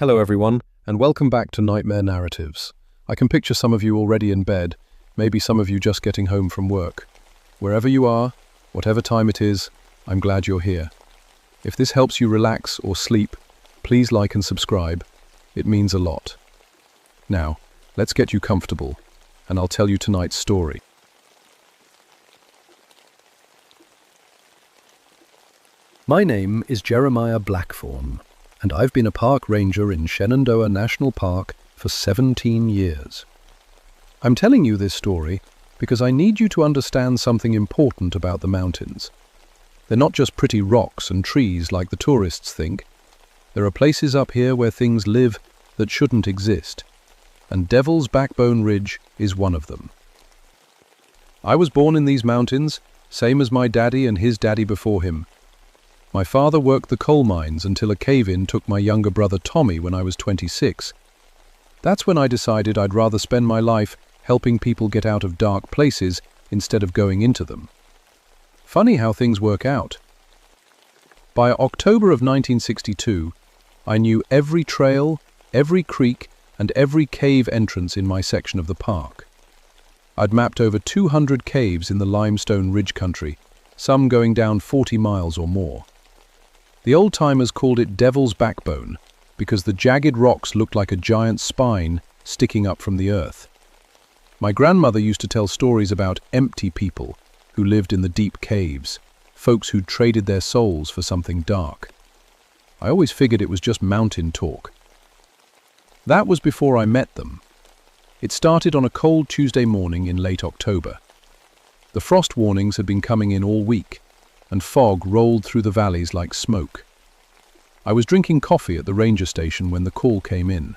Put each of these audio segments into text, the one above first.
Hello everyone, and welcome back to Nightmare Narratives. I can picture some of you already in bed, maybe some of you just getting home from work. Wherever you are, whatever time it is, I'm glad you're here. If this helps you relax or sleep, please like and subscribe. It means a lot. Now, let's get you comfortable, and I'll tell you tonight's story. My name is Jeremiah Blackthorne, and I've been a park ranger in Shenandoah National Park for 17 years. I'm telling you this story because I need you to understand something important about the mountains. They're not just pretty rocks and trees like the tourists think. There are places up here where things live that shouldn't exist, and Devil's Backbone Ridge is one of them. I was born in these mountains, same as my daddy and his daddy before him. My father worked the coal mines until a cave-in took my younger brother Tommy when I was 26. That's when I decided I'd rather spend my life helping people get out of dark places instead of going into them. Funny how things work out. By October of 1962, I knew every trail, every creek, and every cave entrance in my section of the park. I'd mapped over 200 caves in the limestone ridge country, some going down 40 miles or more. The old-timers called it Devil's Backbone because the jagged rocks looked like a giant spine sticking up from the earth. My grandmother used to tell stories about empty people who lived in the deep caves, folks who'd traded their souls for something dark. I always figured it was just mountain talk. That was before I met them. It started on a cold Tuesday morning in late October. The frost warnings had been coming in all week, and fog rolled through the valleys like smoke. I was drinking coffee at the ranger station when the call came in.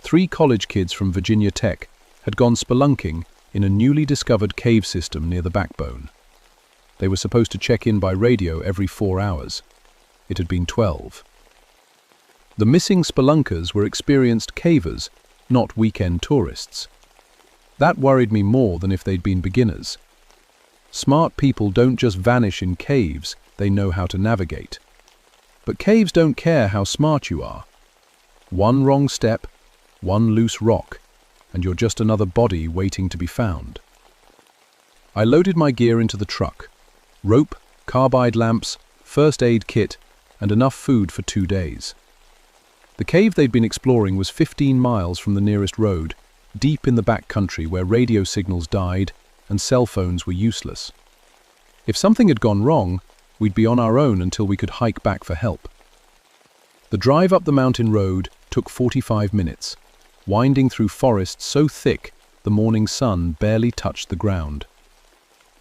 3 college kids from Virginia Tech had gone spelunking in a newly discovered cave system near the backbone. They were supposed to check in by radio every 4 hours. It had been 12. The missing spelunkers were experienced cavers, not weekend tourists. That worried me more than if they'd been beginners. Smart people don't just vanish in caves, they know how to navigate. But caves don't care how smart you are. One wrong step, one loose rock, and you're just another body waiting to be found. I loaded my gear into the truck: rope, carbide lamps, first aid kit, and enough food for 2 days. The cave they'd been exploring was 15 miles from the nearest road, deep in the back country where radio signals died and cell phones were useless. If something had gone wrong, we'd be on our own until we could hike back for help. The drive up the mountain road took 45 minutes, winding through forests so thick the morning sun barely touched the ground.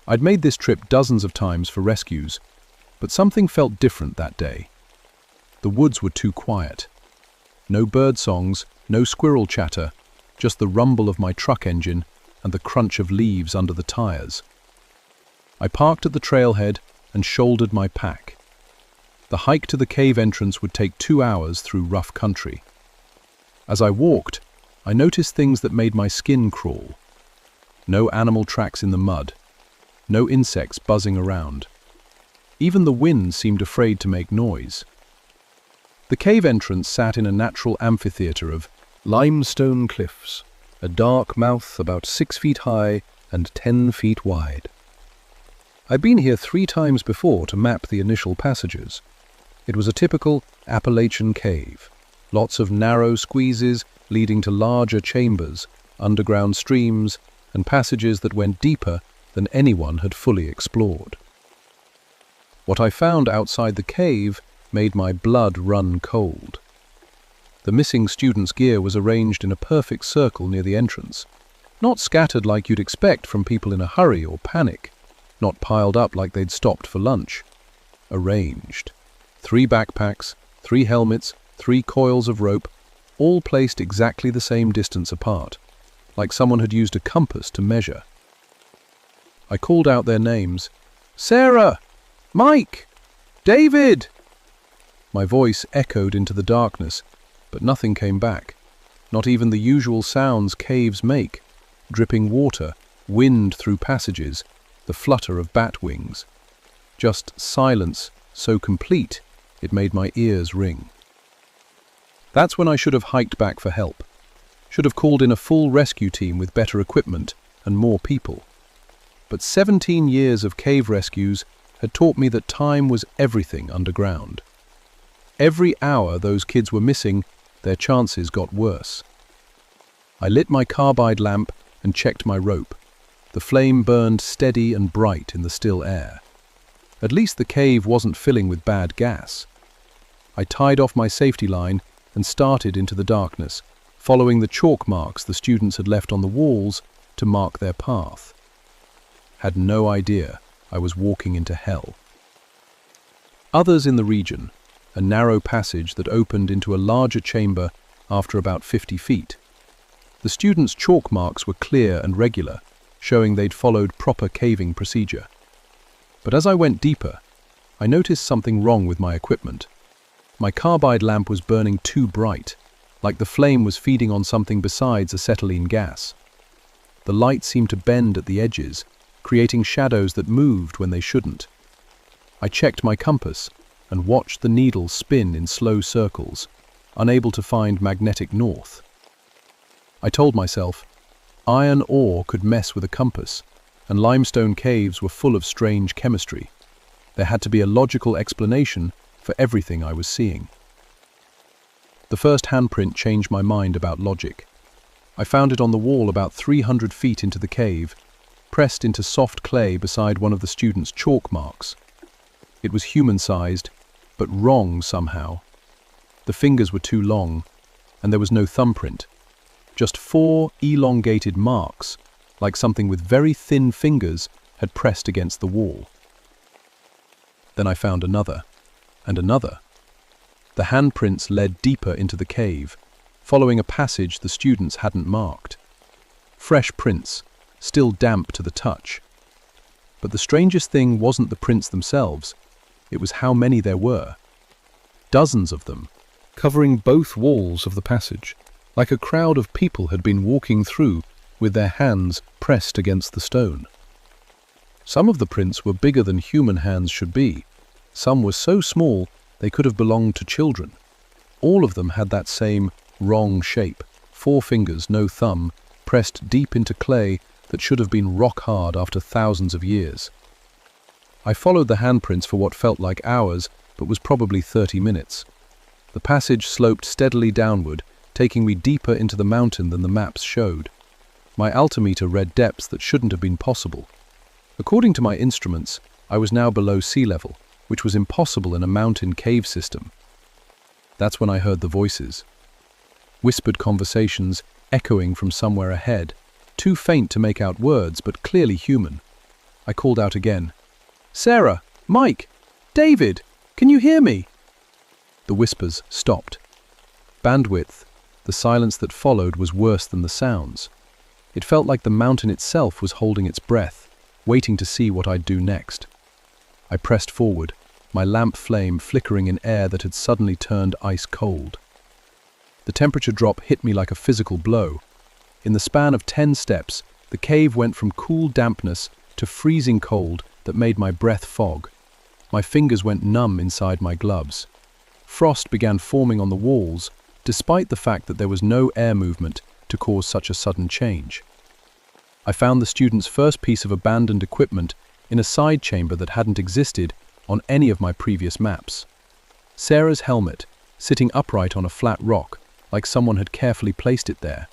I'd made this trip dozens of times for rescues, but something felt different that day. The woods were too quiet. No bird songs, no squirrel chatter, just the rumble of my truck engine and the crunch of leaves under the tires. I parked at the trailhead and shouldered my pack. The hike to the cave entrance would take 2 hours through rough country. As I walked, I noticed things that made my skin crawl. No animal tracks in the mud. No insects buzzing around. Even the wind seemed afraid to make noise. The cave entrance sat in a natural amphitheater of limestone cliffs, a dark mouth about 6 feet high and 10 feet wide. I'd been here 3 times before to map the initial passages. It was a typical Appalachian cave. Lots of narrow squeezes leading to larger chambers, underground streams, and passages that went deeper than anyone had fully explored. What I found outside the cave made my blood run cold. The missing students' gear was arranged in a perfect circle near the entrance, not scattered like you'd expect from people in a hurry or panic, not piled up like they'd stopped for lunch. Arranged. 3 backpacks, 3 helmets, 3 coils of rope, all placed exactly the same distance apart, like someone had used a compass to measure. I called out their names. "Sarah! Mike! David!" My voice echoed into the darkness, but nothing came back, not even the usual sounds caves make: dripping water, wind through passages, the flutter of bat wings. Just silence so complete it made my ears ring. That's when I should have hiked back for help. Should have called in a full rescue team with better equipment and more people. But 17 years of cave rescues had taught me that time was everything underground. Every hour those kids were missing, their chances got worse. I lit my carbide lamp and checked my rope. The flame burned steady and bright in the still air. At least the cave wasn't filling with bad gas. I tied off my safety line and started into the darkness, following the chalk marks the students had left on the walls to mark their path. Had no idea I was walking into hell. Others in the region, a narrow passage that opened into a larger chamber after about 50 feet. The students' chalk marks were clear and regular, showing they'd followed proper caving procedure. But as I went deeper, I noticed something wrong with my equipment. My carbide lamp was burning too bright, like the flame was feeding on something besides acetylene gas. The light seemed to bend at the edges, creating shadows that moved when they shouldn't. I checked my compass and watched the needle spin in slow circles, unable to find magnetic north. I told myself, iron ore could mess with a compass, and limestone caves were full of strange chemistry. There had to be a logical explanation for everything I was seeing. The first handprint changed my mind about logic. I found it on the wall about 300 feet into the cave, pressed into soft clay beside one of the students' chalk marks. It was human-sized, but wrong somehow. The fingers were too long, and there was no thumbprint. Just 4 elongated marks, like something with very thin fingers had pressed against the wall. Then I found another, and another. The handprints led deeper into the cave, following a passage the students hadn't marked. Fresh prints, still damp to the touch. But the strangest thing wasn't the prints themselves, it was how many there were. Dozens of them, covering both walls of the passage, like a crowd of people had been walking through with their hands pressed against the stone. Some of the prints were bigger than human hands should be. Some were so small they could have belonged to children. All of them had that same wrong shape, 4 fingers, no thumb, pressed deep into clay that should have been rock hard after thousands of years. I followed the handprints for what felt like hours, but was probably 30 minutes. The passage sloped steadily downward, taking me deeper into the mountain than the maps showed. My altimeter read depths that shouldn't have been possible. According to my instruments, I was now below sea level, which was impossible in a mountain cave system. That's when I heard the voices. Whispered conversations echoing from somewhere ahead, too faint to make out words, but clearly human. I called out again. "Sarah! Mike! David! Can you hear me?" The whispers stopped. Bandwidth, the silence that followed, was worse than the sounds. It felt like the mountain itself was holding its breath, waiting to see what I'd do next. I pressed forward, my lamp flame flickering in air that had suddenly turned ice cold. The temperature drop hit me like a physical blow. In the span of 10 steps, the cave went from cool dampness to freezing cold that made my breath fog. My fingers went numb inside my gloves. Frost began forming on the walls, despite the fact that there was no air movement to cause such a sudden change. I found the students' first piece of abandoned equipment in a side chamber that hadn't existed on any of my previous maps. Sarah's helmet, sitting upright on a flat rock, like someone had carefully placed it there.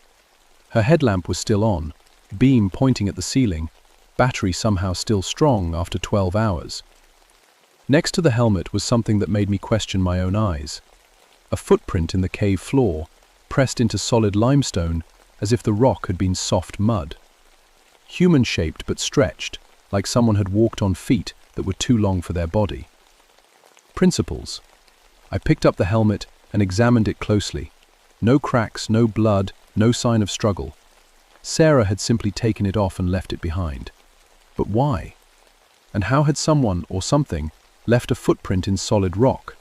Her headlamp was still on, beam pointing at the ceiling, battery somehow still strong after 12 hours. Next to the helmet was something that made me question my own eyes. A footprint in the cave floor, pressed into solid limestone as if the rock had been soft mud. Human-shaped but stretched, like someone had walked on feet that were too long for their body. Principles. I picked up the helmet and examined it closely. No cracks, no blood, no sign of struggle. Sarah had simply taken it off and left it behind. But why? And how had someone, or something, left a footprint in solid rock?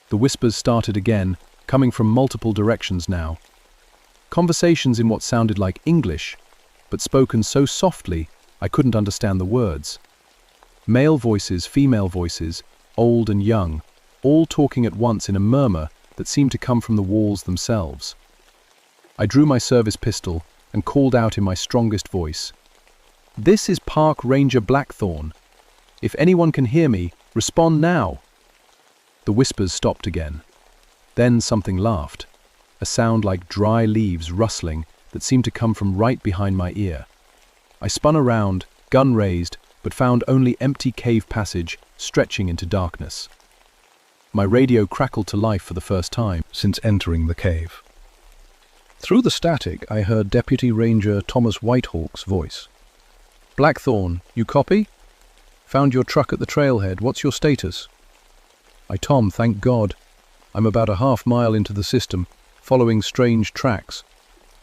The whispers started again, coming from multiple directions now. Conversations in what sounded like English, but spoken so softly I couldn't understand the words. Male voices, female voices, old and young, all talking at once in a murmur that seemed to come from the walls themselves. I drew my service pistol and called out in my strongest voice, "This is Park Ranger Blackthorn. If anyone can hear me, respond now." The whispers stopped again. Then something laughed, a sound like dry leaves rustling that seemed to come from right behind my ear. I spun around, gun raised, but found only empty cave passage stretching into darkness. My radio crackled to life for the first time since entering the cave. Through the static, I heard Deputy Ranger Thomas Whitehawk's voice. "Blackthorn, you copy? Found your truck at the trailhead. What's your status?" "Tom, thank God. I'm about a half-mile into the system, following strange tracks.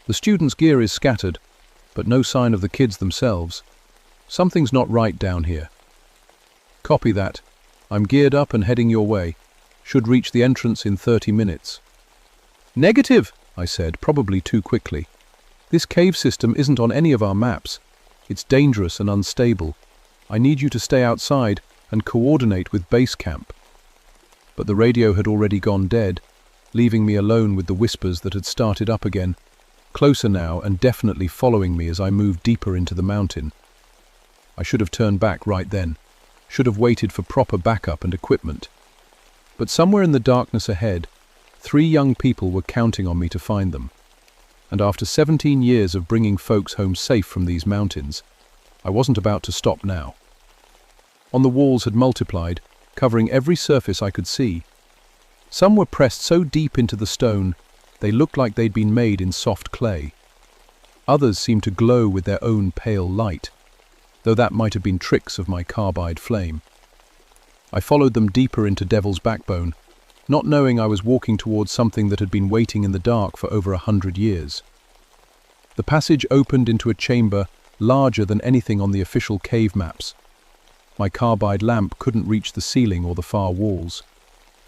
The students' gear is scattered, but no sign of the kids themselves. Something's not right down here." "Copy that. I'm geared up and heading your way. Should reach the entrance in 30 minutes. "Negative," I said, probably too quickly. "This cave system isn't on any of our maps. It's dangerous and unstable. I need you to stay outside and coordinate with base camp." But the radio had already gone dead, leaving me alone with the whispers that had started up again, closer now and definitely following me as I moved deeper into the mountain. I should have turned back right then, should have waited for proper backup and equipment. But somewhere in the darkness ahead, 3 young people were counting on me to find them. And after 17 years of bringing folks home safe from these mountains, I wasn't about to stop now. On the walls had multiplied, covering every surface I could see. Some were pressed so deep into the stone, they looked like they'd been made in soft clay. Others seemed to glow with their own pale light, though that might have been tricks of my carbide flame. I followed them deeper into Devil's Backbone, not knowing I was walking towards something that had been waiting in the dark for over 100 years. The passage opened into a chamber larger than anything on the official cave maps. My carbide lamp couldn't reach the ceiling or the far walls.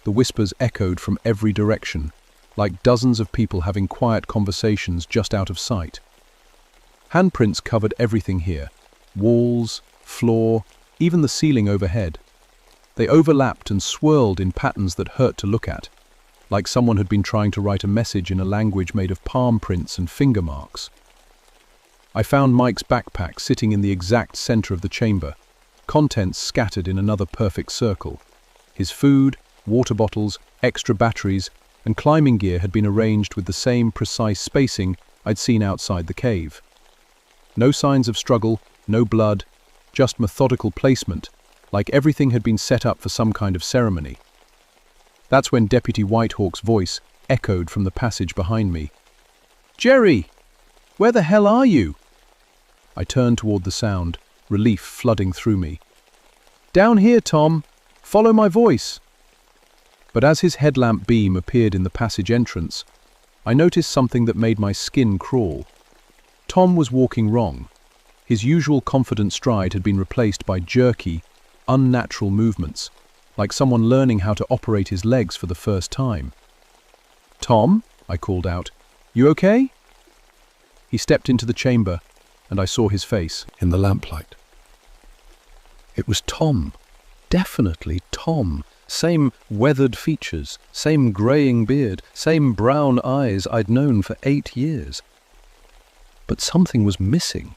The whispers echoed from every direction, like dozens of people having quiet conversations just out of sight. Handprints covered everything here: walls, floor, even the ceiling overhead. They overlapped and swirled in patterns that hurt to look at, like someone had been trying to write a message in a language made of palm prints and finger marks. I found Mike's backpack sitting in the exact center of the chamber, contents scattered in another perfect circle. His food, water bottles, extra batteries, and climbing gear had been arranged with the same precise spacing I'd seen outside the cave. No signs of struggle, no blood, just methodical placement, like everything had been set up for some kind of ceremony. That's when Deputy Whitehawk's voice echoed from the passage behind me. "Jerry! Where the hell are you?" I turned toward the sound, relief flooding through me. "Down here, Tom. Follow my voice." But as his headlamp beam appeared in the passage entrance, I noticed something that made my skin crawl. Tom was walking wrong. His usual confident stride had been replaced by jerky, unnatural movements, like someone learning how to operate his legs for the first time. "Tom," I called out, "you okay?" He stepped into the chamber, and I saw his face in the lamplight. It was Tom. Definitely Tom. Same weathered features, same greying beard, same brown eyes I'd known for 8 years. But something was missing.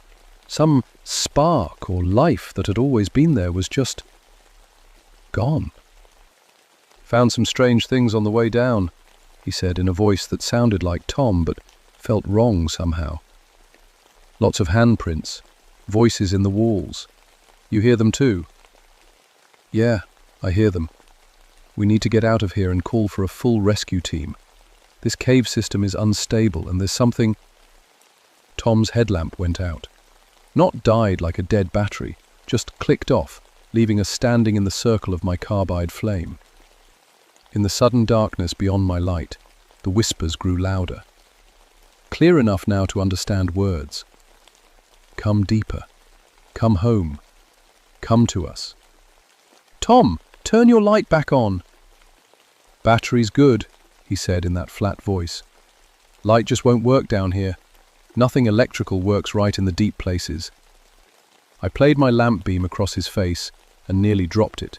Some spark or life that had always been there was just gone. "Found some strange things on the way down," he said in a voice that sounded like Tom but felt wrong somehow. "Lots of handprints, voices in the walls. You hear them too?" "Yeah, I hear them. We need to get out of here and call for a full rescue team. This cave system is unstable and there's something—" Tom's headlamp went out. Not died like a dead battery, just clicked off, leaving us standing in the circle of my carbide flame. In the sudden darkness beyond my light, the whispers grew louder. Clear enough now to understand words. "Come deeper. Come home. Come to us." "Tom, turn your light back on." "Battery's good," he said in that flat voice. "Light just won't work down here. Nothing electrical works right in the deep places." I played my lamp beam across his face and nearly dropped it.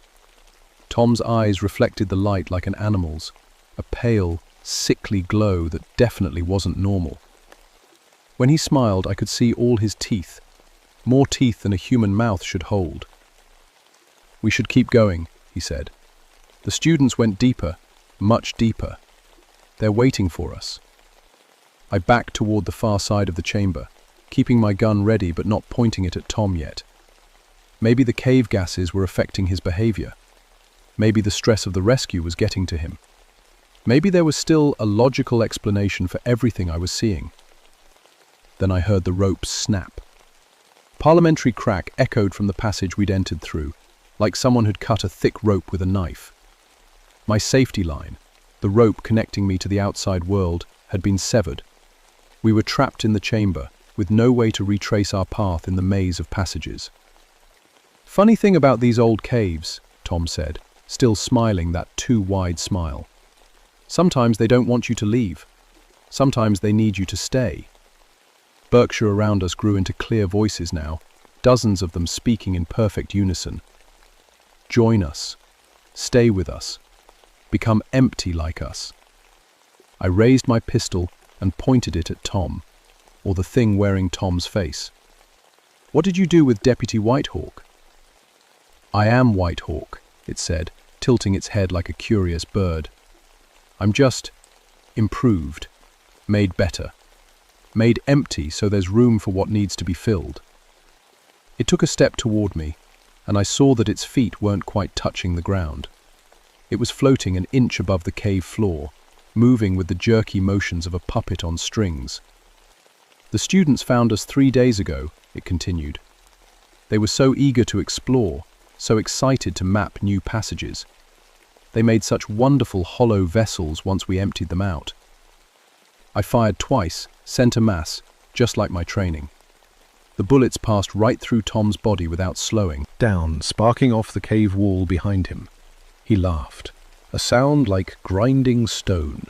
Tom's eyes reflected the light like an animal's, a pale, sickly glow that definitely wasn't normal. When he smiled, I could see all his teeth, more teeth than a human mouth should hold. "We should keep going," he said. "The students went deeper, much deeper. They're waiting for us." I backed toward the far side of the chamber, keeping my gun ready but not pointing it at Tom yet. Maybe the cave gases were affecting his behavior. Maybe the stress of the rescue was getting to him. Maybe there was still a logical explanation for everything I was seeing. Then I heard the ropes snap. Parliamentary crack echoed from the passage we'd entered through, like someone had cut a thick rope with a knife. My safety line, the rope connecting me to the outside world, had been severed. We were trapped in the chamber, with no way to retrace our path in the maze of passages. "Funny thing about these old caves," Tom said, still smiling that too wide smile. "Sometimes they don't want you to leave. Sometimes they need you to stay." Berkshire around us grew into clear voices now, dozens of them speaking in perfect unison. "Join us. Stay with us. Become empty like us." I raised my pistol and pointed it at Tom, or the thing wearing Tom's face. "What did you do with Deputy Whitehawk?" "I am Whitehawk," it said, tilting its head like a curious bird. "I'm just improved, made better, made empty so there's room for what needs to be filled." It took a step toward me, and I saw that its feet weren't quite touching the ground. It was floating an inch above the cave floor, moving with the jerky motions of a puppet on strings. "The students found us 3 days ago," it continued. "They were so eager to explore, so excited to map new passages. They made such wonderful hollow vessels once we emptied them out. I fired twice, center mass, just like my training. The bullets passed right through Tom's body without slowing down, sparking off the cave wall behind him. He laughed, a sound like grinding stone.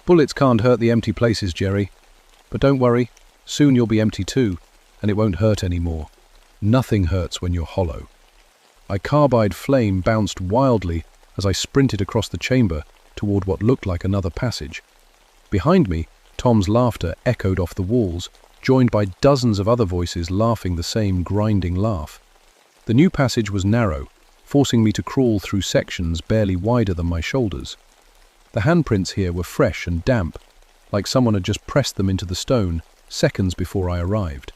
"Bullets can't hurt the empty places, Jerry. But don't worry, soon you'll be empty too, and it won't hurt anymore. Nothing hurts when you're hollow." My carbide flame bounced wildly as I sprinted across the chamber toward what looked like another passage. Behind me, Tom's laughter echoed off the walls, joined by dozens of other voices laughing the same grinding laugh. The new passage was narrow, forcing me to crawl through sections barely wider than my shoulders. The handprints here were fresh and damp, like someone had just pressed them into the stone seconds before I arrived.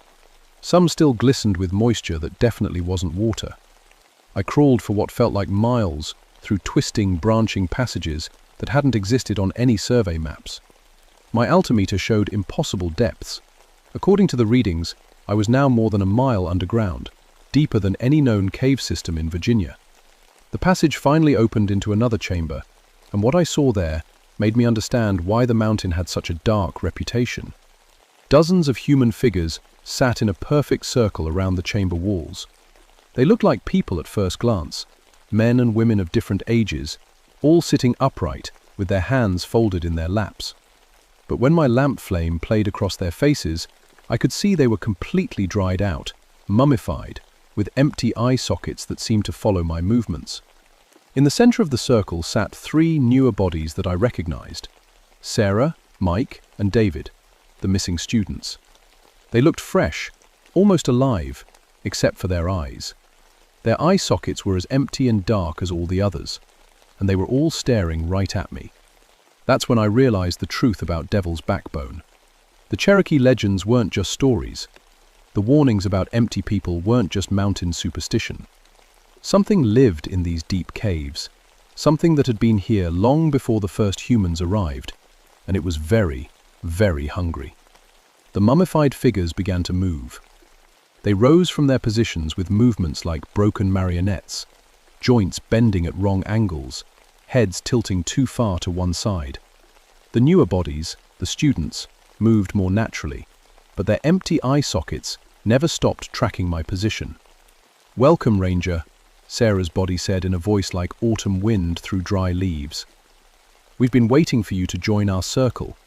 Some still glistened with moisture that definitely wasn't water. I crawled for what felt like miles through twisting, branching passages that hadn't existed on any survey maps. My altimeter showed impossible depths. According to the readings, I was now more than a mile underground, deeper than any known cave system in Virginia. The passage finally opened into another chamber, and what I saw there made me understand why the mountain had such a dark reputation. Dozens of human figures sat in a perfect circle around the chamber walls. They looked like people at first glance, men and women of different ages, all sitting upright with their hands folded in their laps. But when my lamp flame played across their faces, I could see they were completely dried out, mummified, with empty eye sockets that seemed to follow my movements. In the center of the circle sat 3 newer bodies that I recognized: Sarah, Mike, and David, the missing students. They looked fresh, almost alive, except for their eyes. Their eye sockets were as empty and dark as all the others, and they were all staring right at me. That's when I realized the truth about Devil's Backbone. The Cherokee legends weren't just stories. The warnings about empty people weren't just mountain superstition. Something lived in these deep caves, something that had been here long before the first humans arrived, and it was very, very hungry. The mummified figures began to move. They rose from their positions with movements like broken marionettes, joints bending at wrong angles, heads tilting too far to one side. The newer bodies, the students, moved more naturally, but their empty eye sockets never stopped tracking my position. "Welcome, Ranger," Sarah's body said in a voice like autumn wind through dry leaves. "We've been waiting for you to join our circle."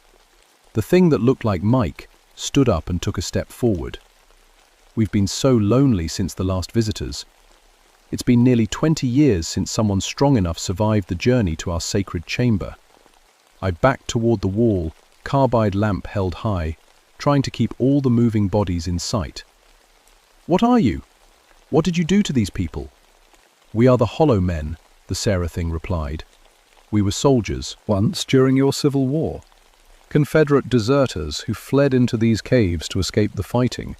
The thing that looked like Mike stood up and took a step forward. "We've been so lonely since the last visitors. It's been nearly 20 years since someone strong enough survived the journey to our sacred chamber." I backed toward the wall, carbide lamp held high, trying to keep all the moving bodies in sight. "What are you? What did you do to these people?" "We are the Hollow Men," the Sarah thing replied. "We were soldiers once during your Civil War. Confederate deserters who fled into these caves to escape the fighting.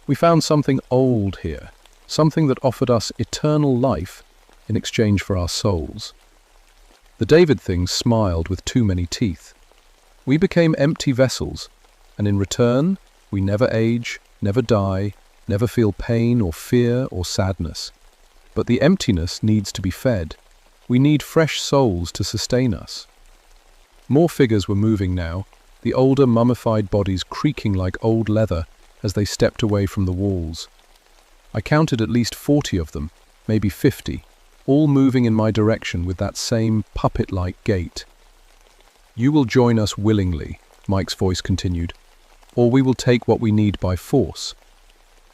We found something old here, something that offered us eternal life in exchange for our souls." The David thing smiled with too many teeth. "We became empty vessels, and in return, we never age, never die, never feel pain or fear or sadness. But the emptiness needs to be fed. We need fresh souls to sustain us." More figures were moving now, the older mummified bodies creaking like old leather as they stepped away from the walls. I counted at least 40 of them, maybe 50, all moving in my direction with that same puppet-like gait. "You will join us willingly," Mike's voice continued, "or we will take what we need by force.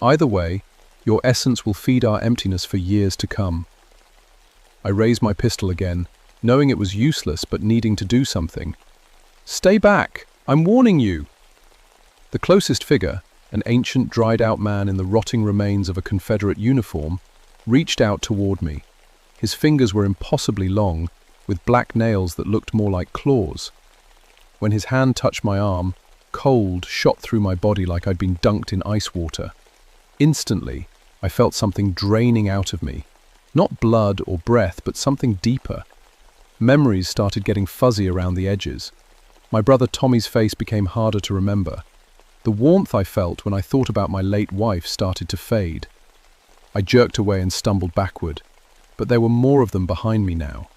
Either way, your essence will feed our emptiness for years to come." I raised my pistol again, knowing it was useless but needing to do something. "Stay back! I'm warning you!" The closest figure, an ancient dried-out man in the rotting remains of a Confederate uniform, reached out toward me. His fingers were impossibly long, with black nails that looked more like claws. When his hand touched my arm, cold shot through my body like I'd been dunked in ice water. Instantly, I felt something draining out of me. Not blood or breath, but something deeper. Memories started getting fuzzy around the edges. My brother Tommy's face became harder to remember. The warmth I felt when I thought about my late wife started to fade. I jerked away and stumbled backward, but there were more of them behind me now.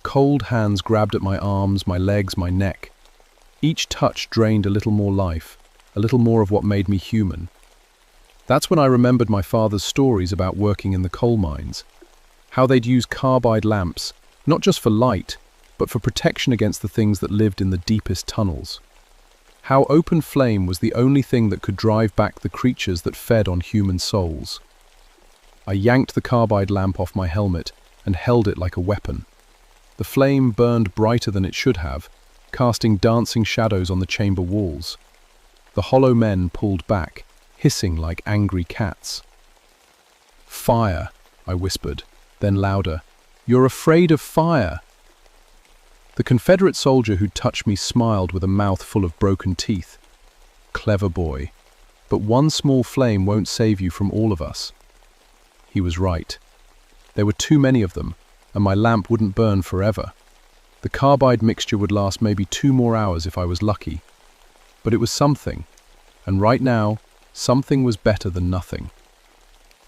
Cold hands grabbed at my arms, my legs, my neck. Each touch drained a little more life, a little more of what made me human. That's when I remembered my father's stories about working in the coal mines. How they'd use carbide lamps, not just for light, but for protection against the things that lived in the deepest tunnels. How open flame was the only thing that could drive back the creatures that fed on human souls. I yanked the carbide lamp off my helmet and held it like a weapon. The flame burned brighter than it should have, casting dancing shadows on the chamber walls. The Hollow Men pulled back, hissing like angry cats. "Fire," I whispered, then louder, "You're afraid of fire." The Confederate soldier who'd touched me smiled with a mouth full of broken teeth. "Clever boy, but one small flame won't save you from all of us." He was right. There were too many of them, and my lamp wouldn't burn forever. The carbide mixture would last maybe 2 more hours if I was lucky. But it was something, and right now, something was better than nothing.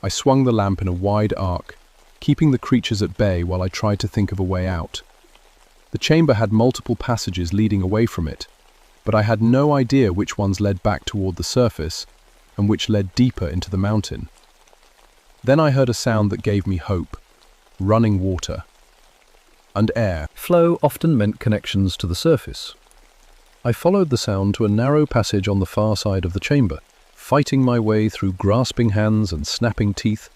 I swung the lamp in a wide arc, keeping the creatures at bay while I tried to think of a way out. The chamber had multiple passages leading away from it, but I had no idea which ones led back toward the surface and which led deeper into the mountain. Then I heard a sound that gave me hope: running water and air. Flow often meant connections to the surface. I followed the sound to a narrow passage on the far side of the chamber, fighting my way through grasping hands and snapping teeth,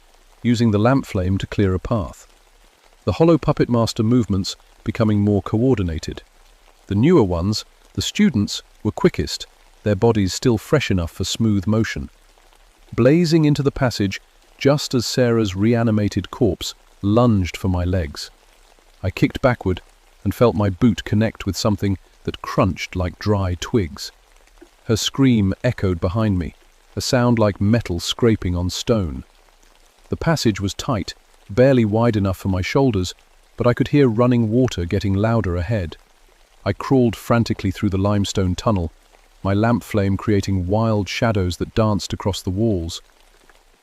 using the lamp flame to clear a path. The hollow puppet master movements becoming more coordinated. The newer ones, the students, were quickest, their bodies still fresh enough for smooth motion. Blazing into the passage, just as Sarah's reanimated corpse lunged for my legs. I kicked backward and felt my boot connect with something that crunched like dry twigs. Her scream echoed behind me, a sound like metal scraping on stone. The passage was tight, barely wide enough for my shoulders, but I could hear running water getting louder ahead. I crawled frantically through the limestone tunnel, my lamp flame creating wild shadows that danced across the walls.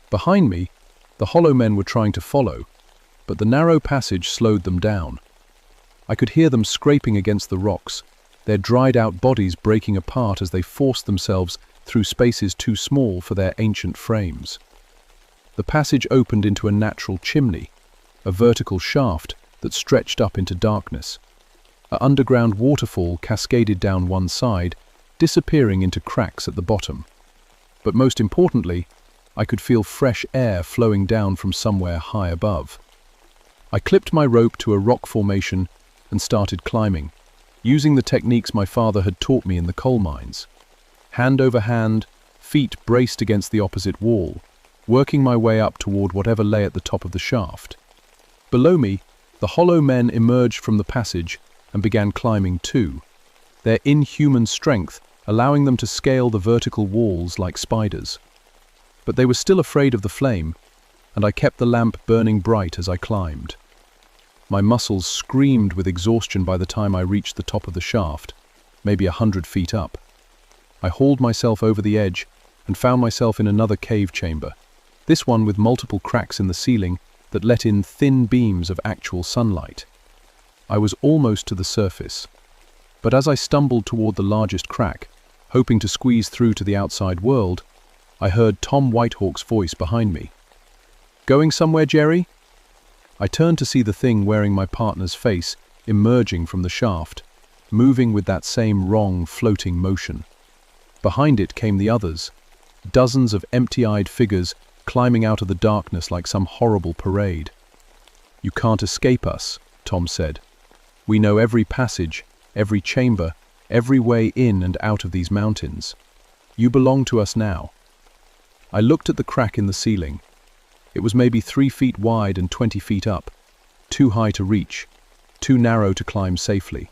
Behind me, the Hollow Men were trying to follow, but the narrow passage slowed them down. I could hear them scraping against the rocks, their dried-out bodies breaking apart as they forced themselves through spaces too small for their ancient frames. The passage opened into a natural chimney, a vertical shaft that stretched up into darkness. An underground waterfall cascaded down one side, disappearing into cracks at the bottom. But most importantly, I could feel fresh air flowing down from somewhere high above. I clipped my rope to a rock formation and started climbing. using the techniques my father had taught me in the coal mines. Hand over hand, feet braced against the opposite wall, working my way up toward whatever lay at the top of the shaft. Below me, the hollow men emerged from the passage and began climbing too, their inhuman strength allowing them to scale the vertical walls like spiders. But they were still afraid of the flame, and I kept the lamp burning bright as I climbed. My muscles screamed with exhaustion by the time I reached the top of the shaft, maybe 100 feet up. I hauled myself over the edge and found myself in another cave chamber, this one with multiple cracks in the ceiling that let in thin beams of actual sunlight. I was almost to the surface, but as I stumbled toward the largest crack, hoping to squeeze through to the outside world, I heard Tom Whitehawk's voice behind me. "Going somewhere, Jerry?" I turned to see the thing wearing my partner's face emerging from the shaft, moving with that same wrong, floating motion. Behind it came the others, dozens of empty-eyed figures climbing out of the darkness like some horrible parade. "You can't escape us," Tom said. "We know every passage, every chamber, every way in and out of these mountains. You belong to us now." I looked at the crack in the ceiling. It was maybe 3 feet wide and 20 feet up, too high to reach, too narrow to climb safely.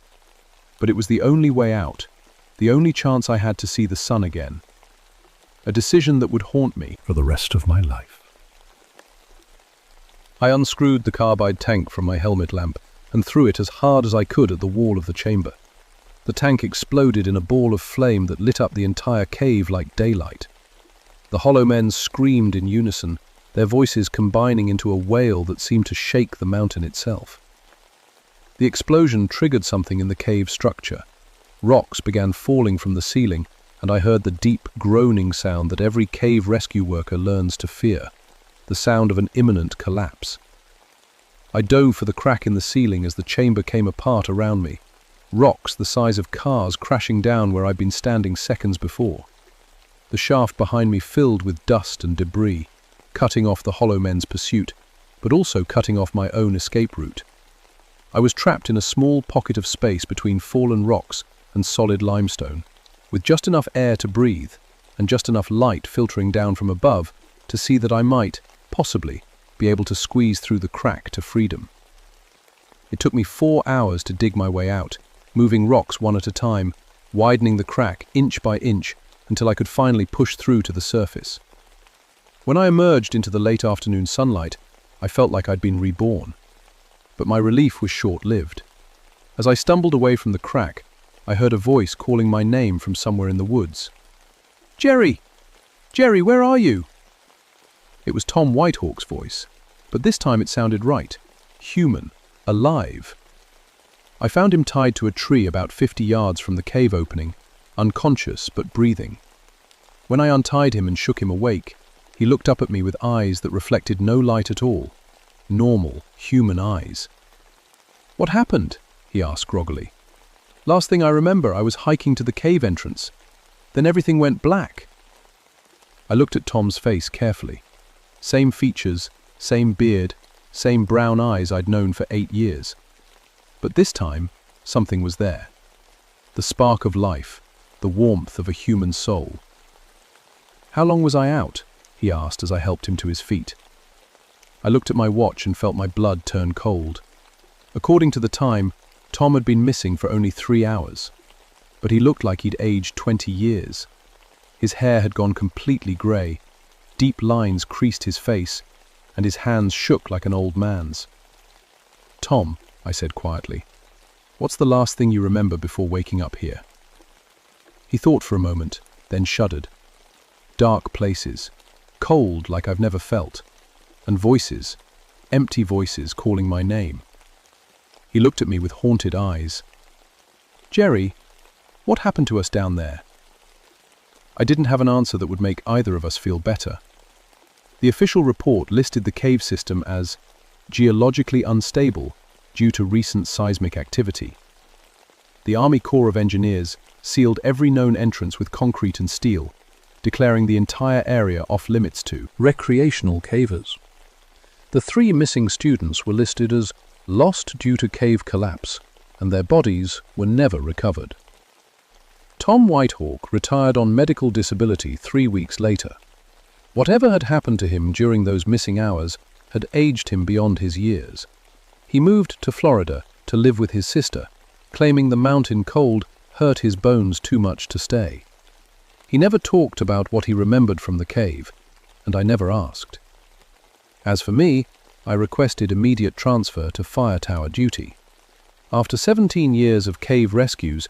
But it was the only way out, the only chance I had to see the sun again. A decision that would haunt me for the rest of my life. I unscrewed the carbide tank from my helmet lamp and threw it as hard as I could at the wall of the chamber. The tank exploded in a ball of flame that lit up the entire cave like daylight. The hollow men screamed in unison, their voices combining into a wail that seemed to shake the mountain itself. The explosion triggered something in the cave structure. Rocks began falling from the ceiling, and I heard the deep groaning sound that every cave rescue worker learns to fear, the sound of an imminent collapse. I dove for the crack in the ceiling as the chamber came apart around me, rocks the size of cars crashing down where I'd been standing seconds before. The shaft behind me filled with dust and debris, cutting off the hollow men's pursuit, but also cutting off my own escape route. I was trapped in a small pocket of space between fallen rocks and solid limestone, with just enough air to breathe and just enough light filtering down from above to see that I might, possibly, be able to squeeze through the crack to freedom. It took me 4 hours to dig my way out, moving rocks one at a time, widening the crack inch by inch until I could finally push through to the surface. When I emerged into the late afternoon sunlight, I felt like I'd been reborn. But my relief was short-lived. As I stumbled away from the crack, I heard a voice calling my name from somewhere in the woods. "Jerry! Jerry, where are you?" It was Tom Whitehawk's voice, but this time it sounded right, human, alive. I found him tied to a tree about 50 yards from the cave opening, unconscious but breathing. When I untied him and shook him awake, he looked up at me with eyes that reflected no light at all, normal, human eyes. "What happened?" he asked groggily. "Last thing I remember, I was hiking to the cave entrance. Then everything went black." I looked at Tom's face carefully. Same features, same beard, same brown eyes I'd known for 8 years. But this time, something was there. The spark of life, the warmth of a human soul. "How long was I out?" he asked as I helped him to his feet. I looked at my watch and felt my blood turn cold. According to the time, Tom had been missing for only 3 hours, but he looked like he'd aged 20 years. His hair had gone completely grey, deep lines creased his face, and his hands shook like an old man's. "Tom," I said quietly, "what's the last thing you remember before waking up here?" He thought for a moment, then shuddered. Dark places, cold like I've never felt, and voices, empty voices calling my name. He looked at me with haunted eyes. "Jerry, what happened to us down there?" I didn't have an answer that would make either of us feel better. The official report listed the cave system as geologically unstable due to recent seismic activity. The Army Corps of Engineers sealed every known entrance with concrete and steel, declaring the entire area off-limits to recreational cavers. The 3 missing students were listed as lost due to cave collapse, and their bodies were never recovered. Tom Whitehawk retired on medical disability 3 weeks later. Whatever had happened to him during those missing hours had aged him beyond his years. He moved to Florida to live with his sister, claiming the mountain cold hurt his bones too much to stay. He never talked about what he remembered from the cave, and I never asked. As for me, I requested immediate transfer to fire tower duty. After 17 years of cave rescues,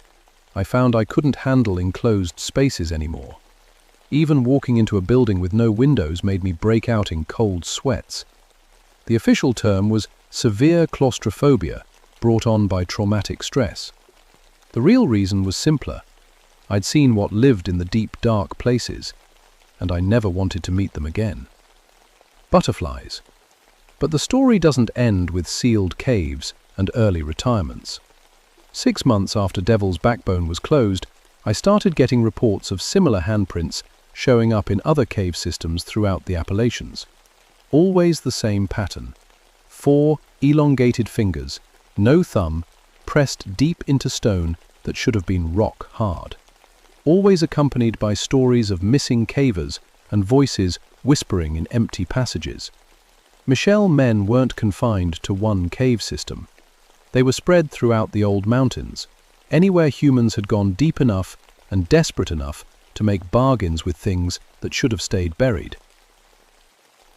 I found I couldn't handle enclosed spaces anymore. Even walking into a building with no windows made me break out in cold sweats. The official term was severe claustrophobia, brought on by traumatic stress. The real reason was simpler. I'd seen what lived in the deep, dark places, and I never wanted to meet them again. Butterflies. But the story doesn't end with sealed caves and early retirements. 6 months after Devil's Backbone was closed, I started getting reports of similar handprints showing up in other cave systems throughout the Appalachians. Always the same pattern. 4 elongated fingers, no thumb, pressed deep into stone that should have been rock hard. Always accompanied by stories of missing cavers and voices whispering in empty passages. Michelle men weren't confined to one cave system. They were spread throughout the old mountains, anywhere humans had gone deep enough and desperate enough to make bargains with things that should have stayed buried.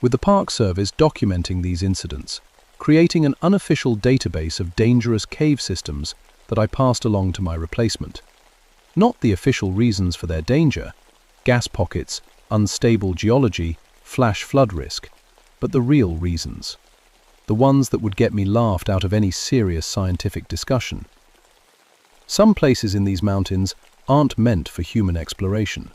With the Park Service documenting these incidents, creating an unofficial database of dangerous cave systems that I passed along to my replacement. Not the official reasons for their danger, gas pockets, unstable geology, flash flood risk, but the real reasons. The ones that would get me laughed out of any serious scientific discussion. Some places in these mountains aren't meant for human exploration.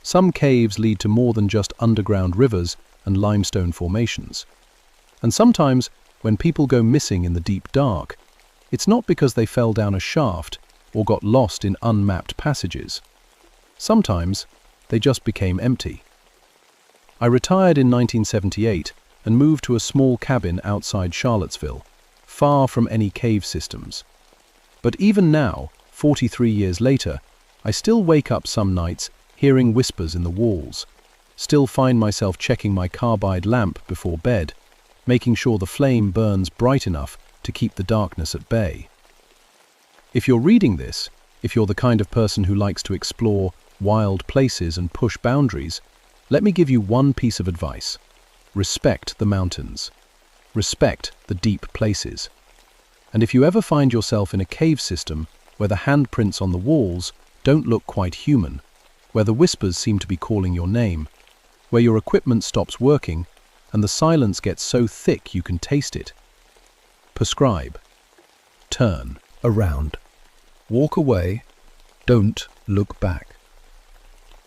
Some caves lead to more than just underground rivers and limestone formations. And sometimes, when people go missing in the deep dark, it's not because they fell down a shaft or got lost in unmapped passages. Sometimes, they just became empty. I retired in 1978 and moved to a small cabin outside Charlottesville, far from any cave systems. But even now, 43 years later, I still wake up some nights hearing whispers in the walls, still find myself checking my carbide lamp before bed, making sure the flame burns bright enough to keep the darkness at bay. If you're reading this, if you're the kind of person who likes to explore wild places and push boundaries, let me give you one piece of advice. Respect the mountains. Respect the deep places. And if you ever find yourself in a cave system where the handprints on the walls don't look quite human, where the whispers seem to be calling your name, where your equipment stops working and the silence gets so thick you can taste it, prescribe. Turn around. Walk away. Don't look back.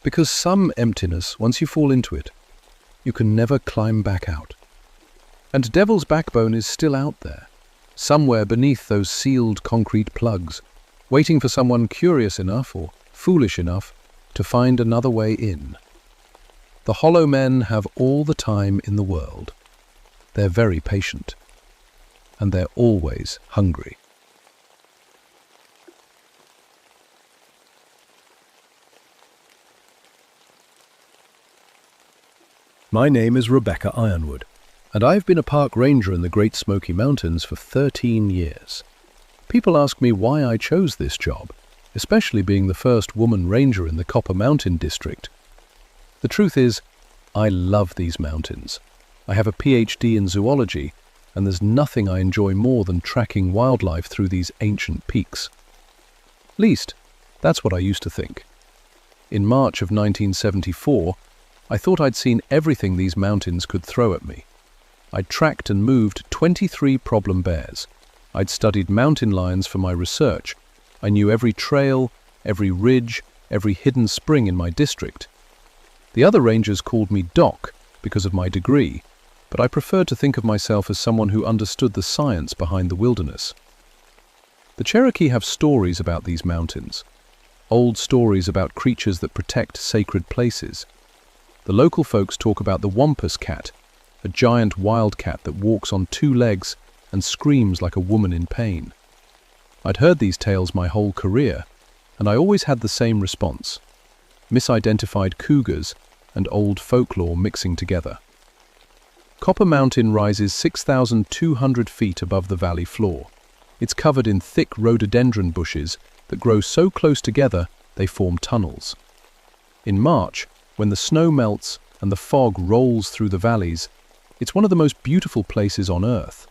Because some emptiness, once you fall into it, you can never climb back out. And Devil's Backbone is still out there, somewhere beneath those sealed concrete plugs, waiting for someone curious enough or foolish enough to find another way in. The hollow men have all the time in the world. They're very patient. And they're always hungry. My name is Rebecca Ironwood, and I've been a park ranger in the Great Smoky Mountains for 13 years. People ask me why I chose this job, especially being the first woman ranger in the Copper Mountain district. The truth is, I love these mountains. I have a PhD in zoology, and there's nothing I enjoy more than tracking wildlife through these ancient peaks. At least, that's what I used to think. In March of 1974, I thought I'd seen everything these mountains could throw at me. I'd tracked and moved 23 problem bears. I'd studied mountain lions for my research. I knew every trail, every ridge, every hidden spring in my district. The other rangers called me Doc because of my degree, but I preferred to think of myself as someone who understood the science behind the wilderness. The Cherokee have stories about these mountains, old stories about creatures that protect sacred places. The local folks talk about the wampus cat, a giant wildcat that walks on 2 legs and screams like a woman in pain. I'd heard these tales my whole career, and I always had the same response: misidentified cougars and old folklore mixing together. Copper Mountain rises 6,200 feet above the valley floor. It's covered in thick rhododendron bushes that grow so close together they form tunnels. In March, when the snow melts and the fog rolls through the valleys, it's one of the most beautiful places on Earth.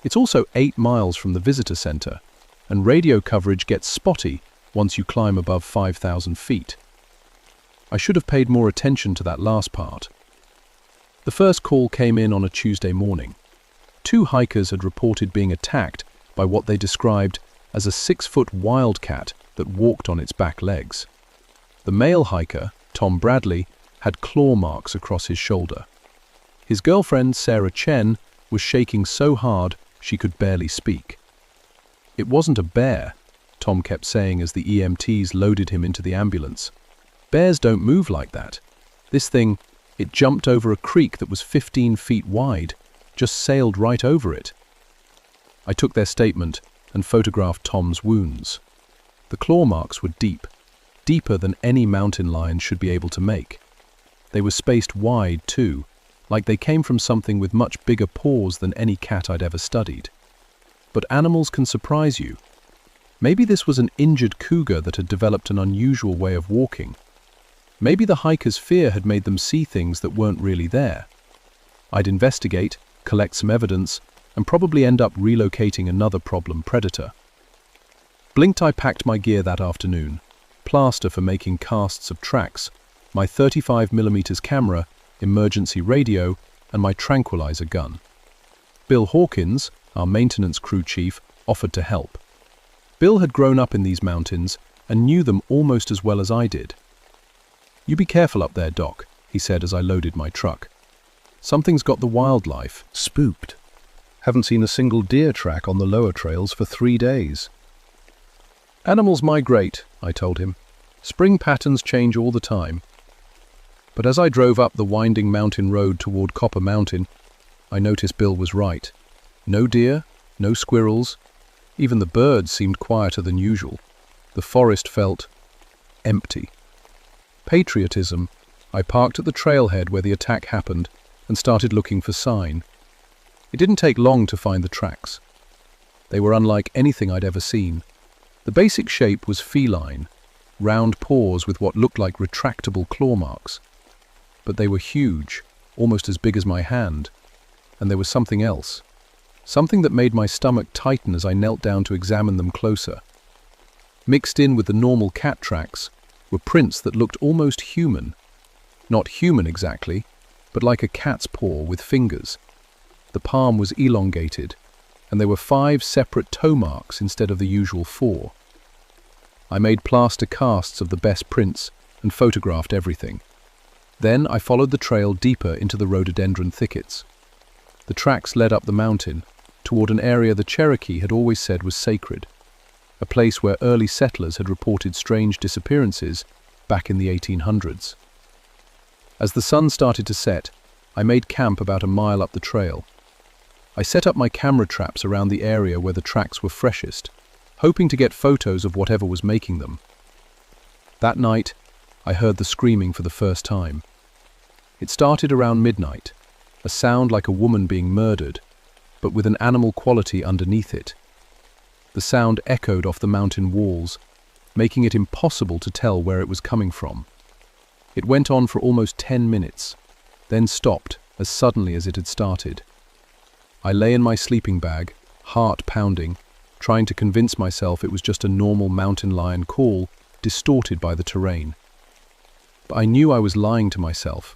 It's also 8 miles from the visitor center, and radio coverage gets spotty once you climb above 5,000 feet. I should have paid more attention to that last part. The first call came in on a Tuesday morning. 2 hikers had reported being attacked by what they described as a 6-foot wildcat that walked on its back legs. The male hiker, Tom Bradley, had claw marks across his shoulder. His girlfriend, Sarah Chen, was shaking so hard she could barely speak. "It wasn't a bear," Tom kept saying as the EMTs loaded him into the ambulance. "Bears don't move like that. This thing, it jumped over a creek that was 15 feet wide, just sailed right over it." I took their statement and photographed Tom's wounds. The claw marks were deep, deeper than any mountain lion should be able to make. They were spaced wide too, like they came from something with much bigger paws than any cat I'd ever studied. But animals can surprise you. Maybe this was an injured cougar that had developed an unusual way of walking. Maybe the hiker's fear had made them see things that weren't really there. I'd investigate, collect some evidence, and probably end up relocating another problem predator. Blinked I packed my gear that afternoon: plaster for making casts of tracks, my 35mm camera, emergency radio, and my tranquilizer gun. Bill Hawkins, our maintenance crew chief, offered to help. Bill had grown up in these mountains and knew them almost as well as I did. "You be careful up there, Doc," he said as I loaded my truck. "Something's got the wildlife spooked. Haven't seen a single deer track on the lower trails for 3 days." "Animals migrate," I told him. "Spring patterns change all the time." But as I drove up the winding mountain road toward Copper Mountain, I noticed Bill was right. No deer, no squirrels. Even the birds seemed quieter than usual. The forest felt empty. Patriotism, I parked at the trailhead where the attack happened and started looking for sign. It didn't take long to find the tracks. They were unlike anything I'd ever seen. The basic shape was feline, round paws with what looked like retractable claw marks. But they were huge, almost as big as my hand. And there was something else. Something that made my stomach tighten as I knelt down to examine them closer. Mixed in with the normal cat tracks were prints that looked almost human. Not human exactly, but like a cat's paw with fingers. The palm was elongated, and there were 5 separate toe marks instead of the usual 4. I made plaster casts of the best prints and photographed everything. Then I followed the trail deeper into the rhododendron thickets. The tracks led up the mountain, toward an area the Cherokee had always said was sacred, a place where early settlers had reported strange disappearances back in the 1800s. As the sun started to set, I made camp about a mile up the trail. I set up my camera traps around the area where the tracks were freshest, hoping to get photos of whatever was making them. That night, I heard the screaming for the first time. It started around midnight, a sound like a woman being murdered, but with an animal quality underneath it. The sound echoed off the mountain walls, making it impossible to tell where it was coming from. It went on for almost 10 minutes, then stopped as suddenly as it had started. I lay in my sleeping bag, heart pounding, trying to convince myself it was just a normal mountain lion call, distorted by the terrain. But I knew I was lying to myself.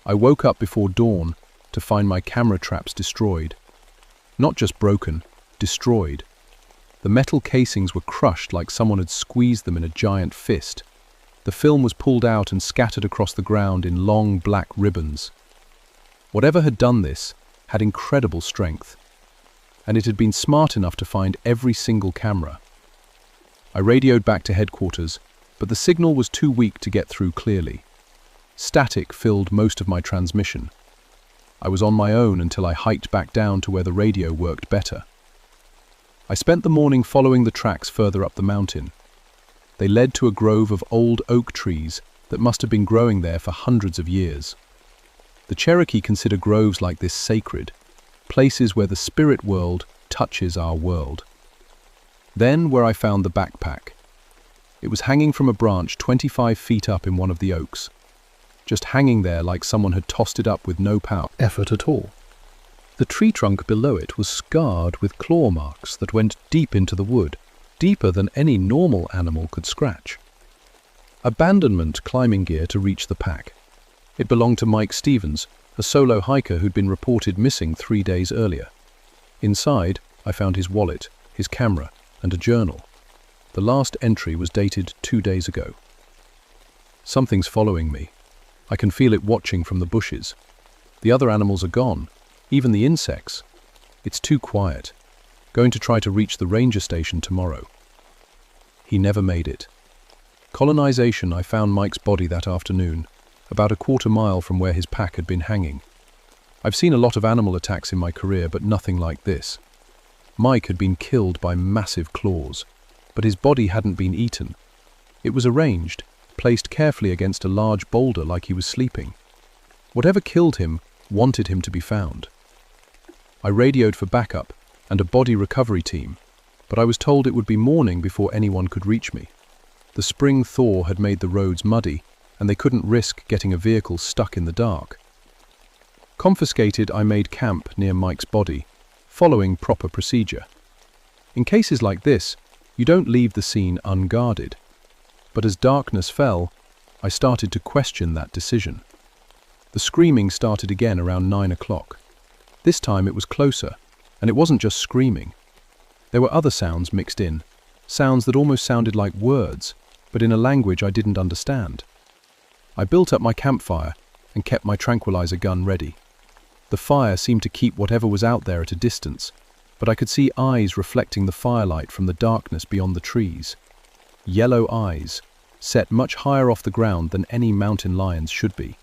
I woke up before dawn to find my camera traps destroyed. Not just broken, destroyed. The metal casings were crushed like someone had squeezed them in a giant fist. The film was pulled out and scattered across the ground in long black ribbons. Whatever had done this had incredible strength, and it had been smart enough to find every single camera. I radioed back to headquarters, but the signal was too weak to get through clearly. Static filled most of my transmission. I was on my own until I hiked back down to where the radio worked better. I spent the morning following the tracks further up the mountain. They led to a grove of old oak trees that must have been growing there for hundreds of years. The Cherokee consider groves like this sacred, places where the spirit world touches our world. Then where I found the backpack. It was hanging from a branch 25 feet up in one of the oaks, just hanging there like someone had tossed it up with no effort at all. The tree trunk below it was scarred with claw marks that went deep into the wood, deeper than any normal animal could scratch. Abandonment climbing gear to reach the pack. It belonged to Mike Stevens, a solo hiker who'd been reported missing 3 days earlier. Inside, I found his wallet, his camera, and a journal. The last entry was dated 2 days ago. Something's following me. I can feel it watching from the bushes. The other animals are gone, even the insects. It's too quiet. Going to try to reach the ranger station tomorrow. He never made it. Colonization, I found Mike's body that afternoon, about a quarter mile from where his pack had been hanging. I've seen a lot of animal attacks in my career, but nothing like this. Mike had been killed by massive claws, but his body hadn't been eaten. It was arranged, placed carefully against a large boulder like he was sleeping. Whatever killed him wanted him to be found. I radioed for backup and a body recovery team, but I was told it would be morning before anyone could reach me. The spring thaw had made the roads muddy, and they couldn't risk getting a vehicle stuck in the dark. Confiscated, I made camp near Mike's body, following proper procedure. In cases like this, you don't leave the scene unguarded. But as darkness fell, I started to question that decision. The screaming started again around 9 o'clock. This time it was closer, and it wasn't just screaming. There were other sounds mixed in, sounds that almost sounded like words, but in a language I didn't understand. I built up my campfire and kept my tranquilizer gun ready. The fire seemed to keep whatever was out there at a distance, but I could see eyes reflecting the firelight from the darkness beyond the trees. Yellow eyes, set much higher off the ground than any mountain lions should be.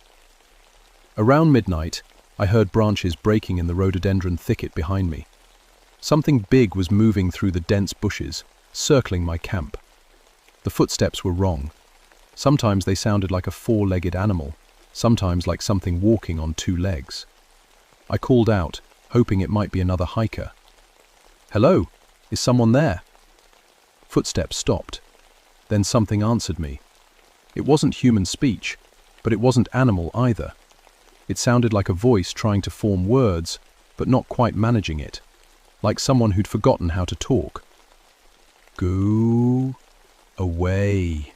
Around midnight, I heard branches breaking in the rhododendron thicket behind me. Something big was moving through the dense bushes, circling my camp. The footsteps were wrong. Sometimes they sounded like a four-legged animal, sometimes like something walking on 2 legs. I called out, hoping it might be another hiker. "Hello, is someone there?" Footsteps stopped. Then something answered me. It wasn't human speech, but it wasn't animal either. It sounded like a voice trying to form words, but not quite managing it, like someone who'd forgotten how to talk. "Go away."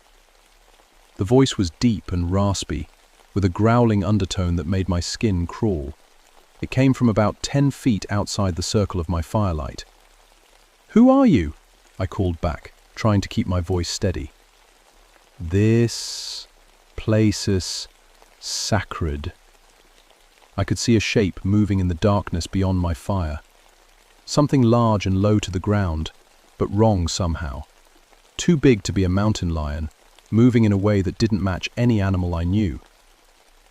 The voice was deep and raspy, with a growling undertone that made my skin crawl. It came from about 10 feet outside the circle of my firelight. "Who are you?" I called back, trying to keep my voice steady. "This place is sacred." I could see a shape moving in the darkness beyond my fire. Something large and low to the ground, but wrong somehow. Too big to be a mountain lion, moving in a way that didn't match any animal I knew.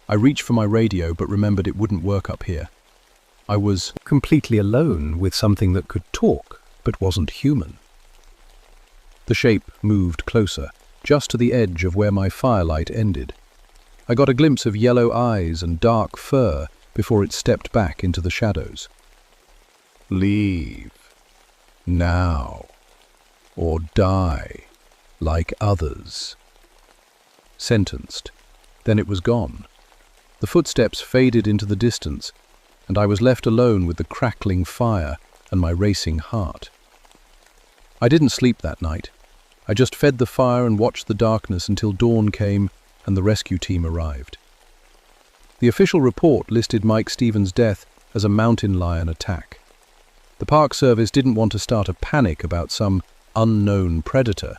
I reached for my radio but remembered it wouldn't work up here. I was completely alone with something that could talk but wasn't human. The shape moved closer, just to the edge of where my firelight ended. I got a glimpse of yellow eyes and dark fur before it stepped back into the shadows. "Leave. Now. Or die. Like others." Sentenced. Then it was gone. The footsteps faded into the distance, and I was left alone with the crackling fire and my racing heart. I didn't sleep that night. I just fed the fire and watched the darkness until dawn came and the rescue team arrived. The official report listed Mike Stevens' death as a mountain lion attack. The Park Service didn't want to start a panic about some unknown predator,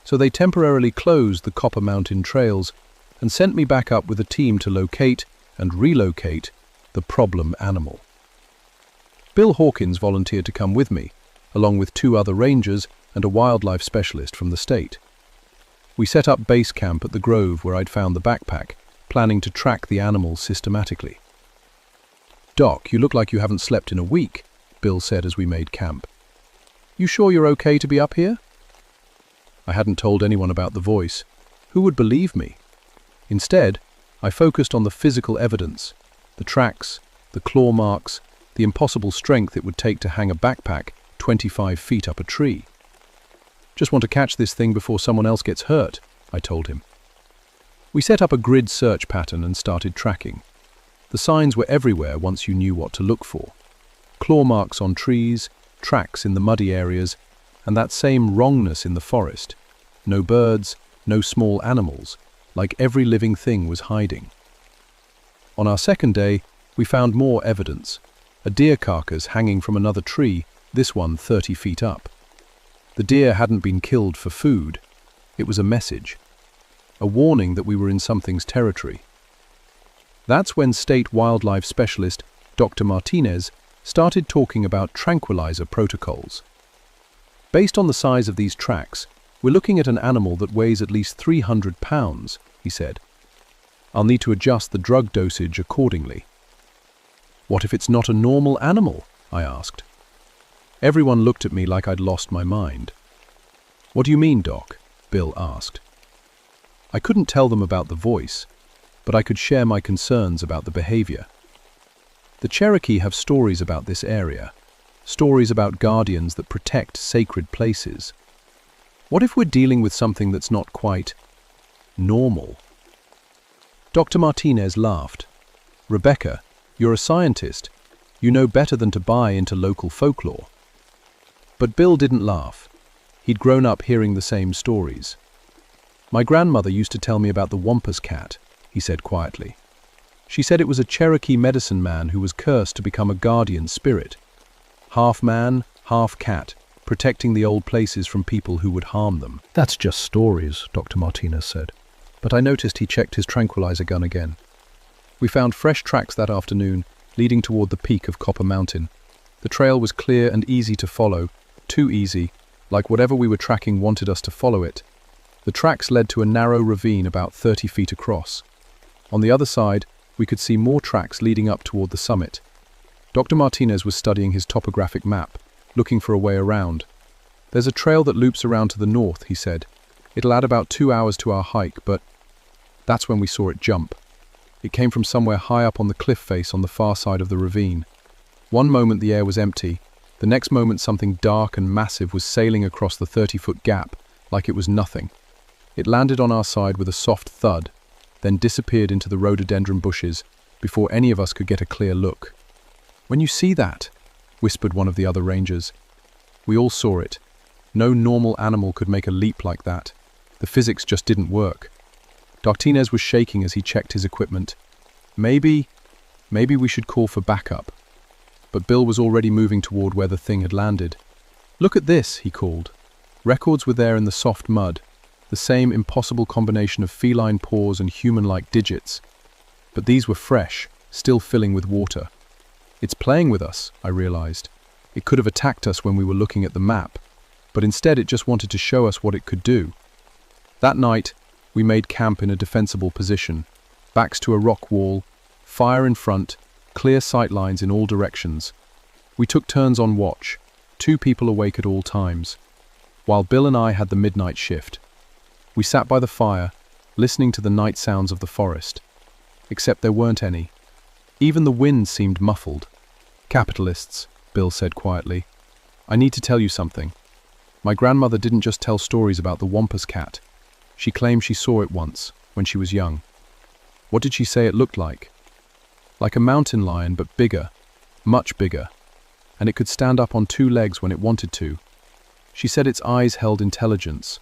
so they temporarily closed the Copper Mountain trails and sent me back up with a team to locate and relocate the problem animal. Bill Hawkins volunteered to come with me, along with 2 other rangers and a wildlife specialist from the state. We set up base camp at the grove where I'd found the backpack, planning to track the animal systematically. "Doc, you look like you haven't slept in a week," Bill said as we made camp. You sure you're okay to be up here?" I hadn't told anyone about the voice. Who would believe me? Instead, I focused on the physical evidence, the tracks, the claw marks, the impossible strength it would take to hang a backpack 25 feet up a tree. "Just want to catch this thing before someone else gets hurt," I told him. We set up a grid search pattern and started tracking. The signs were everywhere once you knew what to look for. Claw marks on trees, tracks in the muddy areas, and that same wrongness in the forest. No birds, no small animals, like every living thing was hiding. On our second day, we found more evidence. A deer carcass hanging from another tree, this one 30 feet up. The deer hadn't been killed for food. It was a message. A warning that we were in something's territory. That's when state wildlife specialist Dr. Martinez started talking about tranquilizer protocols. "Based on the size of these tracks, we're looking at an animal that weighs at least 300 pounds, he said. "I'll need to adjust the drug dosage accordingly." "What if it's not a normal animal?" I asked. Everyone looked at me like I'd lost my mind. "What do you mean, Doc?" Bill asked. I couldn't tell them about the voice, but I could share my concerns about the behavior. The Cherokee have stories about this area, stories about guardians that protect sacred places. What if we're dealing with something that's not quite normal? Dr. Martinez laughed. "Rebecca, you're a scientist. You know better than to buy into local folklore." But Bill didn't laugh. He'd grown up hearing the same stories. "My grandmother used to tell me about the Wampus cat," he said quietly. "She said it was a Cherokee medicine man who was cursed to become a guardian spirit. Half man, half cat, protecting the old places from people who would harm them." "That's just stories," Dr. Martinez said. But I noticed he checked his tranquilizer gun again. We found fresh tracks that afternoon, leading toward the peak of Copper Mountain. The trail was clear and easy to follow, too easy, like whatever we were tracking wanted us to follow it. The tracks led to a narrow ravine about 30 feet across. On the other side, we could see more tracks leading up toward the summit. Dr. Martinez was studying his topographic map, looking for a way around. "There's a trail that loops around to the north," he said. "It'll add about 2 hours to our hike, but..." That's when we saw it jump. It came from somewhere high up on the cliff face on the far side of the ravine. One moment the air was empty, the next moment something dark and massive was sailing across the 30-foot gap, like it was nothing. It landed on our side with a soft thud, then disappeared into the rhododendron bushes before any of us could get a clear look. "When you see that," whispered one of the other rangers. We all saw it. No normal animal could make a leap like that. The physics just didn't work. Martinez was shaking as he checked his equipment. Maybe we should call for backup. But Bill was already moving toward where the thing had landed. "Look at this," he called. Records were there in the soft mud, the same impossible combination of feline paws and human-like digits. But these were fresh, still filling with water. "It's playing with us," I realized. It could have attacked us when we were looking at the map, but instead it just wanted to show us what it could do. That night, we made camp in a defensible position, backs to a rock wall, fire in front, clear sight lines in all directions. We took turns on watch, 2 people awake at all times, while Bill and I had the midnight shift. We sat by the fire, listening to the night sounds of the forest. Except there weren't any. Even the wind seemed muffled. "Capitalists," Bill said quietly. "I need to tell you something. My grandmother didn't just tell stories about the Wampus cat. She claimed she saw it once, when she was young." "What did she say it looked like?" "Like a mountain lion, but bigger, much bigger. And it could stand up on 2 legs when it wanted to. She said its eyes held intelligence.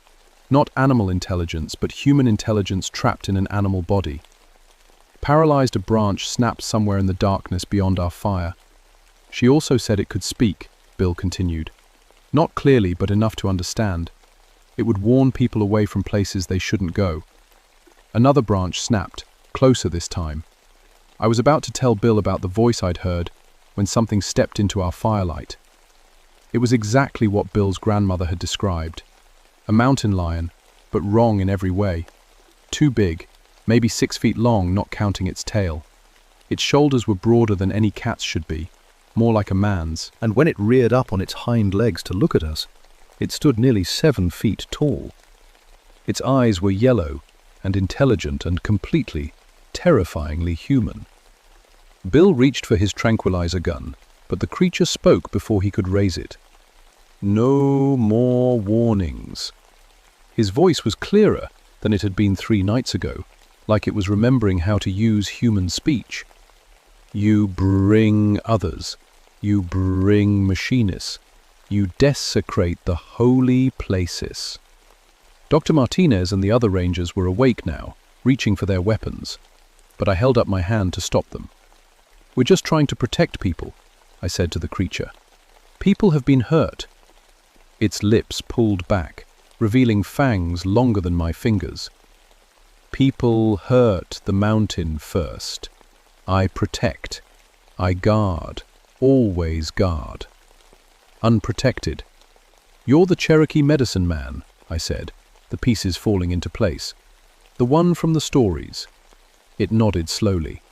Not animal intelligence, but human intelligence trapped in an animal body." Paralyzed, a branch snapped somewhere in the darkness beyond our fire. "She also said it could speak," Bill continued. "Not clearly, but enough to understand. It would warn people away from places they shouldn't go." Another branch snapped, closer this time. I was about to tell Bill about the voice I'd heard when something stepped into our firelight. It was exactly what Bill's grandmother had described. A mountain lion, but wrong in every way. Too big, maybe 6 feet long, not counting its tail. Its shoulders were broader than any cat's should be. more like a man's, and when it reared up on its hind legs to look at us, it stood nearly 7 feet tall. Its eyes were yellow and intelligent and completely, terrifyingly human. Bill reached for his tranquilizer gun, but the creature spoke before he could raise it. No more warnings. His voice was clearer than it had been 3 nights ago, like it was remembering how to use human speech. You bring others. You bring machinists. You desecrate the holy places. Dr. Martinez and the other rangers were awake now, reaching for their weapons, but I held up my hand to stop them. We're just trying to protect people, I said to the creature. People have been hurt. Its lips pulled back, revealing fangs longer than my fingers. People hurt the mountain first. I protect. I guard. Always guard. Unprotected. You're the Cherokee medicine man, I said, the pieces falling into place. The one from the stories. It nodded slowly.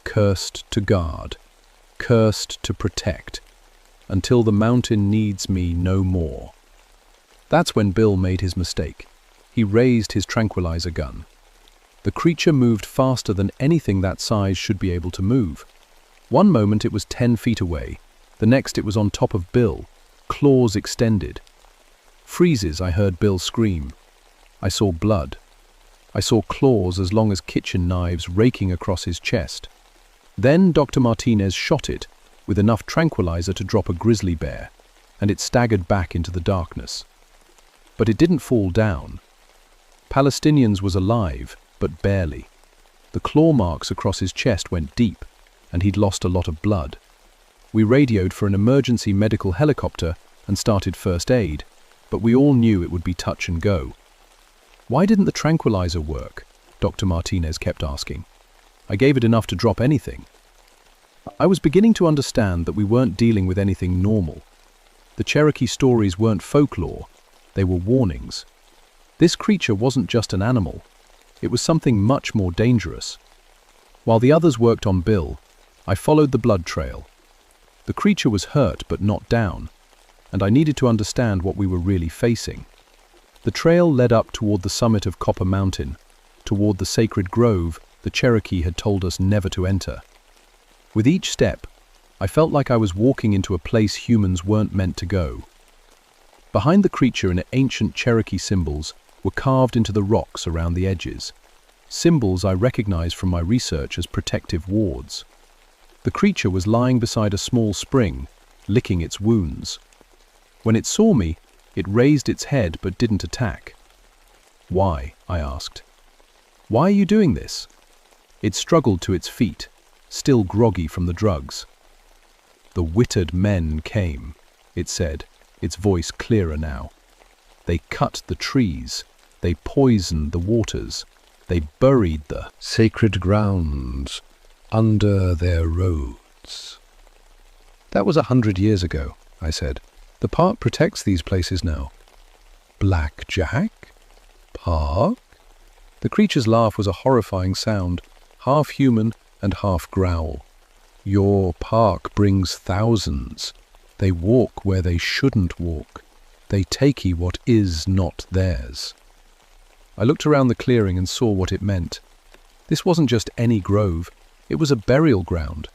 Cursed to guard. Cursed to protect. Until the mountain needs me no more. That's when Bill made his mistake. He raised his tranquilizer gun. The creature moved faster than anything that size should be able to move. One moment it was 10 feet away. The next it was on top of Bill, claws extended. Freezes, I heard Bill scream. I saw blood. I saw claws as long as kitchen knives raking across his chest. Then Dr. Martinez shot it, with enough tranquilizer to drop a grizzly bear, and it staggered back into the darkness. But it didn't fall down. Palestinians was alive, but barely. The claw marks across his chest went deep, and he'd lost a lot of blood. We radioed for an emergency medical helicopter and started first aid, but we all knew it would be touch and go. Why didn't the tranquilizer work? Dr. Martinez kept asking. I gave it enough to drop anything. I was beginning to understand that we weren't dealing with anything normal. The Cherokee stories weren't folklore, they were warnings. This creature wasn't just an animal, it was something much more dangerous. While the others worked on Bill, I followed the blood trail. The creature was hurt but not down, and I needed to understand what we were really facing. The trail led up toward the summit of Copper Mountain, toward the sacred grove the Cherokee had told us never to enter. With each step, I felt like I was walking into a place humans weren't meant to go. Behind the creature in ancient Cherokee symbols were carved into the rocks around the edges, symbols I recognized from my research as protective wards. The creature was lying beside a small spring, licking its wounds. When it saw me, it raised its head but didn't attack. Why? I asked. Why are you doing this? It struggled to its feet, still groggy from the drugs. The Whittered men came, it said, its voice clearer now. They cut the trees, they poisoned the waters, they buried the sacred grounds under their roads. That was 100 years ago, I said. The park protects these places now. Blackjack? Park? The creature's laugh was a horrifying sound, half human and half growl. Your park brings thousands. They walk where they shouldn't walk. They take what is not theirs. I looked around the clearing and saw what it meant. This wasn't just any grove. It was a burial ground,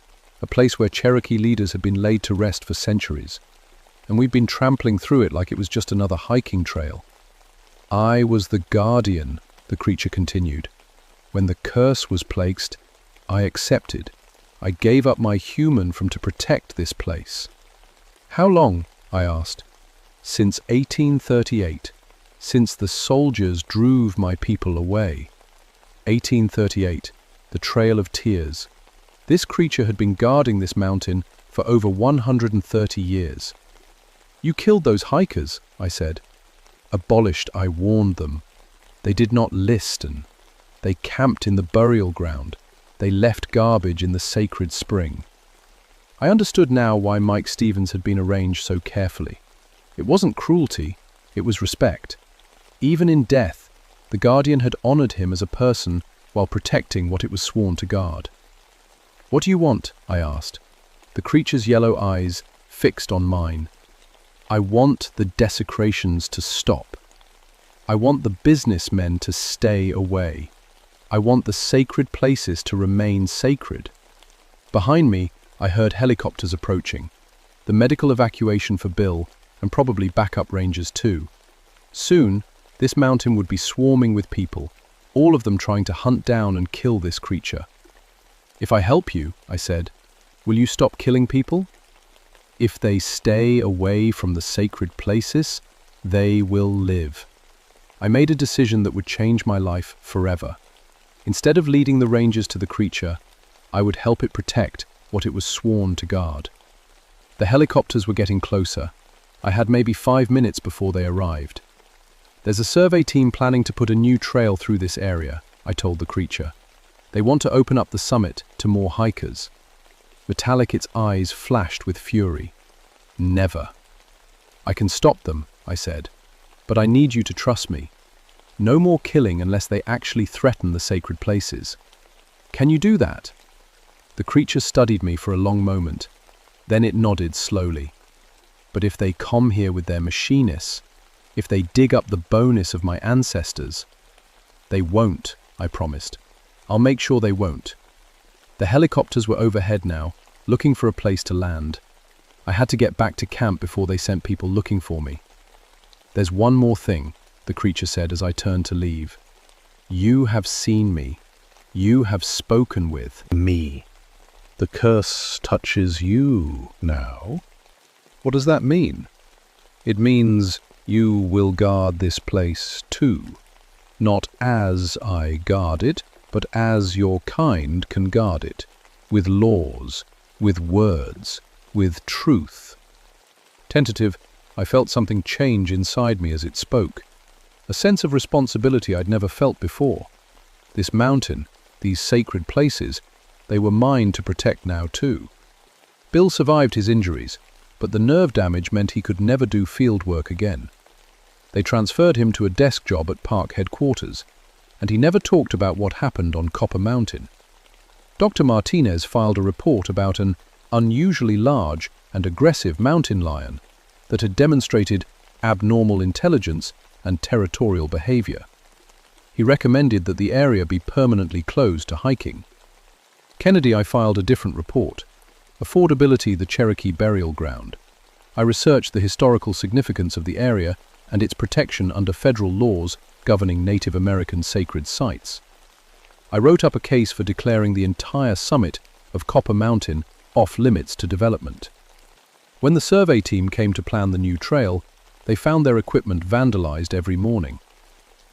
a place where Cherokee leaders had been laid to rest for centuries. And we'd been trampling through it like it was just another hiking trail. I was the guardian, the creature continued. When the curse was placed, I accepted. I gave up my human from to protect this place. How long? I asked. Since 1838, since the soldiers drove my people away. 1838, the Trail of Tears. This creature had been guarding this mountain for over 130 years. You killed those hikers, I said. Abolished, I warned them. They did not listen. They camped in the burial ground. They left garbage in the sacred spring. I understood now why Mike Stevens had been arranged so carefully. It wasn't cruelty, it was respect. Even in death, the Guardian had honored him as a person while protecting what it was sworn to guard. What do you want? I asked. the creature's yellow eyes fixed on mine. I want the desecrations to stop. I want the businessmen to stay away. I want the sacred places to remain sacred. Behind me, I heard helicopters approaching, the medical evacuation for Bill, and probably backup rangers too. Soon, this mountain would be swarming with people, all of them trying to hunt down and kill this creature. "If I help you," I said, "will you stop killing people? If they stay away from the sacred places, they will live." I made a decision that would change my life forever. Instead of leading the rangers to the creature, I would help it protect what it was sworn to guard. The helicopters were getting closer. I had maybe 5 minutes before they arrived. "There's a survey team planning to put a new trail through this area," I told the creature. "They want to open up the summit to more hikers." Metallic, its eyes flashed with fury. "Never." "I can stop them," I said, "but I need you to trust me. No more killing unless they actually threaten the sacred places. Can you do that?" The creature studied me for a long moment. Then it nodded slowly. "But if they come here with their machinists, if they dig up the bonus of my ancestors—" "They won't," I promised. "I'll make sure they won't." The helicopters were overhead now, looking for a place to land. I had to get back to camp before they sent people looking for me. "There's one more thing," the creature said as I turned to leave. "You have seen me. You have spoken with me. The curse touches you now." "What does that mean?" "It means you will guard this place too. Not as I guard it, but as your kind can guard it. With laws, with words, with truth." Tentative, I felt something change inside me as it spoke. A sense of responsibility I'd never felt before. This mountain, these sacred places, they were mine to protect now too. Bill survived his injuries, but the nerve damage meant he could never do field work again. They transferred him to a desk job at park headquarters, and he never talked about what happened on Copper Mountain. Dr. Martinez filed a report about an unusually large and aggressive mountain lion that had demonstrated abnormal intelligence and territorial behavior. He recommended that the area be permanently closed to hiking. Kennedy, I filed a different report. Affordability, the Cherokee burial ground. I researched the historical significance of the area and its protection under federal laws governing Native American sacred sites. I wrote up a case for declaring the entire summit of Copper Mountain off-limits to development. When the survey team came to plan the new trail, they found their equipment vandalized every morning.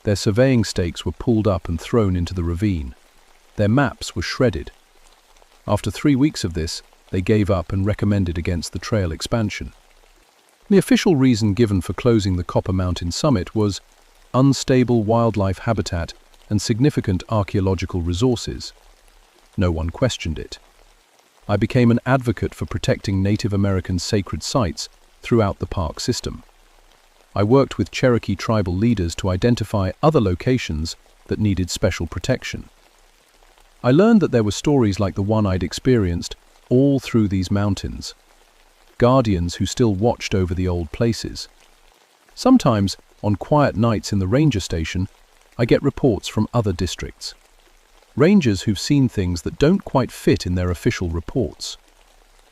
Their surveying stakes were pulled up and thrown into the ravine. Their maps were shredded. After 3 weeks of this, they gave up and recommended against the trail expansion. The official reason given for closing the Copper Mountain summit was unstable wildlife habitat and significant archaeological resources. No one questioned it. I became an advocate for protecting Native American sacred sites throughout the park system. I worked with Cherokee tribal leaders to identify other locations that needed special protection. I learned that there were stories like the one I'd experienced all through these mountains. Guardians who still watched over the old places. Sometimes, on quiet nights in the ranger station, I get reports from other districts. Rangers who've seen things that don't quite fit in their official reports.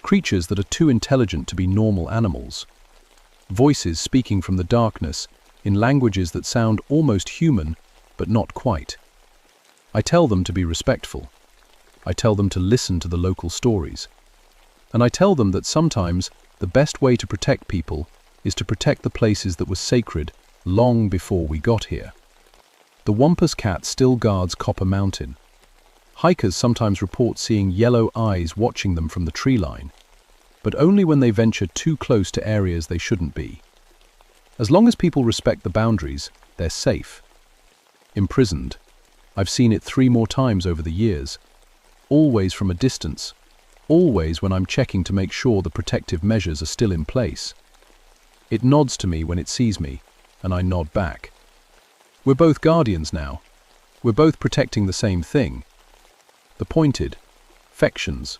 Creatures that are too intelligent to be normal animals. Voices speaking from the darkness in languages that sound almost human, but not quite. I tell them to be respectful. I tell them to listen to the local stories. And I tell them that sometimes the best way to protect people is to protect the places that were sacred long before we got here. The Wampus cat still guards Copper Mountain. Hikers sometimes report seeing yellow eyes watching them from the tree line, but only when they venture too close to areas they shouldn't be. As long as people respect the boundaries, they're safe. Imprisoned. I've seen it 3 more times over the years. Always from a distance. Always when I'm checking to make sure the protective measures are still in place. It nods to me when it sees me, and I nod back. We're both guardians now. We're both protecting the same thing. The pointed, fections,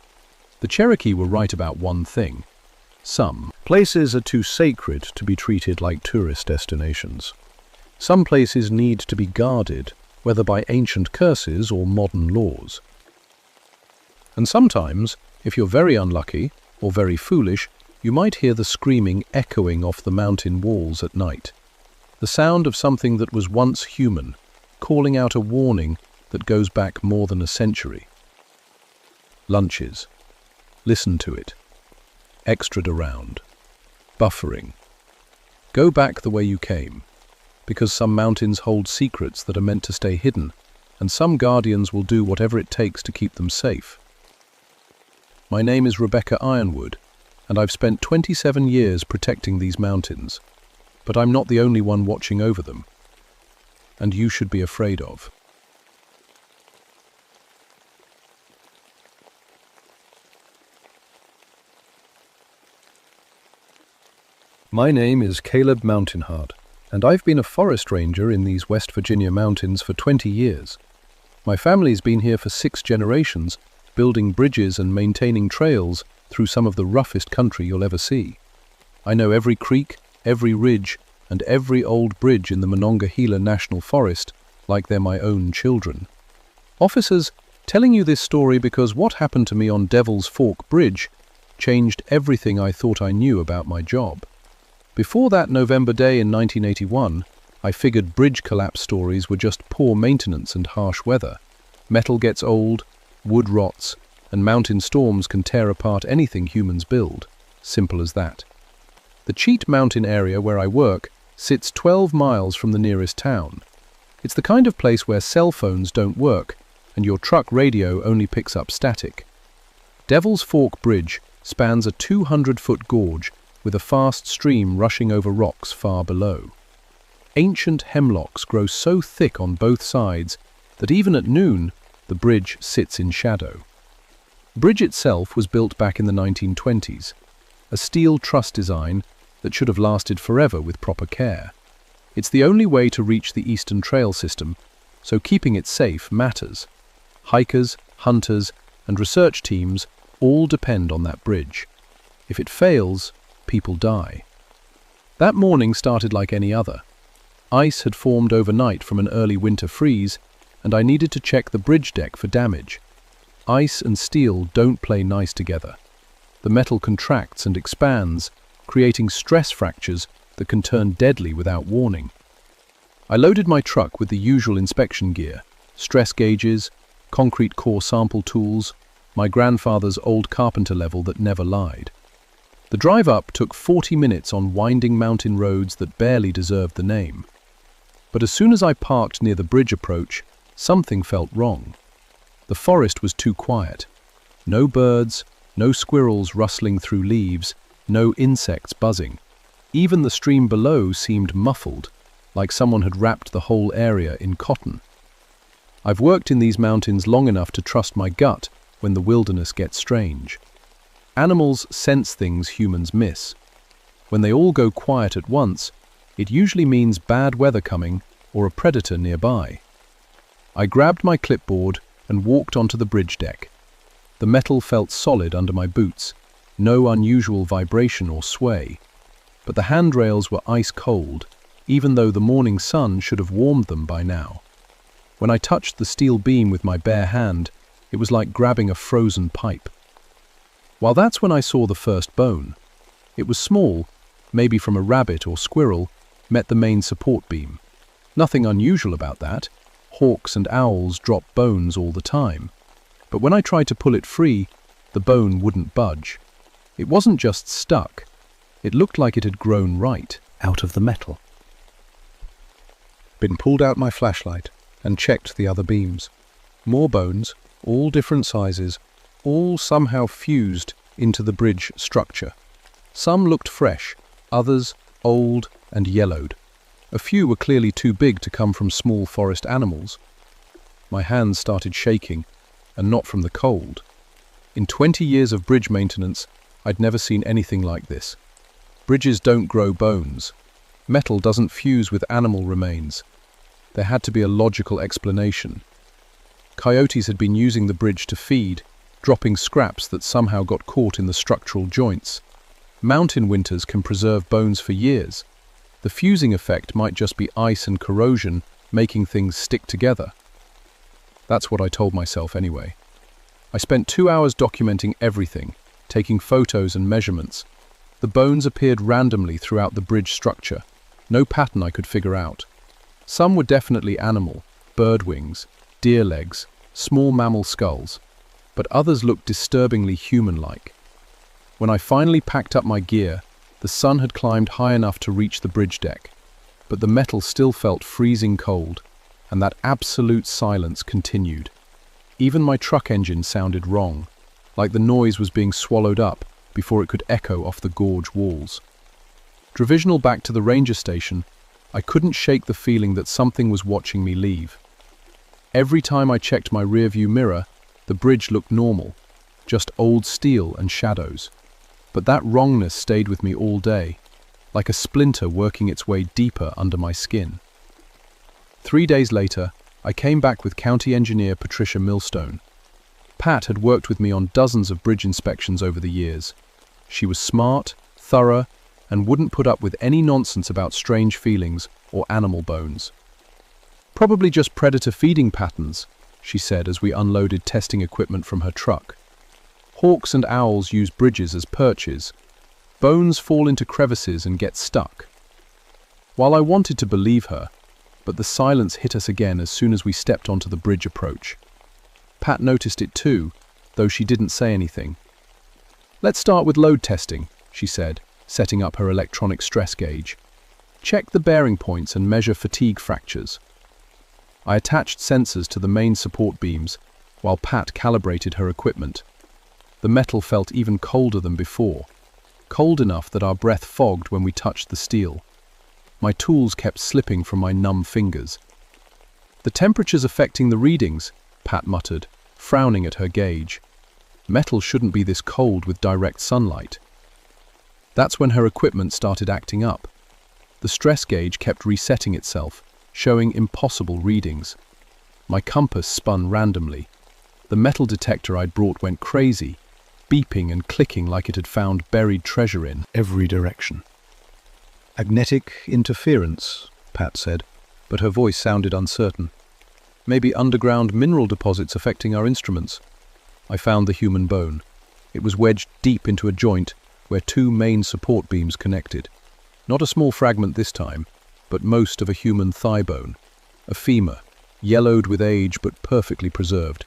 The Cherokee were right about one thing. Some places are too sacred to be treated like tourist destinations. Some places need to be guarded, whether by ancient curses or modern laws. And sometimes, if you're very unlucky or very foolish, you might hear the screaming echoing off the mountain walls at night. The sound of something that was once human, calling out a warning that goes back more than a century. Lunches. Listen to it. Extra around. Buffering. Go back the way you came, because some mountains hold secrets that are meant to stay hidden, and some guardians will do whatever it takes to keep them safe. My name is Rebecca Ironwood, and I've spent 27 years protecting these mountains, but I'm not the only one watching over them, and you should be afraid of. My name is Caleb Mountainheart, and I've been a forest ranger in these West Virginia mountains for 20 years. My family's been here for 6 generations, building bridges and maintaining trails through some of the roughest country you'll ever see. I know every creek, every ridge, and every old bridge in the Monongahela National Forest like they're my own children. Officers, telling you this story because what happened to me on Devil's Fork Bridge changed everything I thought I knew about my job. Before that November day in 1981, I figured bridge collapse stories were just poor maintenance and harsh weather. Metal gets old, wood rots, and mountain storms can tear apart anything humans build. Simple as that. The Cheat Mountain area where I work sits 12 miles from the nearest town. It's the kind of place where cell phones don't work, and your truck radio only picks up static. Devil's Fork Bridge spans a 200-foot gorge with a fast stream rushing over rocks far below. Ancient hemlocks grow so thick on both sides that even at noon, the bridge sits in shadow. The bridge itself was built back in the 1920s, a steel truss design that should have lasted forever with proper care. It's the only way to reach the Eastern Trail system, so keeping it safe matters. Hikers, hunters, and research teams all depend on that bridge. If it fails, people die. That morning started like any other. Ice had formed overnight from an early winter freeze, and I needed to check the bridge deck for damage. Ice and steel don't play nice together. The metal contracts and expands, creating stress fractures that can turn deadly without warning. I loaded my truck with the usual inspection gear, stress gauges, concrete core sample tools, my grandfather's old carpenter level that never lied. The drive up took 40 minutes on winding mountain roads that barely deserved the name. But as soon as I parked near the bridge approach, something felt wrong. The forest was too quiet. No birds, no squirrels rustling through leaves, no insects buzzing. Even the stream below seemed muffled, like someone had wrapped the whole area in cotton. I've worked in these mountains long enough to trust my gut when the wilderness gets strange. Animals sense things humans miss. When they all go quiet at once, it usually means bad weather coming or a predator nearby. I grabbed my clipboard and walked onto the bridge deck. The metal felt solid under my boots, no unusual vibration or sway. But the handrails were ice cold, even though the morning sun should have warmed them by now. When I touched the steel beam with my bare hand, it was like grabbing a frozen pipe. Well, that's when I saw the first bone. It was small, maybe from a rabbit or squirrel, met the main support beam. Nothing unusual about that. Hawks and owls drop bones all the time. But when I tried to pull it free, the bone wouldn't budge. It wasn't just stuck. It looked like it had grown right out of the metal. Pulled out my flashlight and checked the other beams. More bones, all different sizes, all somehow fused into the bridge structure. Some looked fresh, others old and yellowed. A few were clearly too big to come from small forest animals. My hands started shaking, and not from the cold. In 20 years of bridge maintenance, I'd never seen anything like this. Bridges don't grow bones. Metal doesn't fuse with animal remains. There had to be a logical explanation. Coyotes had been using the bridge to feed, dropping scraps that somehow got caught in the structural joints. Mountain winters can preserve bones for years. The fusing effect might just be ice and corrosion making things stick together. That's what I told myself anyway. I spent 2 hours documenting everything, taking photos and measurements. The bones appeared randomly throughout the bridge structure. No pattern I could figure out. Some were definitely animal, bird wings, deer legs, small mammal skulls, but others looked disturbingly human-like. When I finally packed up my gear, the sun had climbed high enough to reach the bridge deck, but the metal still felt freezing cold, and that absolute silence continued. Even my truck engine sounded wrong, like the noise was being swallowed up before it could echo off the gorge walls. Divisional back to the ranger station, I couldn't shake the feeling that something was watching me leave. Every time I checked my rearview mirror, the bridge looked normal, just old steel and shadows. But that wrongness stayed with me all day, like a splinter working its way deeper under my skin. 3 days later, I came back with County Engineer Patricia Millstone. Pat had worked with me on dozens of bridge inspections over the years. She was smart, thorough, and wouldn't put up with any nonsense about strange feelings or animal bones. "Probably just predator feeding patterns," she said as we unloaded testing equipment from her truck. "Hawks and owls use bridges as perches. Bones fall into crevices and get stuck." While I wanted to believe her, but the silence hit us again as soon as we stepped onto the bridge approach. Pat noticed it too, though she didn't say anything. "Let's start with load testing," she said, setting up her electronic stress gauge. "Check the bearing points and measure fatigue fractures." I attached sensors to the main support beams, while Pat calibrated her equipment. The metal felt even colder than before, cold enough that our breath fogged when we touched the steel. My tools kept slipping from my numb fingers. "The temperature's affecting the readings," Pat muttered, frowning at her gauge. "Metal shouldn't be this cold with direct sunlight." That's when her equipment started acting up. The stress gauge kept resetting itself, showing impossible readings. My compass spun randomly. The metal detector I'd brought went crazy, beeping and clicking like it had found buried treasure in every direction. "Magnetic interference," Pat said, but her voice sounded uncertain. "Maybe underground mineral deposits affecting our instruments." I found the human bone. It was wedged deep into a joint where 2 main support beams connected. Not a small fragment this time, but most of a human thigh bone. A femur, yellowed with age but perfectly preserved.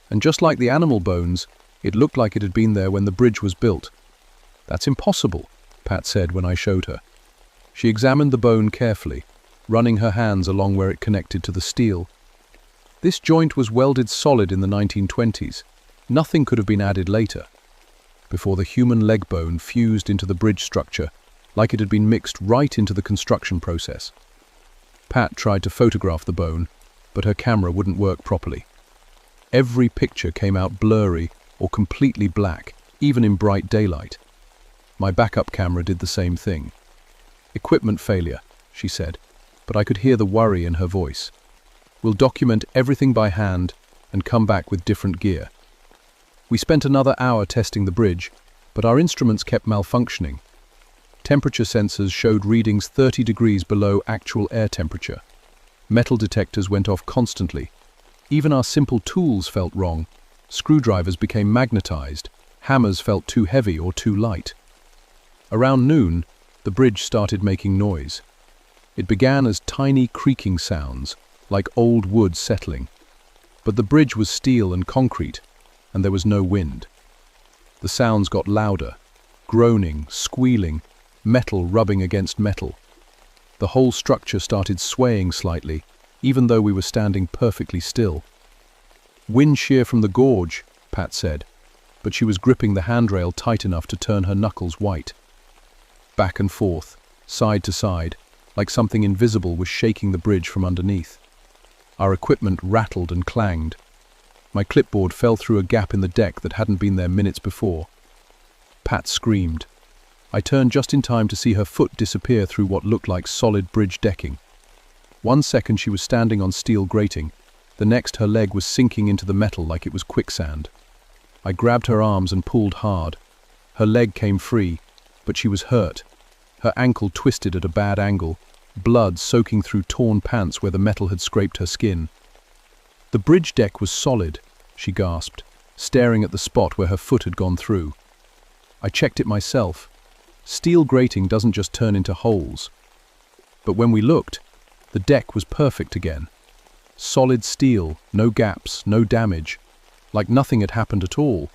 And just like the animal bones, it looked like it had been there when the bridge was built. "That's impossible," Pat said when I showed her. She examined the bone carefully, running her hands along where it connected to the steel. This joint was welded solid in the 1920s. Nothing could have been added later, before the human leg bone fused into the bridge structure, like it had been mixed right into the construction process. Pat tried to photograph the bone, but her camera wouldn't work properly. Every picture came out blurry or completely black, even in bright daylight. My backup camera did the same thing. "Equipment failure," she said, but I could hear the worry in her voice. "We'll document everything by hand and come back with different gear." We spent another hour testing the bridge, but our instruments kept malfunctioning. Temperature sensors showed readings 30 degrees below actual air temperature. Metal detectors went off constantly. Even our simple tools felt wrong. Screwdrivers became magnetized. Hammers felt too heavy or too light. Around noon, the bridge started making noise. It began as tiny creaking sounds, like old wood settling. But the bridge was steel and concrete, and there was no wind. The sounds got louder, groaning, squealing, metal rubbing against metal. The whole structure started swaying slightly, even though we were standing perfectly still. "Wind shear from the gorge," Pat said, but she was gripping the handrail tight enough to turn her knuckles white. Back and forth, side to side, like something invisible was shaking the bridge from underneath. Our equipment rattled and clanged. My clipboard fell through a gap in the deck that hadn't been there minutes before. Pat screamed. I turned just in time to see her foot disappear through what looked like solid bridge decking. 1 second she was standing on steel grating, the next her leg was sinking into the metal like it was quicksand. I grabbed her arms and pulled hard. Her leg came free, but she was hurt. Her ankle twisted at a bad angle, blood soaking through torn pants where the metal had scraped her skin. "The bridge deck was solid," she gasped, staring at the spot where her foot had gone through. I checked it myself. Steel grating doesn't just turn into holes. But when we looked, the deck was perfect again. Solid steel, no gaps, no damage, like nothing had happened at all.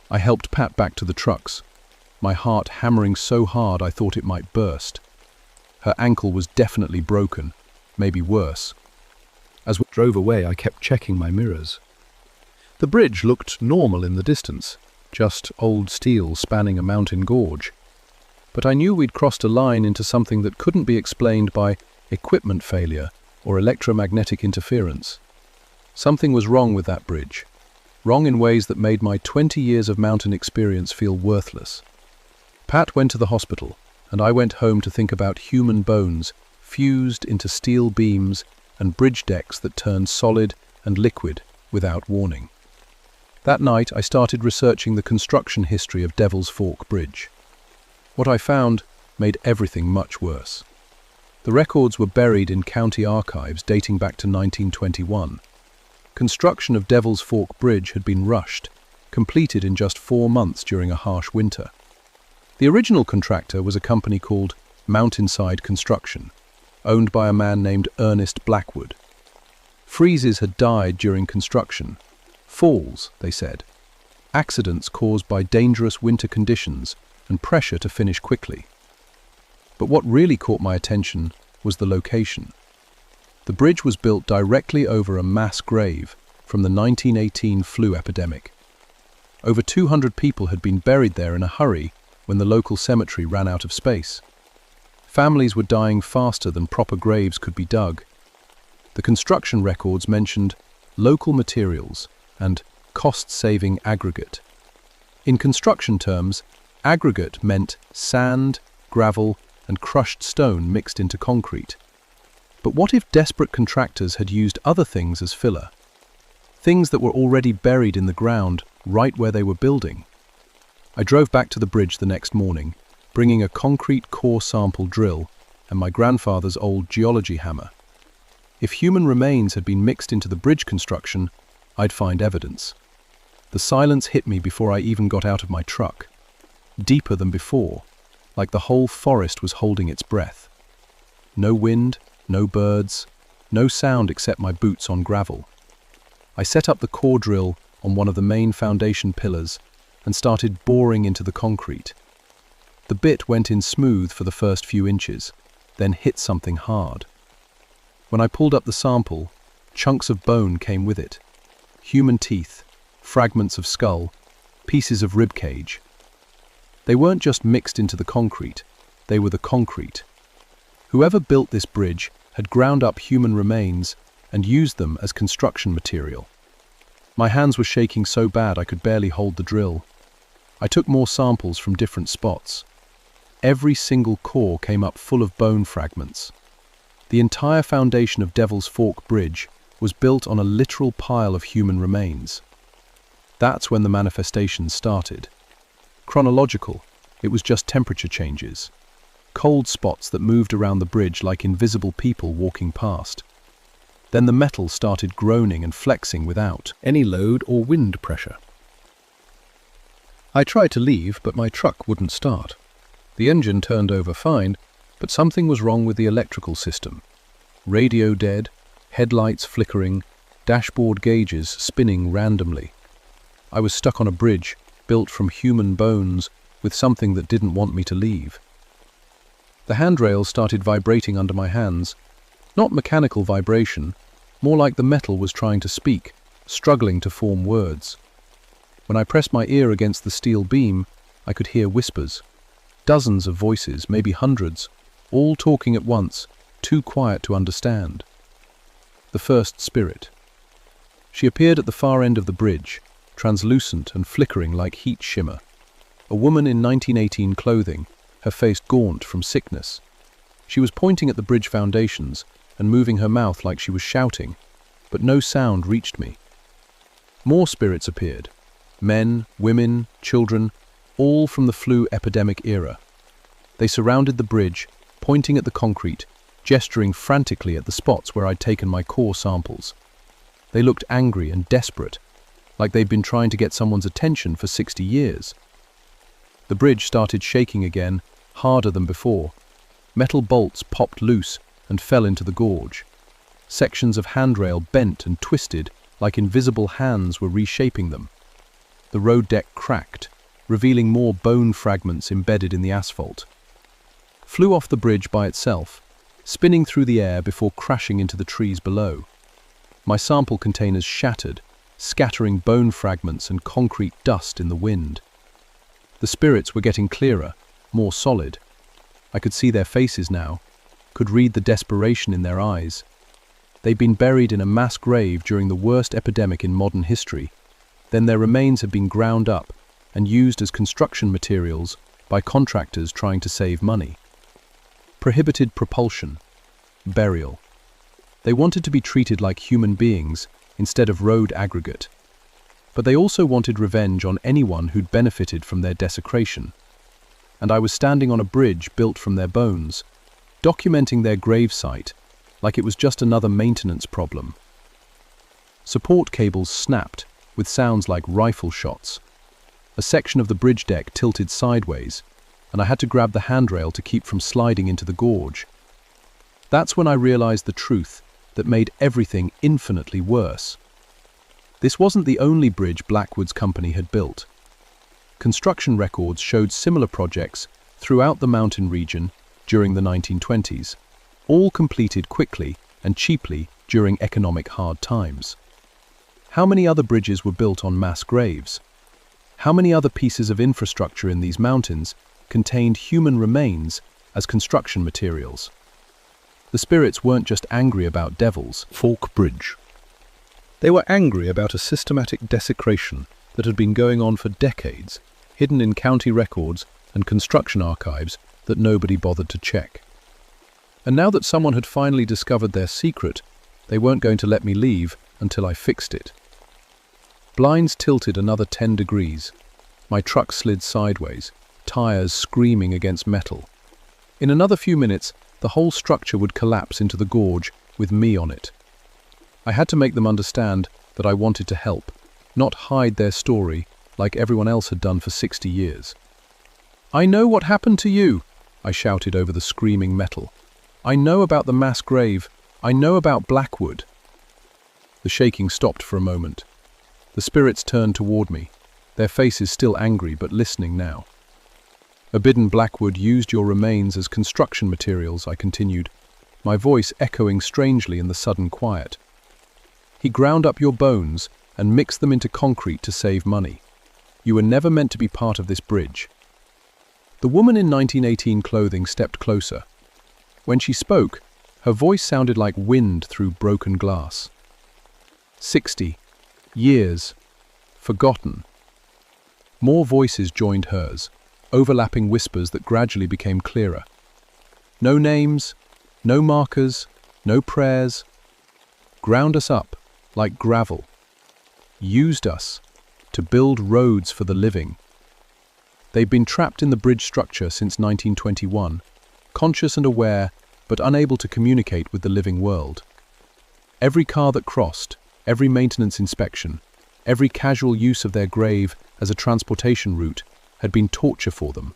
I helped Pat back to the trucks, my heart hammering so hard I thought it might burst. Her ankle was definitely broken, maybe worse. As we drove away, I kept checking my mirrors. The bridge looked normal in the distance, just old steel spanning a mountain gorge. But I knew we'd crossed a line into something that couldn't be explained by equipment failure or electromagnetic interference. Something was wrong with that bridge, wrong in ways that made my 20 years of mountain experience feel worthless. Pat went to the hospital, and I went home to think about human bones fused into steel beams and bridge decks that turned solid and liquid without warning. That night, I started researching the construction history of Devil's Fork Bridge. What I found made everything much worse. The records were buried in county archives dating back to 1921. Construction of Devil's Fork Bridge had been rushed, completed in just 4 months during a harsh winter. The original contractor was a company called Mountainside Construction, owned by a man named Ernest Blackwood. Freezes had died during construction. Falls, they said. Accidents caused by dangerous winter conditions and pressure to finish quickly. But what really caught my attention was the location. The bridge was built directly over a mass grave from the 1918 flu epidemic. Over 200 people had been buried there in a hurry when the local cemetery ran out of space. Families were dying faster than proper graves could be dug. The construction records mentioned local materials and cost-saving aggregate. In construction terms, aggregate meant sand, gravel, and crushed stone mixed into concrete. But what if desperate contractors had used other things as filler? Things that were already buried in the ground right where they were building. I drove back to the bridge the next morning, bringing a concrete core sample drill and my grandfather's old geology hammer. If human remains had been mixed into the bridge construction, I'd find evidence. The silence hit me before I even got out of my truck. Deeper than before, like the whole forest was holding its breath. No wind, no birds, no sound except my boots on gravel. I set up the core drill on one of the main foundation pillars and started boring into the concrete. The bit went in smooth for the first few inches, then hit something hard. When I pulled up the sample, chunks of bone came with it. Human teeth, fragments of skull, pieces of rib cage. They weren't just mixed into the concrete, they were the concrete. Whoever built this bridge had ground up human remains and used them as construction material. My hands were shaking so bad I could barely hold the drill. I took more samples from different spots. Every single core came up full of bone fragments. The entire foundation of Devil's Fork Bridge was built on a literal pile of human remains. That's when the manifestations started. Chronological, it was just temperature changes. Cold spots that moved around the bridge like invisible people walking past. Then the metal started groaning and flexing without any load or wind pressure. I tried to leave, but my truck wouldn't start. The engine turned over fine, but something was wrong with the electrical system. Radio dead, headlights flickering, dashboard gauges spinning randomly. I was stuck on a bridge built from human bones with something that didn't want me to leave. The handrails started vibrating under my hands. Not mechanical vibration, more like the metal was trying to speak, struggling to form words. When I pressed my ear against the steel beam, I could hear whispers. Dozens of voices, maybe hundreds, all talking at once, too quiet to understand. The first spirit. She appeared at the far end of the bridge, translucent and flickering like heat shimmer. A woman in 1918 clothing, her face gaunt from sickness. She was pointing at the bridge foundations and moving her mouth like she was shouting, but no sound reached me. More spirits appeared, Men, women, children, all from the flu epidemic era. They surrounded the bridge, pointing at the concrete, gesturing frantically at the spots where I'd taken my core samples. They looked angry and desperate, like they'd been trying to get someone's attention for 60 years. The bridge started shaking again, harder than before. Metal bolts popped loose and fell into the gorge. Sections of handrail bent and twisted like invisible hands were reshaping them. The road deck cracked, revealing more bone fragments embedded in the asphalt. Flew off the bridge by itself, spinning through the air before crashing into the trees below. My sample containers shattered, scattering bone fragments and concrete dust in the wind. The spirits were getting clearer, more solid. I could see their faces now, could read the desperation in their eyes. They'd been buried in a mass grave during the worst epidemic in modern history. Then their remains had been ground up and used as construction materials by contractors trying to save money. Prohibited propulsion, burial. They wanted to be treated like human beings instead of road aggregate. But they also wanted revenge on anyone who'd benefited from their desecration. And I was standing on a bridge built from their bones, documenting their gravesite like it was just another maintenance problem. Support cables snapped with sounds like rifle shots. A section of the bridge deck tilted sideways, and I had to grab the handrail to keep from sliding into the gorge. That's when I realized the truth that made everything infinitely worse. This wasn't the only bridge Blackwood's company had built. Construction records showed similar projects throughout the mountain region during the 1920s, all completed quickly and cheaply during economic hard times. How many other bridges were built on mass graves? How many other pieces of infrastructure in these mountains contained human remains as construction materials? The spirits weren't just angry about devils. Fork Bridge. They were angry about a systematic desecration that had been going on for decades, hidden in county records and construction archives that nobody bothered to check. And now that someone had finally discovered their secret, they weren't going to let me leave until I fixed it. Blinds tilted another 10 degrees. My truck slid sideways, tires screaming against metal. In another few minutes, the whole structure would collapse into the gorge with me on it. I had to make them understand that I wanted to help, not hide their story like everyone else had done for 60 years. "I know what happened to you," I shouted over the screaming metal. "I know about the mass grave. I know about Blackwood." The shaking stopped for a moment. The spirits turned toward me, their faces still angry but listening now. "Abidden Blackwood used your remains as construction materials," I continued, my voice echoing strangely in the sudden quiet. "He ground up your bones and mixed them into concrete to save money. You were never meant to be part of this bridge." The woman in 1918 clothing stepped closer. When she spoke, her voice sounded like wind through broken glass. 60 years, forgotten. More voices joined hers, overlapping whispers that gradually became clearer. No names, no markers, no prayers. Ground us up like gravel. Used us to build roads for the living. They'd been trapped in the bridge structure since 1921, conscious and aware, but unable to communicate with the living world. Every car that crossed, every maintenance inspection, every casual use of their grave as a transportation route had been torture for them.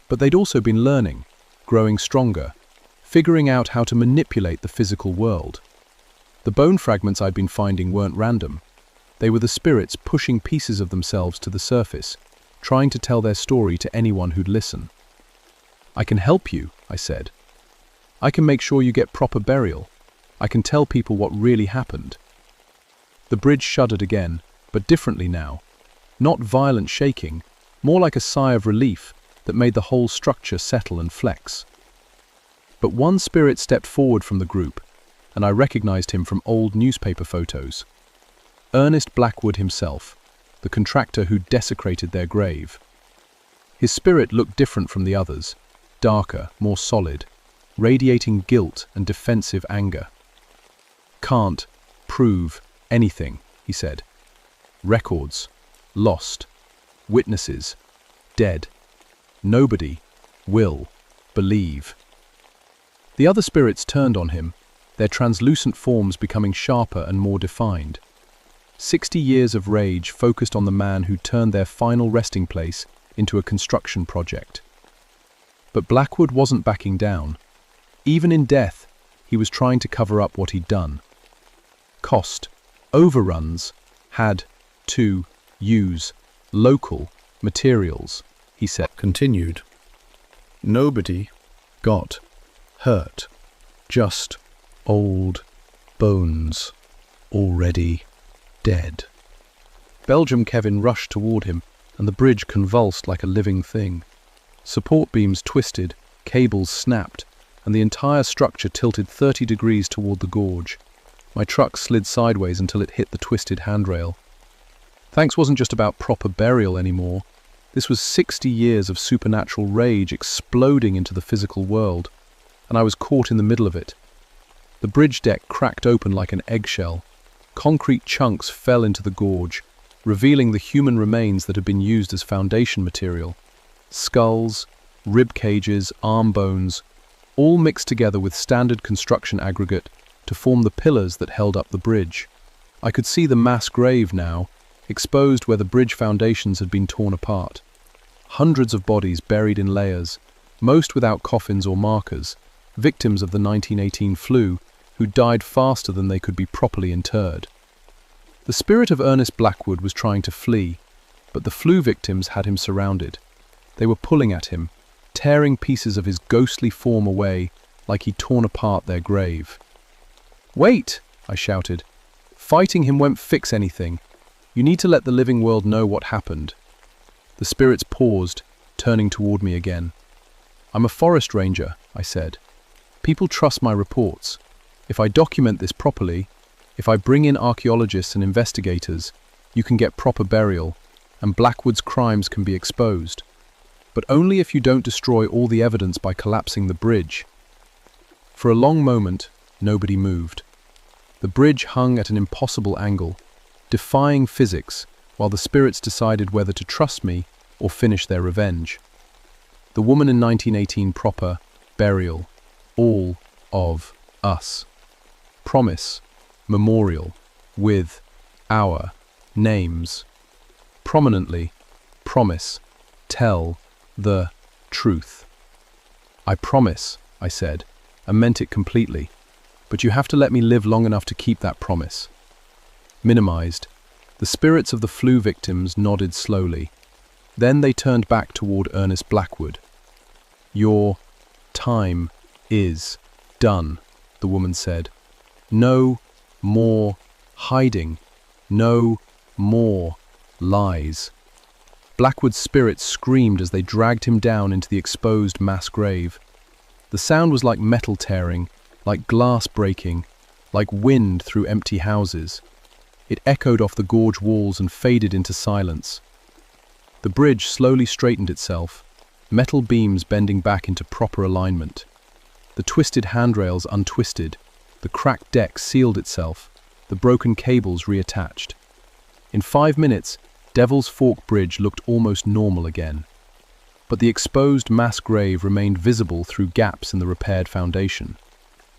But they'd also been learning, growing stronger, figuring out how to manipulate the physical world. The bone fragments I'd been finding weren't random. They were the spirits pushing pieces of themselves to the surface, trying to tell their story to anyone who'd listen. "I can help you," I said. "I can make sure you get proper burial. I can tell people what really happened." The bridge shuddered again, but differently now. Not violent shaking, more like a sigh of relief that made the whole structure settle and flex. But one spirit stepped forward from the group, and I recognized him from old newspaper photos. Ernest Blackwood himself, the contractor who desecrated their grave. His spirit looked different from the others, darker, more solid, radiating guilt and defensive anger. "Can't prove anything," he said. "Records, lost. Witnesses, dead. Nobody will believe. The other spirits turned on him, their translucent forms becoming sharper and more defined. 60 years of rage focused on the man who turned their final resting place into a construction project. But Blackwood wasn't backing down. Even in death, he was trying to cover up what he'd done. Cost, overruns, had to use local materials, he said. Continued. Nobody got hurt. Just old bones, already dead. Belgium Kevin rushed toward him, and the bridge convulsed like a living thing. Support beams twisted, cables snapped, and the entire structure tilted 30 degrees toward the gorge. My truck slid sideways until it hit the twisted handrail. Thanks wasn't just about proper burial anymore. This was 60 years of supernatural rage exploding into the physical world, and I was caught in the middle of it. The bridge deck cracked open like an eggshell. Concrete chunks fell into the gorge, revealing the human remains that had been used as foundation material. Skulls, rib cages, arm bones, all mixed together with standard construction aggregate to form the pillars that held up the bridge. I could see the mass grave now, exposed where the bridge foundations had been torn apart. Hundreds of bodies buried in layers, most without coffins or markers, victims of the 1918 flu, who died faster than they could be properly interred. The spirit of Ernest Blackwood was trying to flee, but the flu victims had him surrounded. They were pulling at him, tearing pieces of his ghostly form away like he'd torn apart their grave. "Wait!" I shouted. "Fighting him won't fix anything. You need to let the living world know what happened." The spirits paused, turning toward me again. "I'm a forest ranger," I said. "People trust my reports. If I document this properly, if I bring in archaeologists and investigators, you can get proper burial, and Blackwood's crimes can be exposed. But only if you don't destroy all the evidence by collapsing the bridge." For a long moment, nobody moved. The bridge hung at an impossible angle, defying physics, while the spirits decided whether to trust me or finish their revenge. The woman in 1918 proper, burial, all of us. Promise, memorial, with our names. Prominently, promise, tell the truth. "I promise," I said, and meant it completely, "but you have to let me live long enough to keep that promise." Minimized, the spirits of the flu victims nodded slowly. Then they turned back toward Ernest Blackwood. "Your time is done," the woman said. "No more hiding. No more lies." Blackwood's spirits screamed as they dragged him down into the exposed mass grave. The sound was like metal tearing, like glass breaking, like wind through empty houses. It echoed off the gorge walls and faded into silence. The bridge slowly straightened itself, metal beams bending back into proper alignment. The twisted handrails untwisted, the cracked deck sealed itself, the broken cables reattached. In 5 minutes, Devil's Fork Bridge looked almost normal again. But the exposed mass grave remained visible through gaps in the repaired foundation.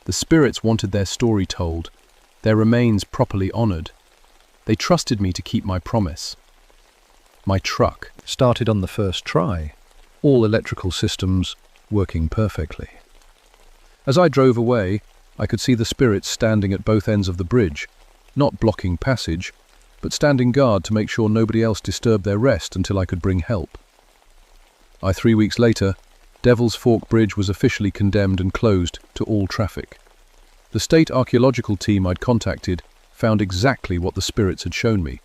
The spirits wanted their story told, their remains properly honored. They trusted me to keep my promise. My truck started on the first try, all electrical systems working perfectly. As I drove away, I could see the spirits standing at both ends of the bridge, not blocking passage, but standing guard to make sure nobody else disturbed their rest until I could bring help. 3 weeks later, Devil's Fork Bridge was officially condemned and closed to all traffic. The state archaeological team I'd contacted found exactly what the spirits had shown me.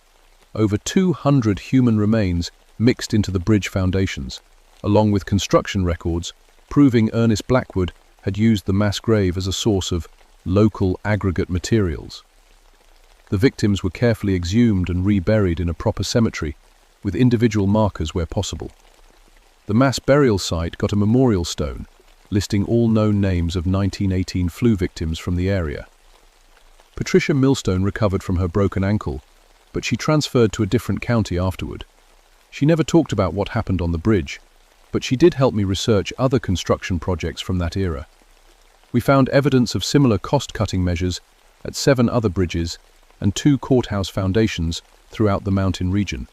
Over 200 human remains mixed into the bridge foundations, along with construction records proving Ernest Blackwood had used the mass grave as a source of local aggregate materials. The victims were carefully exhumed and reburied in a proper cemetery, with individual markers where possible. The mass burial site got a memorial stone, listing all known names of 1918 flu victims from the area. Patricia Millstone recovered from her broken ankle, but she transferred to a different county afterward. She never talked about what happened on the bridge, but she did help me research other construction projects from that era. We found evidence of similar cost-cutting measures at 7 other bridges and 2 courthouse foundations throughout the mountain region,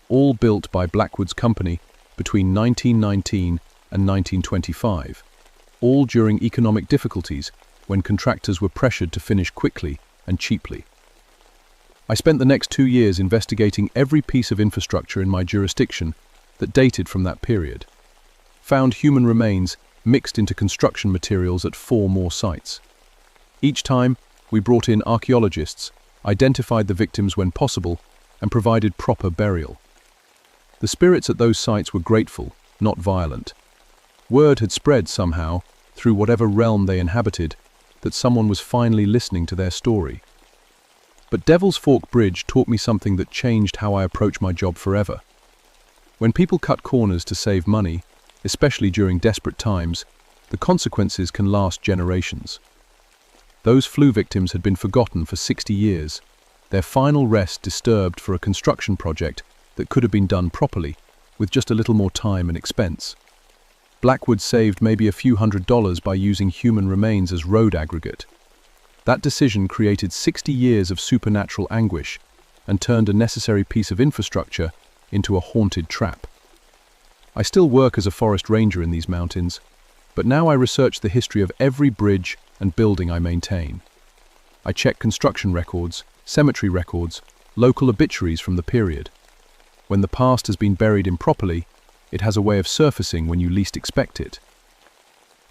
all built by Blackwood's company between 1919 and 1925, all during economic difficulties when contractors were pressured to finish quickly and cheaply. I spent the next 2 years investigating every piece of infrastructure in my jurisdiction that dated from that period. Found human remains mixed into construction materials at 4 more sites. Each time, we brought in archaeologists, identified the victims when possible, and provided proper burial. The spirits at those sites were grateful, not violent. Word had spread somehow, through whatever realm they inhabited, that someone was finally listening to their story. But Devil's Fork Bridge taught me something that changed how I approach my job forever. When people cut corners to save money, especially during desperate times, the consequences can last generations. Those flu victims had been forgotten for 60 years, their final rest disturbed for a construction project that could have been done properly, with just a little more time and expense. Blackwood saved maybe a few $100s by using human remains as road aggregate. That decision created 60 years of supernatural anguish and turned a necessary piece of infrastructure into a haunted trap. I still work as a forest ranger in these mountains, but now I research the history of every bridge and building I maintain. I check construction records, cemetery records, local obituaries from the period. When the past has been buried improperly, it has a way of surfacing when you least expect it.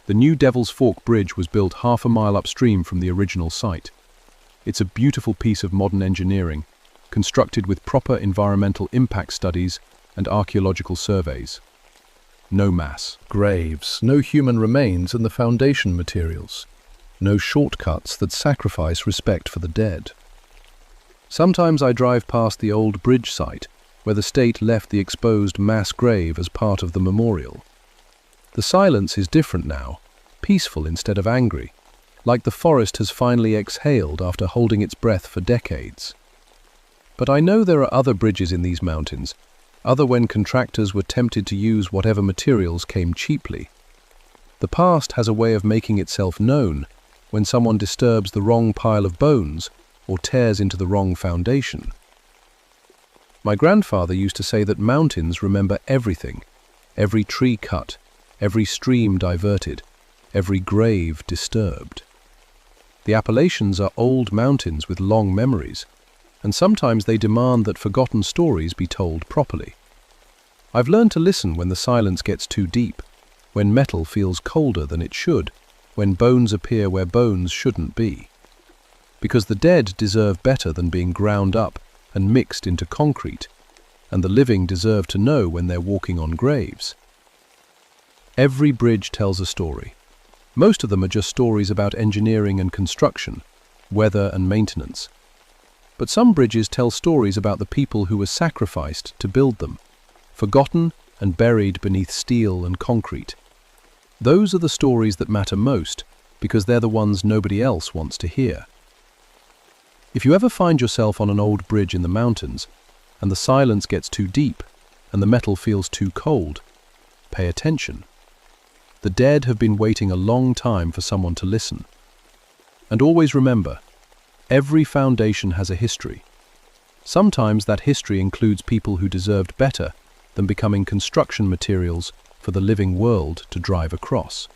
The new Devil's Fork Bridge was built half a mile upstream from the original site. It's a beautiful piece of modern engineering, constructed with proper environmental impact studies and archaeological surveys. No mass graves, no human remains in the foundation materials, no shortcuts that sacrifice respect for the dead. Sometimes I drive past the old bridge site, where the state left the exposed mass grave as part of the memorial. The silence is different now, peaceful instead of angry, like the forest has finally exhaled after holding its breath for decades. But I know there are other bridges in these mountains, other when contractors were tempted to use whatever materials came cheaply. The past has a way of making itself known when someone disturbs the wrong pile of bones or tears into the wrong foundation. My grandfather used to say that mountains remember everything, every tree cut, every stream diverted, every grave disturbed. The Appalachians are old mountains with long memories, and sometimes they demand that forgotten stories be told properly. I've learned to listen when the silence gets too deep, when metal feels colder than it should, when bones appear where bones shouldn't be. Because the dead deserve better than being ground up and mixed into concrete, and the living deserve to know when they're walking on graves. Every bridge tells a story. Most of them are just stories about engineering and construction, weather and maintenance. But some bridges tell stories about the people who were sacrificed to build them, forgotten and buried beneath steel and concrete. Those are the stories that matter most, because they're the ones nobody else wants to hear. If you ever find yourself on an old bridge in the mountains, and the silence gets too deep, and the metal feels too cold, pay attention. The dead have been waiting a long time for someone to listen. And always remember, every foundation has a history. Sometimes that history includes people who deserved better than becoming construction materials for the living world to drive across.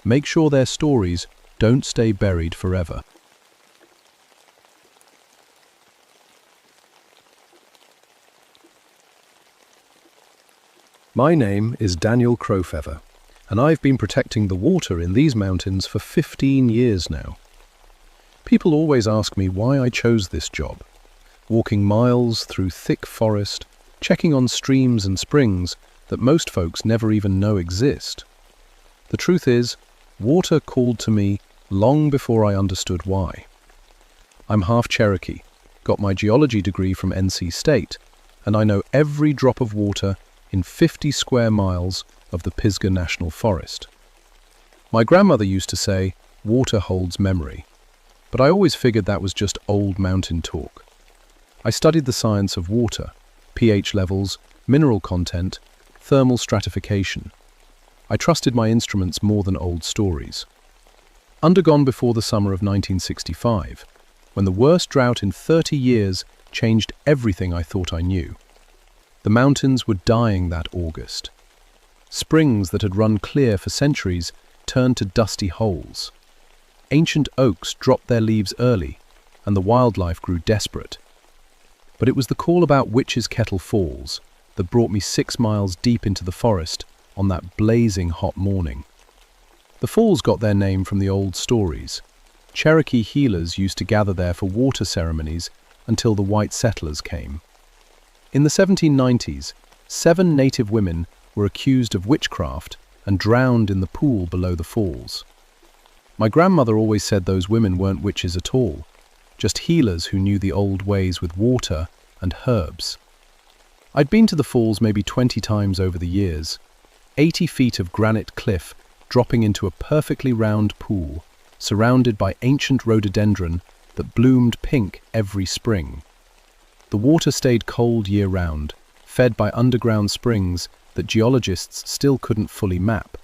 Make sure their stories don't stay buried forever. My name is Daniel Crowfeather, and I've been protecting the water in these mountains for 15 years now. People always ask me why I chose this job, walking miles through thick forest, checking on streams and springs that most folks never even know exist. The truth is, water called to me long before I understood why. I'm half Cherokee, got my geology degree from NC State, and I know every drop of water in 50 square miles of the Pisgah National Forest. My grandmother used to say, water holds memory, but I always figured that was just old mountain talk. I studied the science of water, pH levels, mineral content, thermal stratification. I trusted my instruments more than old stories. Undergone before the summer of 1965, when the worst drought in 30 years changed everything I thought I knew. The mountains were dying that August. Springs that had run clear for centuries turned to dusty holes. Ancient oaks dropped their leaves early, and the wildlife grew desperate. But it was the call about Witch's Kettle Falls that brought me 6 miles deep into the forest on that blazing hot morning. The falls got their name from the old stories. Cherokee healers used to gather there for water ceremonies until the white settlers came. In the 1790s, 7 native women were accused of witchcraft and drowned in the pool below the falls. My grandmother always said those women weren't witches at all, just healers who knew the old ways with water and herbs. I'd been to the falls maybe 20 times over the years, 80 feet of granite cliff dropping into a perfectly round pool, surrounded by ancient rhododendron that bloomed pink every spring. The water stayed cold year-round, fed by underground springs that geologists still couldn't fully map.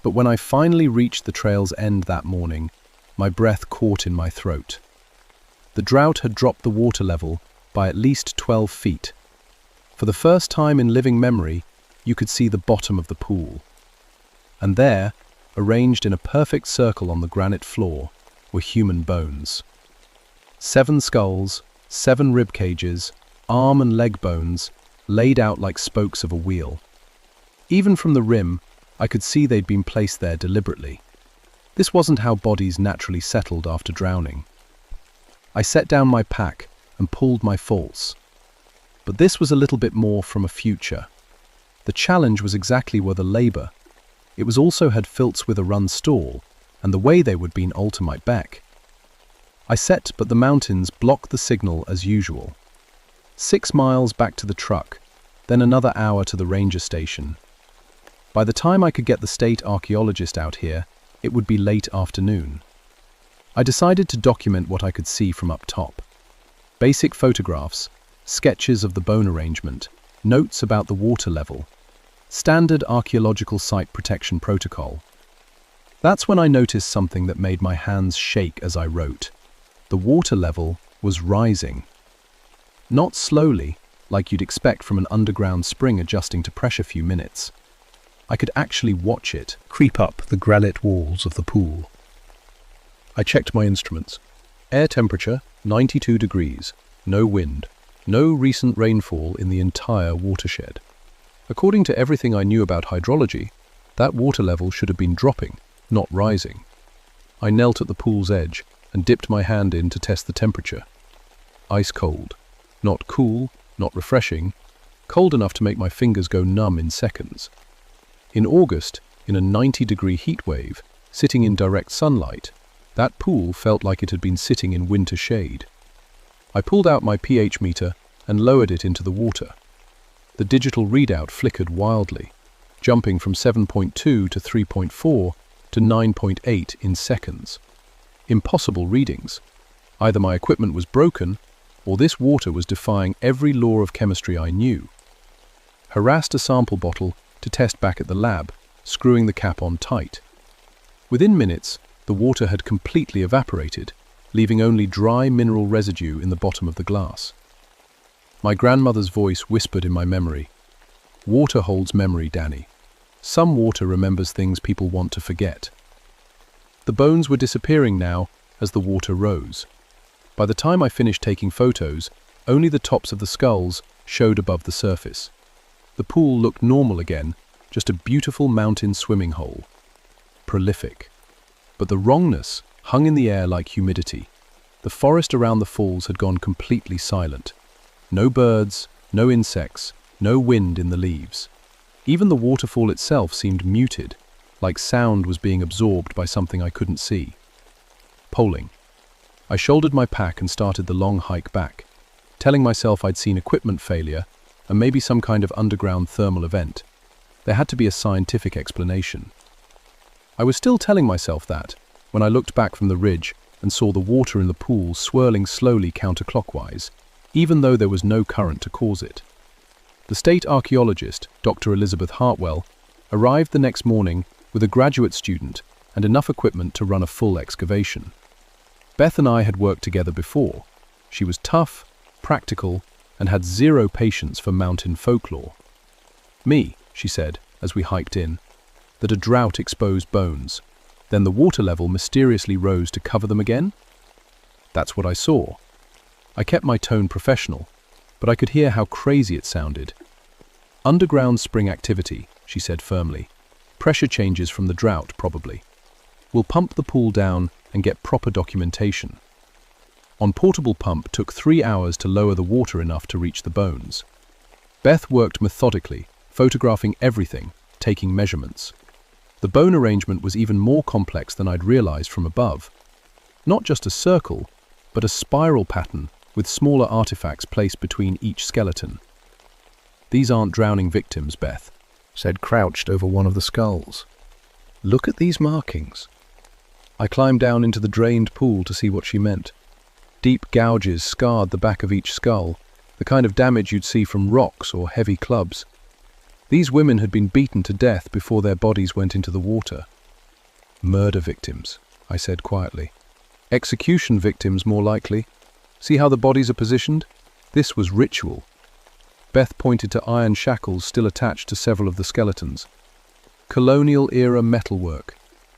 But when I finally reached the trail's end that morning, my breath caught in my throat. The drought had dropped the water level by at least 12 feet. For the first time in living memory, you could see the bottom of the pool. And there, arranged in a perfect circle on the granite floor, were human bones. 7 skulls, 7 rib cages, arm and leg bones, laid out like spokes of a wheel. Even from the rim, I could see they'd been placed there deliberately. This wasn't how bodies naturally settled after drowning. I set down my pack and pulled my false. But this was a little bit more from a future. The challenge was exactly where the labour. It was also had filts with a run stall, and the way they would been alter my back. I set, but the mountains blocked the signal as usual. 6 miles back to the truck, then another hour to the ranger station. By the time I could get the state archaeologist out here, it would be late afternoon. I decided to document what I could see from up top. Basic photographs, sketches of the bone arrangement, notes about the water level, standard archaeological site protection protocol. That's when I noticed something that made my hands shake as I wrote. The water level was rising. Not slowly, like you'd expect from an underground spring adjusting to pressure few minutes. I could actually watch it creep up the granite walls of the pool. I checked my instruments. Air temperature, 92 degrees, no wind, no recent rainfall in the entire watershed. According to everything I knew about hydrology, that water level should have been dropping, not rising. I knelt at the pool's edge and dipped my hand in to test the temperature. Ice cold. Not cool, not refreshing, cold enough to make my fingers go numb in seconds. In August, in a 90-degree heat wave, sitting in direct sunlight, that pool felt like it had been sitting in winter shade. I pulled out my pH meter and lowered it into the water. The digital readout flickered wildly, jumping from 7.2 to 3.4 to 9.8 in seconds. Impossible readings. Either my equipment was broken, or this water was defying every law of chemistry I knew. Harassed a sample bottle to test back at the lab, screwing the cap on tight. Within minutes, the water had completely evaporated, leaving only dry mineral residue in the bottom of the glass. My grandmother's voice whispered in my memory, "Water holds memory, Danny. Some water remembers things people want to forget." The bones were disappearing now as the water rose. By the time I finished taking photos, only the tops of the skulls showed above the surface. The pool looked normal again, just a beautiful mountain swimming hole. Prolific. But the wrongness hung in the air like humidity. The forest around the falls had gone completely silent. No birds, no insects, no wind in the leaves. Even the waterfall itself seemed muted, like sound was being absorbed by something I couldn't see. Polling. I shouldered my pack and started the long hike back, telling myself I'd seen equipment failure and maybe some kind of underground thermal event. There had to be a scientific explanation. I was still telling myself that when I looked back from the ridge and saw the water in the pool swirling slowly counterclockwise, even though there was no current to cause it. The state archaeologist, Dr. Elizabeth Hartwell, arrived the next morning with a graduate student and enough equipment to run a full excavation. Beth and I had worked together before. She was tough, practical, and had zero patience for mountain folklore. "Me," she said as we hiked in, "that a drought exposed bones. Then the water level mysteriously rose to cover them again?" That's what I saw. I kept my tone professional, but I could hear how crazy it sounded. "Underground spring activity," she said firmly. "Pressure changes from the drought, probably. We'll pump the pool down and get proper documentation." On portable pump took 3 hours to lower the water enough to reach the bones. Beth worked methodically, photographing everything, taking measurements. The bone arrangement was even more complex than I'd realized from above. Not just a circle, but a spiral pattern with smaller artifacts placed between each skeleton. "These aren't drowning victims," Beth said, crouched over one of the skulls. "Look at these markings." I climbed down into the drained pool to see what she meant. Deep gouges scarred the back of each skull, the kind of damage you'd see from rocks or heavy clubs. These women had been beaten to death before their bodies went into the water. "Murder victims," I said quietly. "Execution victims, more likely. See how the bodies are positioned? This was ritual." Beth pointed to iron shackles still attached to several of the skeletons. "Colonial-era metalwork.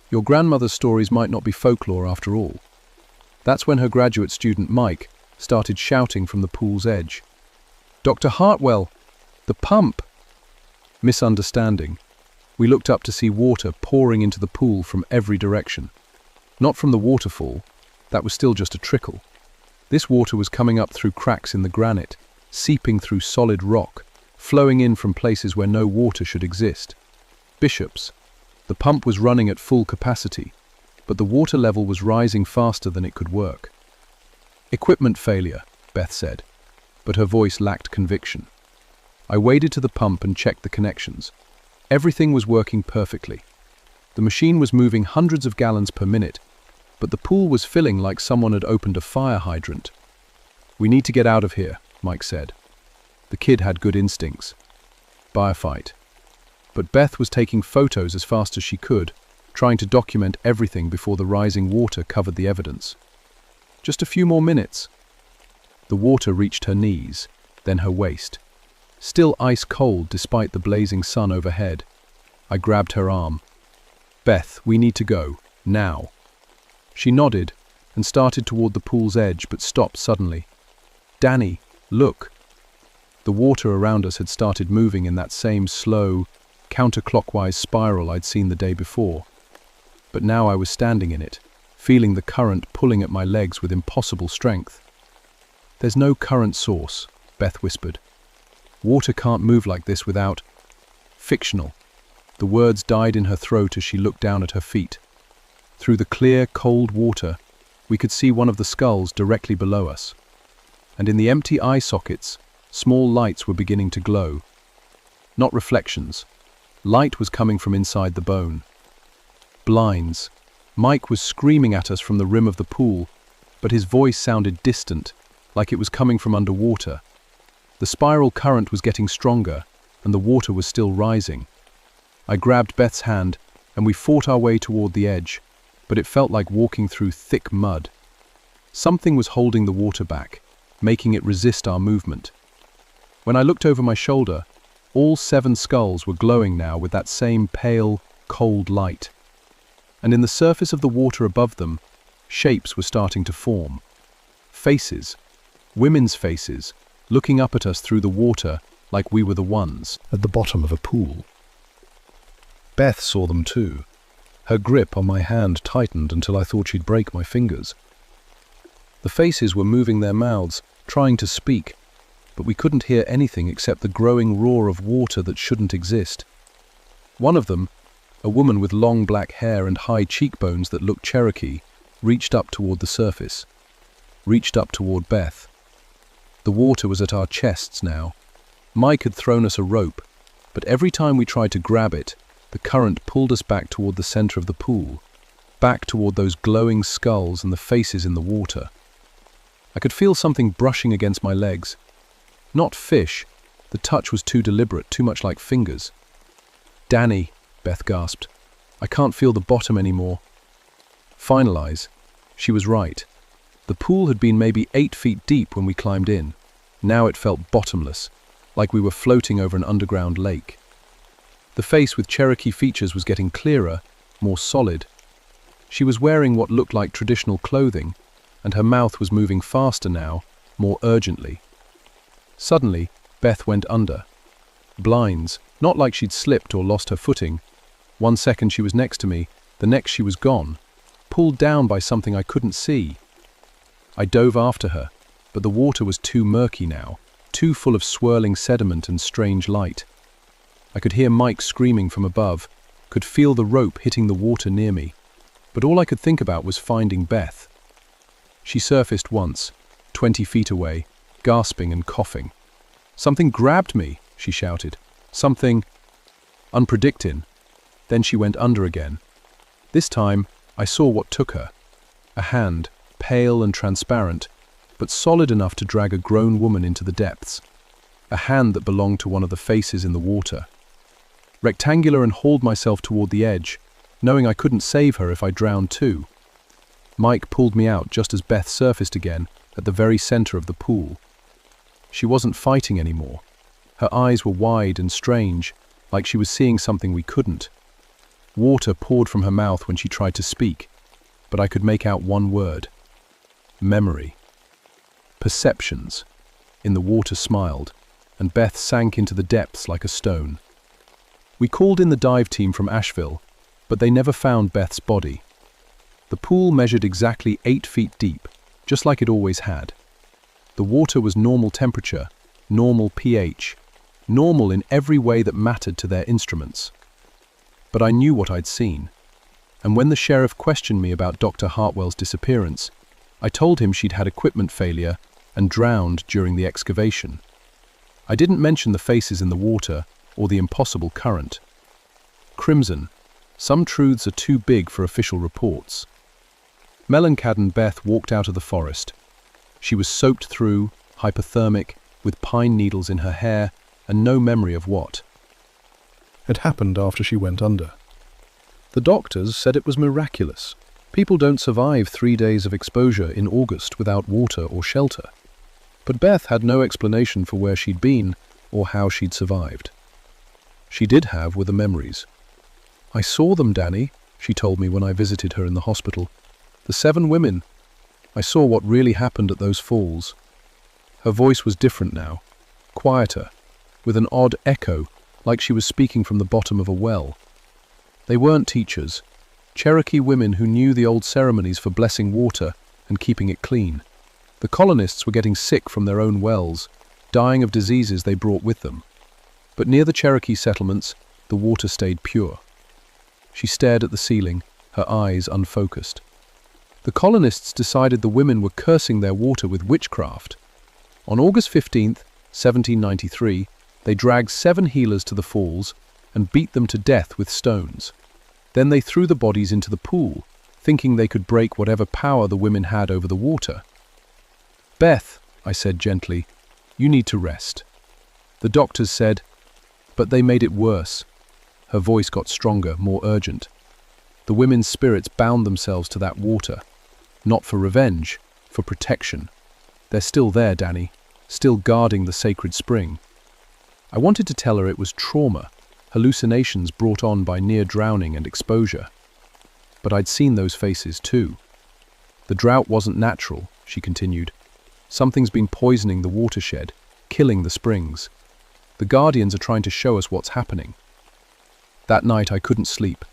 Your grandmother's stories might not be folklore after all." That's when her graduate student, Mike, started shouting from the pool's edge. "Dr. Hartwell! The pump!" Misunderstanding. We looked up to see water pouring into the pool from every direction. Not from the waterfall. That was still just a trickle. This water was coming up through cracks in the granite, seeping through solid rock, flowing in from places where no water should exist. Bishops. The pump was running at full capacity, but the water level was rising faster than it could work. "Equipment failure," Beth said, but her voice lacked conviction. I waded to the pump and checked the connections. Everything was working perfectly. The machine was moving hundreds of gallons per minute, but the pool was filling like someone had opened a fire hydrant. "We need to get out of here," Mike said. The kid had good instincts. Bar fight. But Beth was taking photos as fast as she could, trying to document everything before the rising water covered the evidence. Just a few more minutes. The water reached her knees, then her waist. Still ice cold despite the blazing sun overhead. I grabbed her arm. "Beth, we need to go, now." She nodded and started toward the pool's edge, but stopped suddenly. "Danny, look." The water around us had started moving in that same slow, counterclockwise spiral I'd seen the day before. But now I was standing in it, feeling the current pulling at my legs with impossible strength. "There's no current source," Beth whispered. "Water can't move like this without—" Fictional. The words died in her throat as she looked down at her feet. Through the clear, cold water, we could see one of the skulls directly below us. And in the empty eye sockets, small lights were beginning to glow. Not reflections. Light was coming from inside the bone. Blinds. Mike was screaming at us from the rim of the pool, but his voice sounded distant, like it was coming from underwater. The spiral current was getting stronger, and the water was still rising. I grabbed Beth's hand, and we fought our way toward the edge, but it felt like walking through thick mud. Something was holding the water back, making it resist our movement. When I looked over my shoulder, all 7 skulls were glowing now with that same pale, cold light. And in the surface of the water above them, shapes were starting to form. Faces, women's faces, looking up at us through the water like we were the ones at the bottom of a pool. Beth saw them too. Her grip on my hand tightened until I thought she'd break my fingers. The faces were moving their mouths, trying to speak, but we couldn't hear anything except the growing roar of water that shouldn't exist. One of them, a woman with long black hair and high cheekbones that looked Cherokee, reached up toward the surface, reached up toward Beth. The water was at our chests now. Mike had thrown us a rope, but every time we tried to grab it, the current pulled us back toward the center of the pool, back toward those glowing skulls and the faces in the water. I could feel something brushing against my legs. Not fish. The touch was too deliberate, too much like fingers. "Danny," Beth gasped. "I can't feel the bottom anymore." Finalize. She was right. The pool had been maybe 8 feet deep when we climbed in. Now it felt bottomless, like we were floating over an underground lake. The face with Cherokee features was getting clearer, more solid. She was wearing what looked like traditional clothing, and her mouth was moving faster now, more urgently. Suddenly, Beth went under. Blinds, not like she'd slipped or lost her footing. 1 second she was next to me, the next she was gone, pulled down by something I couldn't see. I dove after her, but the water was too murky now, too full of swirling sediment and strange light. I could hear Mike screaming from above, could feel the rope hitting the water near me, but all I could think about was finding Beth. She surfaced once, 20 feet away, gasping and coughing. "Something grabbed me," she shouted. "Something unpredicting." Then she went under again. This time, I saw what took her. A hand, pale and transparent, but solid enough to drag a grown woman into the depths. A hand that belonged to one of the faces in the water. Rectangular, and hauled myself toward the edge, knowing I couldn't save her if I drowned too. Mike pulled me out just as Beth surfaced again at the very center of the pool. She wasn't fighting anymore. Her eyes were wide and strange, like she was seeing something we couldn't. Water poured from her mouth when she tried to speak, but I could make out one word. Memory. Perceptions. In the water smiled, and Beth sank into the depths like a stone. We called in the dive team from Asheville, but they never found Beth's body. The pool measured exactly 8 feet deep, just like it always had. The water was normal temperature, normal pH, normal in every way that mattered to their instruments. But I knew what I'd seen, and when the sheriff questioned me about Dr. Hartwell's disappearance, I told him she'd had equipment failure and drowned during the excavation. I didn't mention the faces in the water or the impossible current. Crimson. Some truths are too big for official reports. Melancad and Beth walked out of the forest. She was soaked through, hypothermic, with pine needles in her hair, and no memory of what had happened after she went under. The doctors said it was miraculous. People don't survive 3 days of exposure in August without water or shelter. But Beth had no explanation for where she'd been or how she'd survived. She did have were the memories. "I saw them, Danny," she told me when I visited her in the hospital. "The 7 women. I saw what really happened at those falls." Her voice was different now, quieter, with an odd echo, like she was speaking from the bottom of a well. They weren't teachers, Cherokee women who knew the old ceremonies for blessing water and keeping it clean. The colonists were getting sick from their own wells, dying of diseases they brought with them. But near the Cherokee settlements, the water stayed pure. She stared at the ceiling, her eyes unfocused. The colonists decided the women were cursing their water with witchcraft. On August 15th, 1793, they dragged 7 healers to the falls and beat them to death with stones. Then they threw the bodies into the pool, thinking they could break whatever power the women had over the water. "Beth," I said gently, "you need to rest." The doctors said, but they made it worse. Her voice got stronger, more urgent. The women's spirits bound themselves to that water, not for revenge, for protection. They're still there, Danny, still guarding the sacred spring. I wanted to tell her it was trauma, hallucinations brought on by near drowning and exposure. But I'd seen those faces too. "The drought wasn't natural," she continued. "Something's been poisoning the watershed, killing the springs. The Guardians are trying to show us what's happening." That night I couldn't sleep.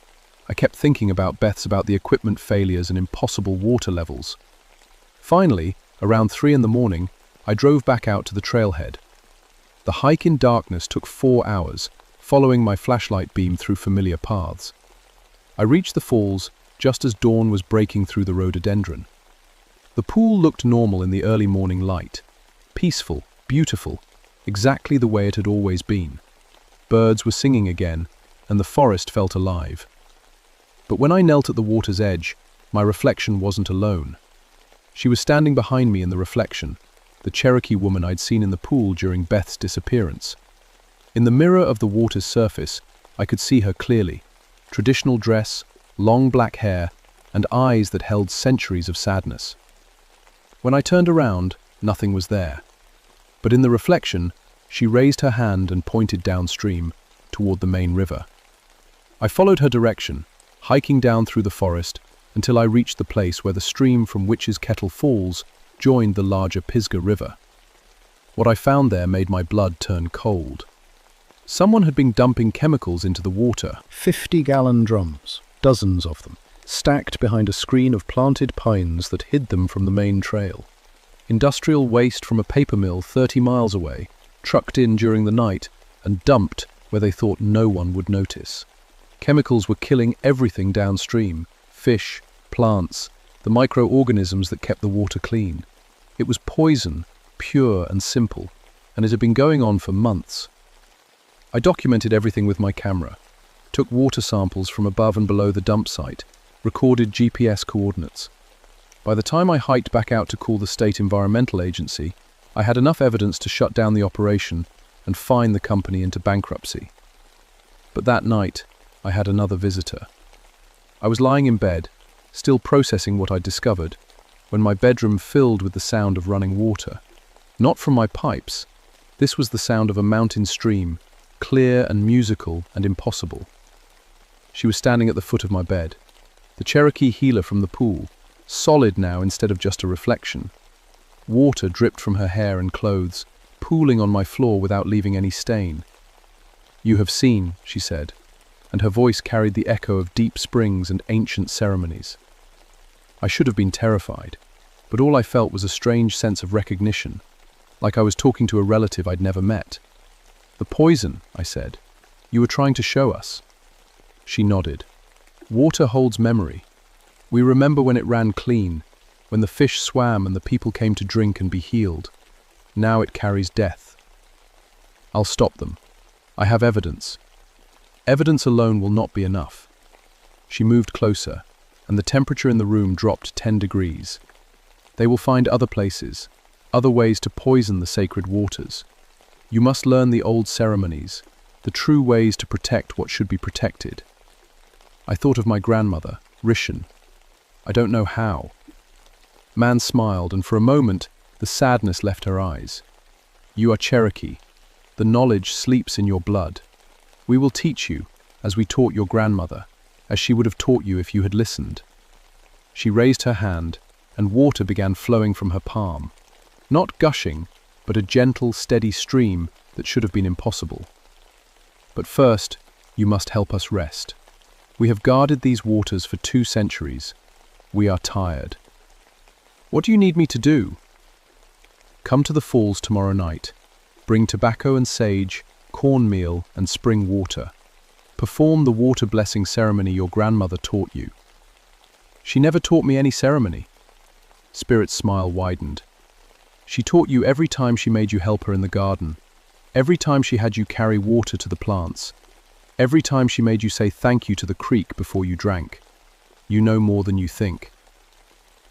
I kept thinking about Beth's, about the equipment failures and impossible water levels. Finally, around 3 in the morning, I drove back out to the trailhead. The hike in darkness took 4 hours, following my flashlight beam through familiar paths. I reached the falls just as dawn was breaking through the rhododendron. The pool looked normal in the early morning light. Peaceful, beautiful, exactly the way it had always been. Birds were singing again, and the forest felt alive. But when I knelt at the water's edge, my reflection wasn't alone. She was standing behind me in the reflection, the Cherokee woman I'd seen in the pool during Beth's disappearance. In the mirror of the water's surface, I could see her clearly. Traditional dress, long black hair, and eyes that held centuries of sadness. When I turned around, nothing was there. But in the reflection, she raised her hand and pointed downstream, toward the main river. I followed her direction, hiking down through the forest until I reached the place where the stream from Witch's Kettle Falls joined the larger Pisgah River. What I found there made my blood turn cold. Someone had been dumping chemicals into the water. 50-gallon drums, dozens of them, stacked behind a screen of planted pines that hid them from the main trail. Industrial waste from a paper mill 30 miles away, trucked in during the night and dumped where they thought no one would notice. Chemicals were killing everything downstream: fish, plants, the microorganisms that kept the water clean. It was poison, pure and simple, and it had been going on for months. I documented everything with my camera, took water samples from above and below the dump site, recorded GPS coordinates. By the time I hiked back out to call the State Environmental Agency, I had enough evidence to shut down the operation and fine the company into bankruptcy. But that night, I had another visitor. I was lying in bed, still processing what I'd discovered, when my bedroom filled with the sound of running water. Not from my pipes. This was the sound of a mountain stream, clear and musical and impossible. She was standing at the foot of my bed, the Cherokee healer from the pool, solid now instead of just a reflection. Water dripped from her hair and clothes, pooling on my floor without leaving any stain. "You have seen," she said, and her voice carried the echo of deep springs and ancient ceremonies. I should have been terrified, but all I felt was a strange sense of recognition, like I was talking to a relative I'd never met. "The poison," I said. "You were trying to show us." She nodded. "Water holds memory. We remember when it ran clean, when the fish swam and the people came to drink and be healed. Now it carries death. I'll stop them. I have evidence. Evidence alone will not be enough." She moved closer, and the temperature in the room dropped 10 degrees. "They will find other places, other ways to poison the sacred waters. You must learn the old ceremonies, the true ways to protect what should be protected." I thought of my grandmother, Rishan. I don't know how. Man smiled, and for a moment, the sadness left her eyes. "You are Cherokee. The knowledge sleeps in your blood. We will teach you, as we taught your grandmother, as she would have taught you if you had listened." She raised her hand, and water began flowing from her palm. Not gushing, but a gentle, steady stream that should have been impossible. "But first, you must help us rest. We have guarded these waters for 2 centuries. We are tired." "What do you need me to do?" "Come to the falls tomorrow night. Bring tobacco and sage, cornmeal and spring water. Perform the water blessing ceremony your grandmother taught you." "She never taught me any ceremony." Spirit's smile widened. "She taught you every time she made you help her in the garden, every time she had you carry water to the plants, every time she made you say thank you to the creek before you drank. You know more than you think."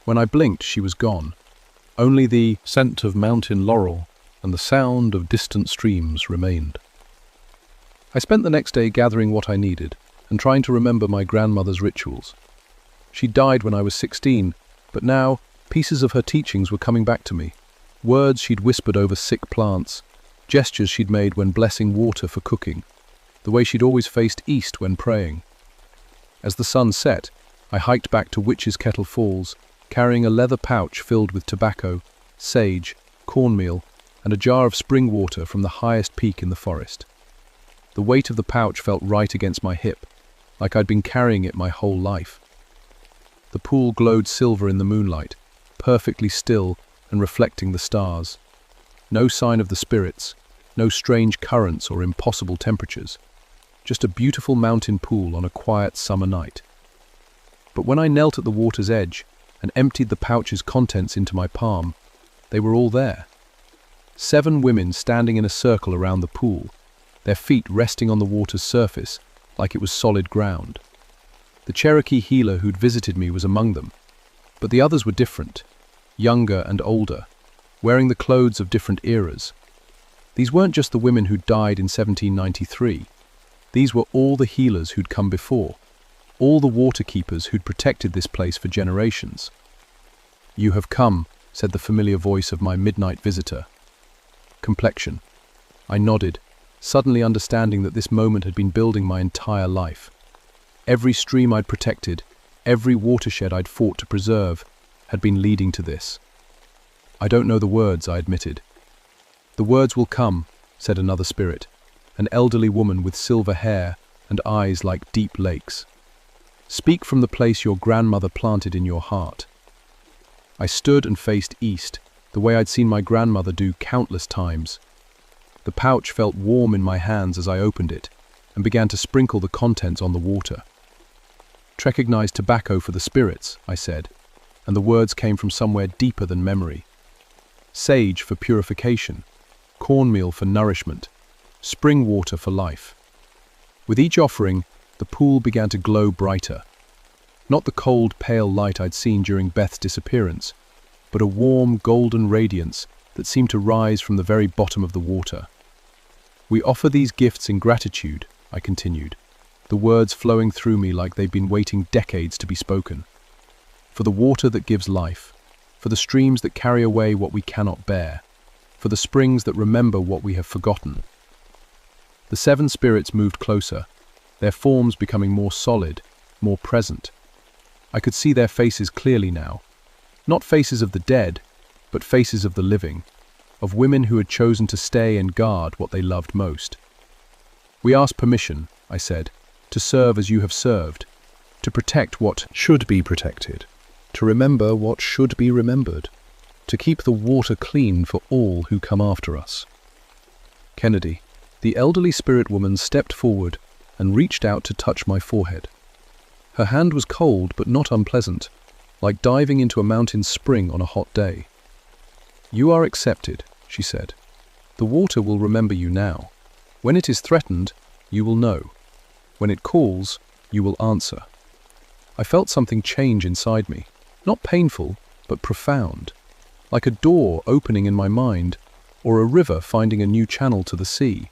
When I blinked, she was gone. Only the scent of mountain laurel and the sound of distant streams remained. I spent the next day gathering what I needed and trying to remember my grandmother's rituals. She died when I was 16, but now pieces of her teachings were coming back to me. Words she'd whispered over sick plants, gestures she'd made when blessing water for cooking, the way she'd always faced east when praying. As the sun set, I hiked back to Witch's Kettle Falls, carrying a leather pouch filled with tobacco, sage, cornmeal, and a jar of spring water from the highest peak in the forest. The weight of the pouch felt right against my hip, like I'd been carrying it my whole life. The pool glowed silver in the moonlight, perfectly still and reflecting the stars. No sign of the spirits, no strange currents or impossible temperatures. Just a beautiful mountain pool on a quiet summer night. But when I knelt at the water's edge and emptied the pouch's contents into my palm, they were all there. 7 women standing in a circle around the pool, their feet resting on the water's surface like it was solid ground. The Cherokee healer who'd visited me was among them, but the others were different. younger and older, wearing the clothes of different eras. These weren't just the women who died in 1793. These were all the healers who'd come before, all the water keepers who'd protected this place for generations. "You have come," said the familiar voice of my midnight visitor. Complexion. I nodded, suddenly understanding that this moment had been building my entire life. Every stream I'd protected, every watershed I'd fought to preserve, had been leading to this. "I don't know the words," I admitted. "The words will come," said another spirit, an elderly woman with silver hair and eyes like deep lakes. "Speak from the place your grandmother planted in your heart." I stood and faced east, the way I'd seen my grandmother do countless times. The pouch felt warm in my hands as I opened it and began to sprinkle the contents on the water. "Recognize tobacco for the spirits," I said, and the words came from somewhere deeper than memory. "Sage for purification, cornmeal for nourishment, spring water for life." With each offering, the pool began to glow brighter. Not the cold, pale light I'd seen during Beth's disappearance, but a warm, golden radiance that seemed to rise from the very bottom of the water. "We offer these gifts in gratitude," I continued, the words flowing through me like they'd been waiting decades to be spoken. "For the water that gives life, for the streams that carry away what we cannot bear, for the springs that remember what we have forgotten." The 7 spirits moved closer, their forms becoming more solid, more present. I could see their faces clearly now, not faces of the dead, but faces of the living, of women who had chosen to stay and guard what they loved most. "We ask permission," I said, "to serve as you have served, to protect what should be protected, to remember what should be remembered, to keep the water clean for all who come after us." Kennedy, the elderly spirit woman, stepped forward and reached out to touch my forehead. Her hand was cold but not unpleasant, like diving into a mountain spring on a hot day. "You are accepted," she said. "The water will remember you now. When it is threatened, you will know. When it calls, you will answer." I felt something change inside me, not painful, but profound, like a door opening in my mind, or a river finding a new channel to the sea.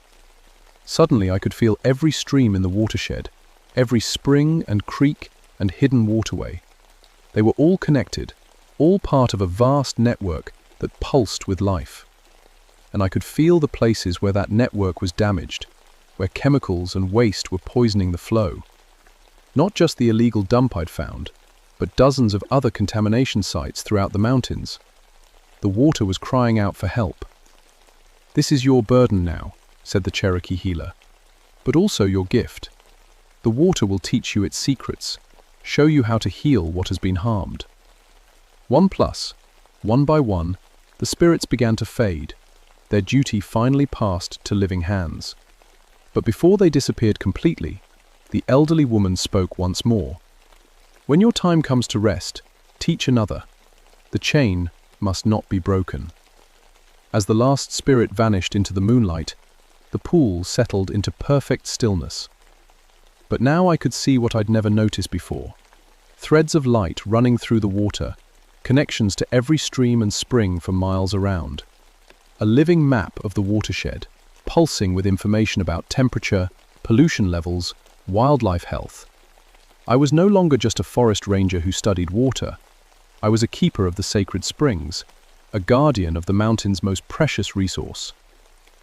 Suddenly I could feel every stream in the watershed, every spring and creek and hidden waterway. They were all connected, all part of a vast network that pulsed with life. And I could feel the places where that network was damaged, where chemicals and waste were poisoning the flow. Not just the illegal dump I'd found, but dozens of other contamination sites throughout the mountains. The water was crying out for help. "This is your burden now," said the Cherokee healer, "but also your gift. The water will teach you its secrets, show you how to heal what has been harmed." 1+, one by one, the spirits began to fade, their duty finally passed to living hands. But before they disappeared completely, the elderly woman spoke once more. "When your time comes to rest, teach another. The chain must not be broken." As the last spirit vanished into the moonlight, the pool settled into perfect stillness. But now I could see what I'd never noticed before. Threads of light running through the water, connections to every stream and spring for miles around. A living map of the watershed, pulsing with information about temperature, pollution levels, wildlife health. I was no longer just a forest ranger who studied water. I was a keeper of the sacred springs, a guardian of the mountain's most precious resource.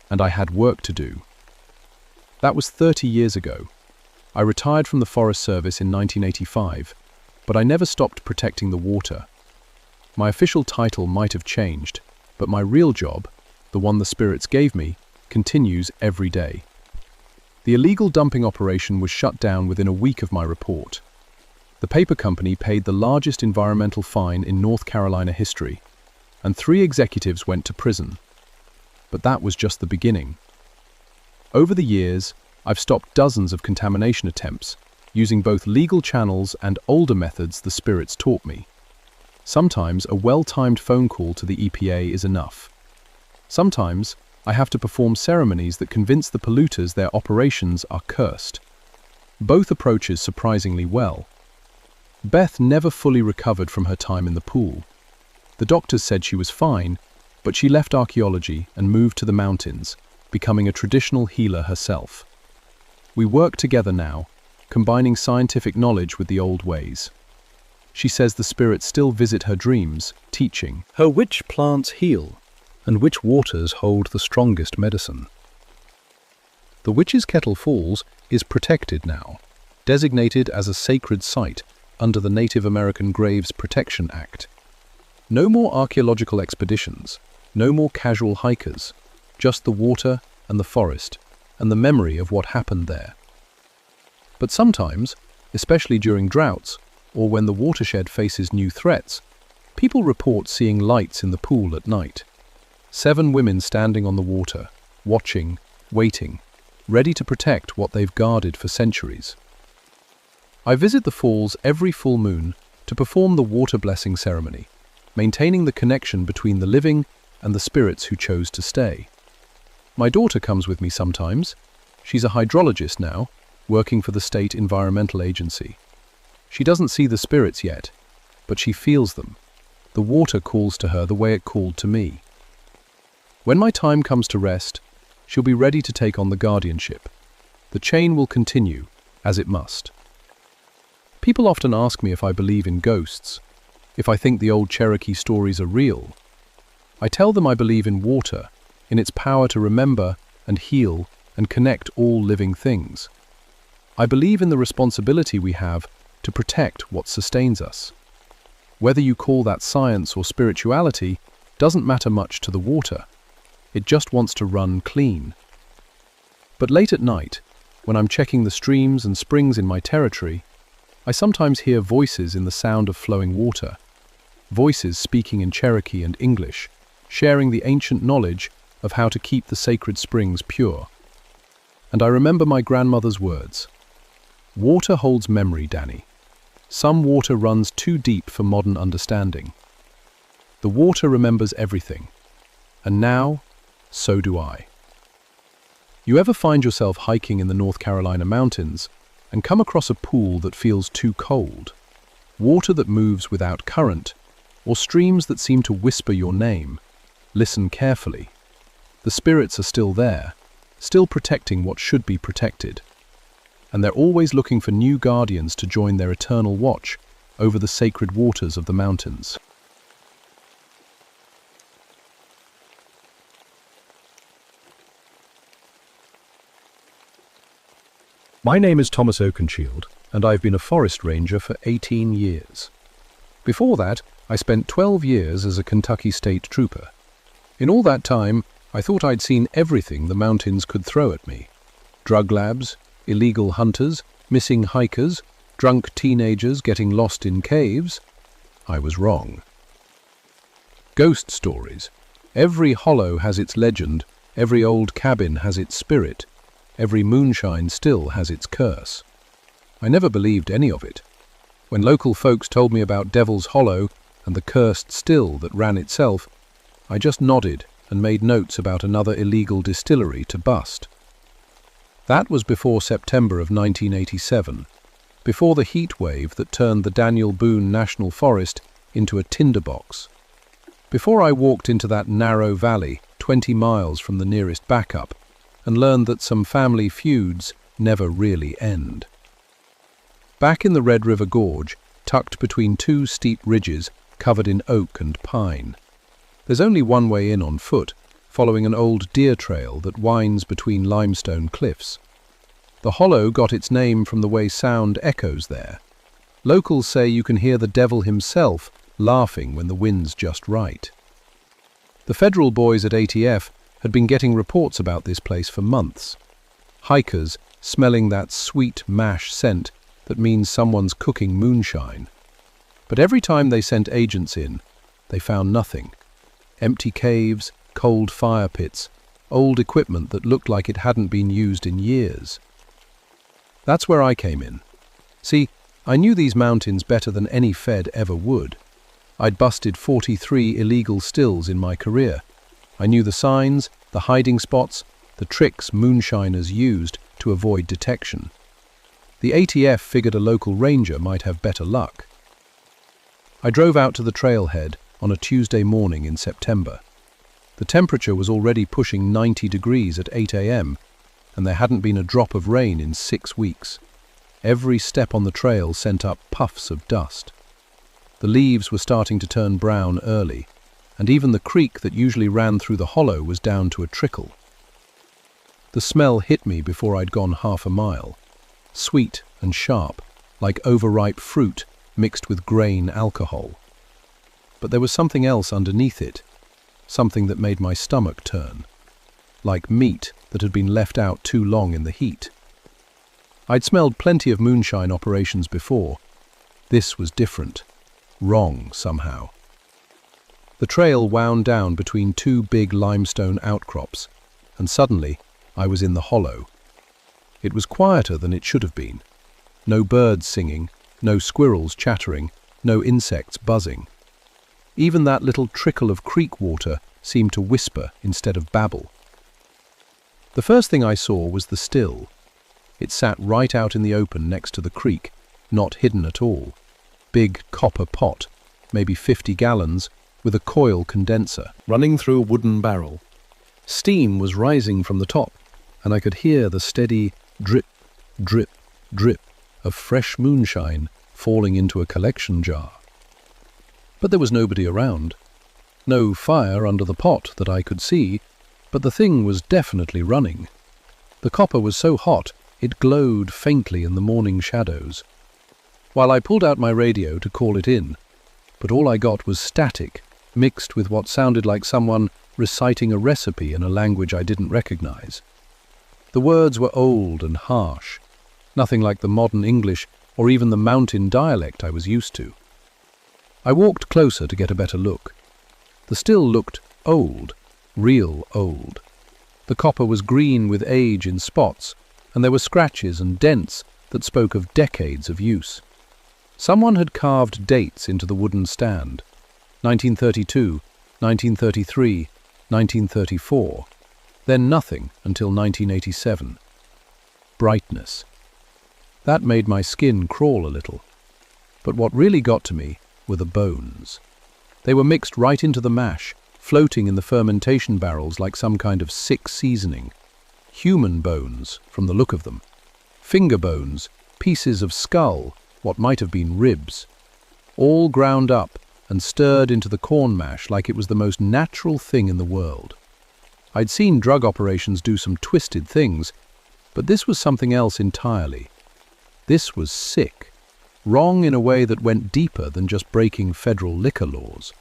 And I had work to do. That was 30 years ago. I retired from the Forest Service in 1985, but I never stopped protecting the water. My official title might have changed, but my real job, the one the spirits gave me, continues every day. The illegal dumping operation was shut down within a week of my report. The paper company paid the largest environmental fine in North Carolina history, and 3 executives went to prison. But that was just the beginning. Over the years, I've stopped dozens of contamination attempts, using both legal channels and older methods the spirits taught me. Sometimes a well-timed phone call to the EPA is enough. Sometimes I have to perform ceremonies that convince the polluters their operations are cursed. Both approaches surprisingly well. Beth never fully recovered from her time in the pool. The doctors said she was fine, but she left archaeology and moved to the mountains, becoming a traditional healer herself. We work together now, combining scientific knowledge with the old ways. She says the spirits still visit her dreams, teaching her which plants heal and which waters hold the strongest medicine. The Witch's Kettle Falls is protected now, designated as a sacred site under the Native American Graves Protection Act. No more archaeological expeditions, no more casual hikers, just the water and the forest and the memory of what happened there. But sometimes, especially during droughts or when the watershed faces new threats, people report seeing lights in the pool at night. 7 women standing on the water, watching, waiting, ready to protect what they've guarded for centuries. I visit the falls every full moon to perform the water blessing ceremony, maintaining the connection between the living and the spirits who chose to stay. My daughter comes with me sometimes. She's a hydrologist now, working for the State Environmental Agency. She doesn't see the spirits yet, but she feels them. The water calls to her the way it called to me. When my time comes to rest, she'll be ready to take on the guardianship. The chain will continue, as it must. People often ask me if I believe in ghosts, if I think the old Cherokee stories are real. I tell them I believe in water, in its power to remember and heal and connect all living things. I believe in the responsibility we have to protect what sustains us. Whether you call that science or spirituality doesn't matter much to the water. It just wants to run clean. But late at night, when I'm checking the streams and springs in my territory, I sometimes hear voices in the sound of flowing water, voices speaking in Cherokee and English, sharing the ancient knowledge of how to keep the sacred springs pure. And I remember my grandmother's words. Water holds memory, Danny. Some water runs too deep for modern understanding. The water remembers everything. And now, so do I. You ever find yourself hiking in the North Carolina mountains and come across a pool that feels too cold, water that moves without current, or streams that seem to whisper your name? Listen carefully. The spirits are still there, still protecting what should be protected. And they're always looking for new guardians to join their eternal watch over the sacred waters of the mountains. My name is Thomas Oakenshield, and I've been a forest ranger for 18 years. Before that, I spent 12 years as a Kentucky state trooper. In all that time, I thought I'd seen everything the mountains could throw at me. Drug labs, illegal hunters, missing hikers, drunk teenagers getting lost in caves. I was wrong. Ghost stories. Every hollow has its legend, every old cabin has its spirit, every moonshine still has its curse. I never believed any of it. When local folks told me about Devil's Hollow and the cursed still that ran itself, I just nodded and made notes about another illegal distillery to bust. That was before September of 1987, before the heat wave that turned the Daniel Boone National Forest into a tinderbox. Before I walked into that narrow valley 20 miles from the nearest backup and learned that some family feuds never really end. Back in the Red River Gorge, tucked between 2 steep ridges covered in oak and pine. There's only one way in on foot, following an old deer trail that winds between limestone cliffs. The hollow got its name from the way sound echoes there. Locals say you can hear the devil himself laughing when the wind's just right. The federal boys at ATF had been getting reports about this place for months. Hikers smelling that sweet mash scent that means someone's cooking moonshine. But every time they sent agents in, they found nothing. Empty caves, cold fire pits, old equipment that looked like it hadn't been used in years. That's where I came in. See, I knew these mountains better than any Fed ever would. I'd busted 43 illegal stills in my career. I knew the signs, the hiding spots, the tricks moonshiners used to avoid detection. The ATF figured a local ranger might have better luck. I drove out to the trailhead on a Tuesday morning in September. The temperature was already pushing 90 degrees at 8 a.m., and there hadn't been a drop of rain in 6 weeks. Every step on the trail sent up puffs of dust. The leaves were starting to turn brown early, and even the creek that usually ran through the hollow was down to a trickle. The smell hit me before I'd gone half a mile. Sweet and sharp, like overripe fruit mixed with grain alcohol. But there was something else underneath it, something that made my stomach turn, like meat that had been left out too long in the heat. I'd smelled plenty of moonshine operations before. This was different, wrong somehow. The trail wound down between two big limestone outcrops, and suddenly I was in the hollow. It was quieter than it should have been. No birds singing, no squirrels chattering, no insects buzzing. Even that little trickle of creek water seemed to whisper instead of babble. The first thing I saw was the still. It sat right out in the open next to the creek, not hidden at all. Big copper pot, maybe 50 gallons, with a coil condenser running through a wooden barrel. Steam was rising from the top, and I could hear the steady drip, drip, drip of fresh moonshine falling into a collection jar. But there was nobody around. No fire under the pot that I could see, but the thing was definitely running. The copper was so hot it glowed faintly in the morning shadows. While I pulled out my radio to call it in, but all I got was static, mixed with what sounded like someone reciting a recipe in a language I didn't recognize. The words were old and harsh, nothing like the modern English or even the mountain dialect I was used to. I walked closer to get a better look. The still looked old, real old. The copper was green with age in spots, and there were scratches and dents that spoke of decades of use. Someone had carved dates into the wooden stand. 1932, 1933, 1934. Then nothing until 1987. Brightness. That made my skin crawl a little. But what really got to me were the bones. They were mixed right into the mash, floating in the fermentation barrels like some kind of sick seasoning. Human bones, from the look of them. Finger bones, pieces of skull, what might have been ribs. All ground up and stirred into the corn mash like it was the most natural thing in the world. I'd seen drug operations do some twisted things, but this was something else entirely. This was sick, wrong in a way that went deeper than just breaking federal liquor laws.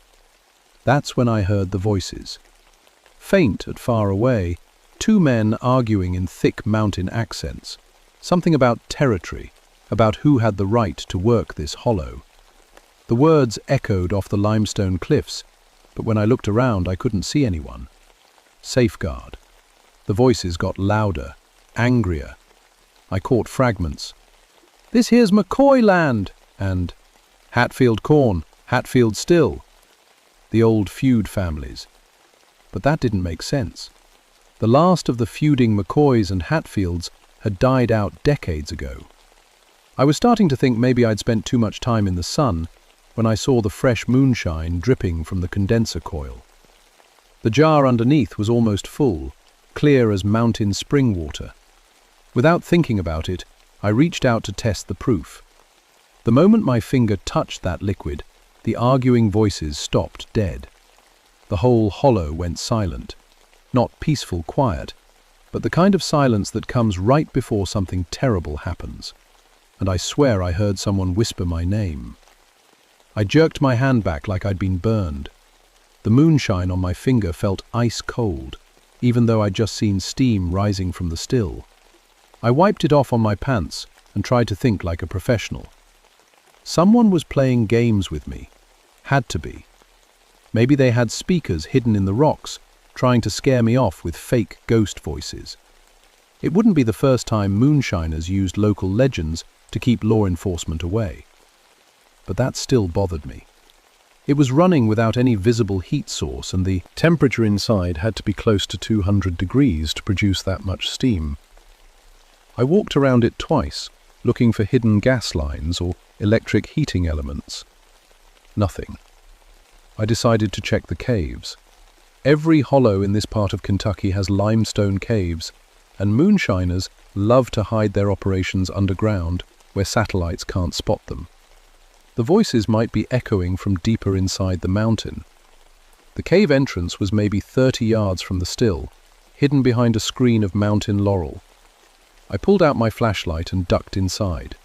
That's when I heard the voices. Faint at far away, two men arguing in thick mountain accents, something about territory, about who had the right to work this hollow. The words echoed off the limestone cliffs, but when I looked around I couldn't see anyone. Safeguard. The voices got louder, angrier. I caught fragments. "This here's McCoy land," and "Hatfield corn, Hatfield still." The old feud families. But that didn't make sense. The last of the feuding McCoys and Hatfields had died out decades ago. I was starting to think maybe I'd spent too much time in the sun when I saw the fresh moonshine dripping from the condenser coil. The jar underneath was almost full, clear as mountain spring water. Without thinking about it, I reached out to test the proof. The moment my finger touched that liquid, the arguing voices stopped dead. The whole hollow went silent. Not peaceful quiet, but the kind of silence that comes right before something terrible happens. And I swear I heard someone whisper my name. I jerked my hand back like I'd been burned. The moonshine on my finger felt ice cold, even though I'd just seen steam rising from the still. I wiped it off on my pants and tried to think like a professional. Someone was playing games with me. Had to be. Maybe they had speakers hidden in the rocks, trying to scare me off with fake ghost voices. It wouldn't be the first time moonshiners used local legends to keep law enforcement away. But that still bothered me. It was running without any visible heat source, and the temperature inside had to be close to 200 degrees to produce that much steam. I walked around it twice, looking for hidden gas lines or electric heating elements. Nothing. I decided to check the caves. Every hollow in this part of Kentucky has limestone caves, and moonshiners love to hide their operations underground where satellites can't spot them. The voices might be echoing from deeper inside the mountain. The cave entrance was maybe 30 yards from the still, hidden behind a screen of mountain laurel. I pulled out my flashlight and ducked inside.